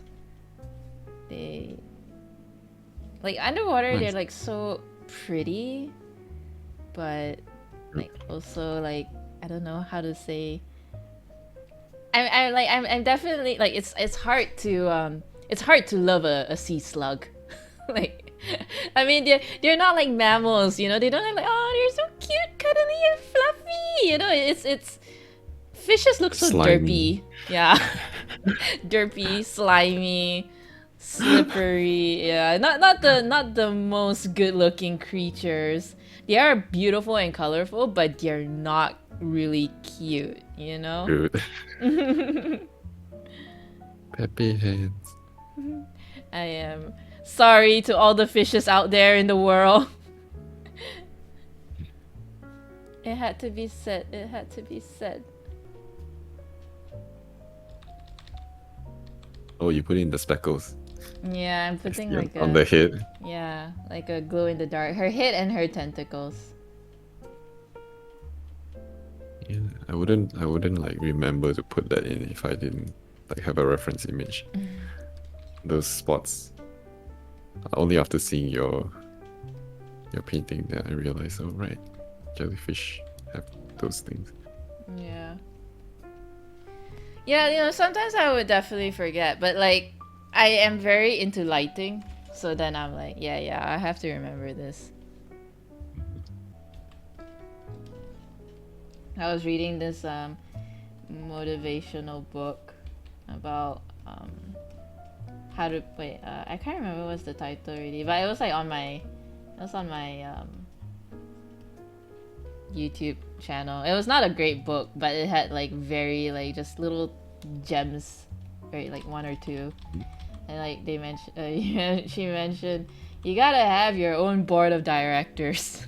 S1: They like underwater,
S2: Nice.
S1: they're like so pretty, but like also like I don't know how to say. I'm definitely like it's hard to love a sea slug. Like I mean they're not like mammals, you know, they don't have like, oh, they're so cute, cuddly and fluffy, you know. It's fishes look so
S2: Slimy.
S1: derpy. Yeah. Derpy, slimy, slippery. Yeah, not the most good looking creatures. They are beautiful and colorful, but they're not really cute, you know?
S2: Good. Peppy hands.
S1: I am sorry to all the fishes out there in the world. It had to be said. It had to be said.
S2: Oh, you put in the speckles.
S1: Yeah, I'm putting
S2: Yeah,
S1: like
S2: on the
S1: a
S2: head.
S1: yeah, like a glow in the dark. Her head and her tentacles.
S2: Yeah, I wouldn't like remember to put that in if I didn't like have a reference image. Those spots. Only after seeing your painting that I realized, oh right, jellyfish have those things.
S1: Yeah. Yeah, you know, sometimes I would definitely forget, but like I am very into lighting, so then I'm like, yeah, I have to remember this. I was reading this motivational book about how to wait, I can't remember what's the title really, but it was like on my YouTube channel. It was not a great book, but it had like very like just little gems, right? Like one or two, and like they mentioned, she mentioned, you gotta have your own board of directors.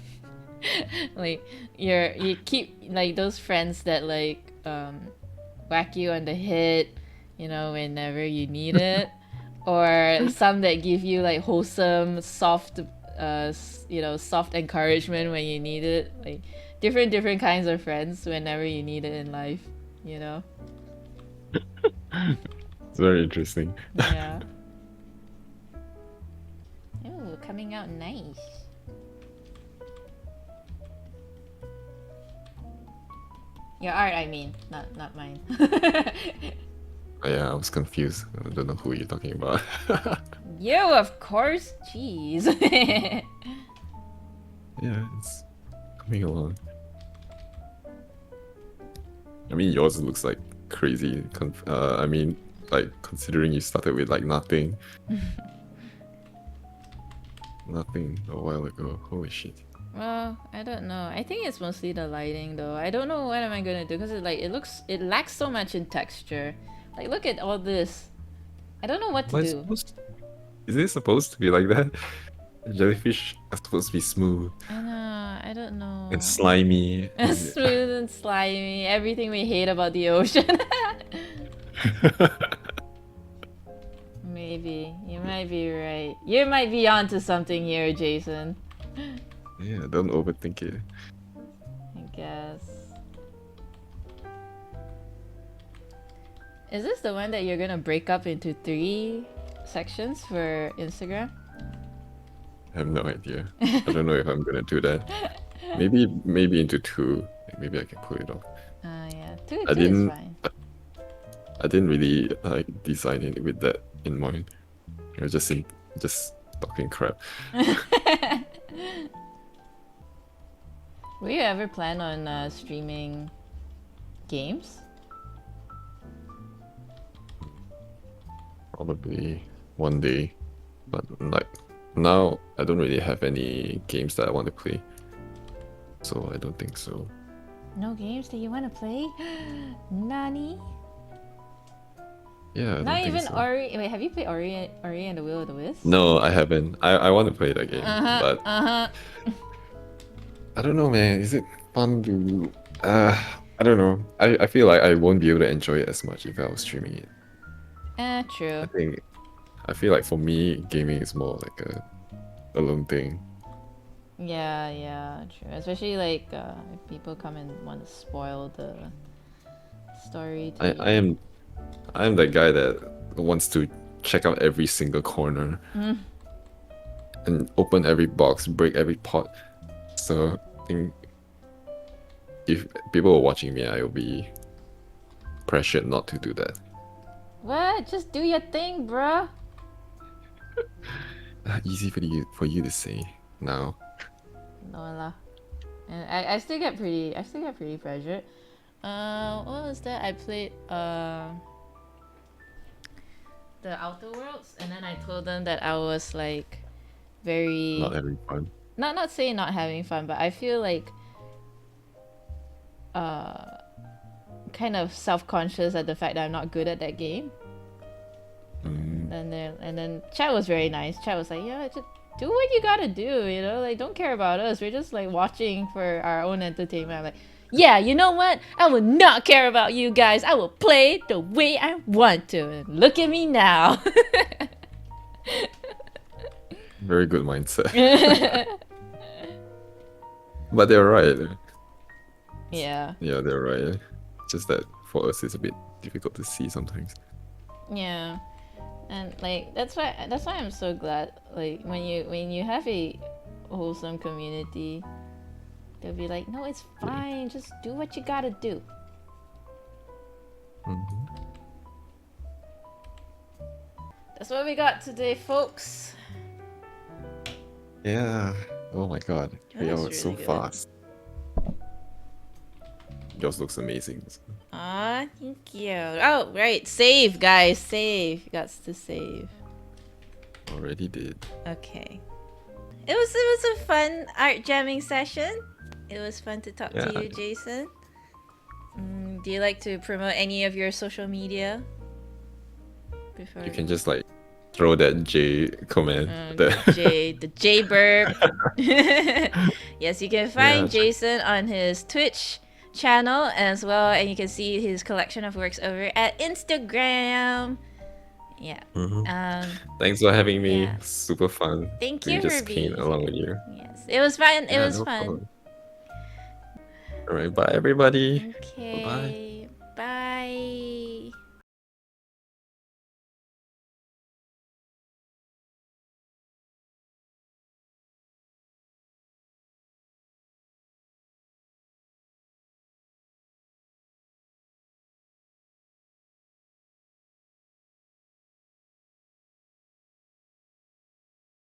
S1: Like you keep like those friends that like whack you on the head, you know, whenever you need it, or some that give you like wholesome, soft, you know, soft encouragement when you need it. Like different kinds of friends whenever you need it in life, you know.
S2: It's very interesting.
S1: Yeah. Oh, coming out nice. Your art, I mean, not mine.
S2: Oh, yeah, I was confused. I don't know who you're talking about.
S1: You, of course. Jeez.
S2: Yeah, it's coming along. I mean, yours looks like crazy. I mean, like considering you started with like nothing, nothing a while ago. Holy shit!
S1: Well, I don't know. I think it's mostly the lighting, though. I don't know what am I gonna do because it lacks so much in texture. Like, look at all this. I don't know what to do.
S2: Is it supposed to be like that? Jellyfish are supposed to be smooth
S1: I know. I don't know.
S2: and slimy.
S1: Smooth and slimy. Everything we hate about the ocean. Maybe. You might be right. You might be onto something here, Jason.
S2: Yeah, don't overthink it.
S1: I guess. Is this the one that you're gonna break up into 3 sections for Instagram?
S2: I have no idea. I don't know if I'm gonna do that. Maybe into 2. Maybe I can pull it off.
S1: Yeah. 2
S2: I
S1: is
S2: didn't.
S1: fine.
S2: I didn't really like design it with that in mind. You're just talking crap.
S1: Will you ever plan on streaming games?
S2: Probably one day, but like now I don't really have any games that I want to play, so I don't think so.
S1: No games that you want to play? Nani?
S2: Yeah, I
S1: Not
S2: don't think
S1: even
S2: so.
S1: Ori. Wait, have you played Ori and the Will of the Wisps?
S2: No, I haven't. I want to play that game, but
S1: Uh-huh.
S2: I don't know, man. Is it fun to? I don't know. I feel like I won't be able to enjoy it as much if I was streaming it.
S1: True.
S2: I feel like for me, gaming is more like a alone thing.
S1: Yeah, true. Especially like if people come and want to spoil the story to
S2: I am that guy that wants to check out every single corner and open every box, break every pot. So I think if people were watching me, I will be pressured not to do that.
S1: What? Just do your thing, bruh.
S2: Easy for you to say now.
S1: No lah. And I still get pretty pressured. What was that? I played the Outer Worlds, and then I told them that I was like very
S2: Not having fun.
S1: not saying not having fun, but I feel like kind of self-conscious at the fact that I'm not good at that game. And then chat was very nice. Chat was like, yeah, just do what you gotta do, you know, like don't care about us. We're just like watching for our own entertainment. I'm like, yeah, you know what? I will not care about you guys. I will play the way I want to. And look at me now.
S2: Very good mindset. But they're right.
S1: Yeah.
S2: Yeah, they're right. Just that for us it's a bit difficult to see sometimes.
S1: Yeah. And like that's why I'm so glad like when you have a wholesome community, they'll be like, no, it's fine, just do what you gotta do. That's what we got today, folks.
S2: Yeah. Oh my god.
S1: That was
S2: It's so
S1: really good.
S2: fast. Yours looks amazing.
S1: Aw, thank you. Oh, right. Save, guys. Save. You got to save.
S2: Already did.
S1: Okay. It was a fun art jamming session. It was fun to talk to you, Jason. Do you like to promote any of your social media? Before
S2: You can just like throw that J comment.
S1: the J burp. Yes, you can find Jason on his Twitch channel as well, and you can see his collection of works over at Instagram. Yeah.
S2: Thanks for having me.
S1: Yeah.
S2: Super fun.
S1: Thank
S2: We
S1: you
S2: just
S1: for
S2: came
S1: being
S2: along
S1: here.
S2: with you.
S1: Yes, it was fun. It was fun.
S2: Problem. All right, bye everybody.
S1: Okay. Bye.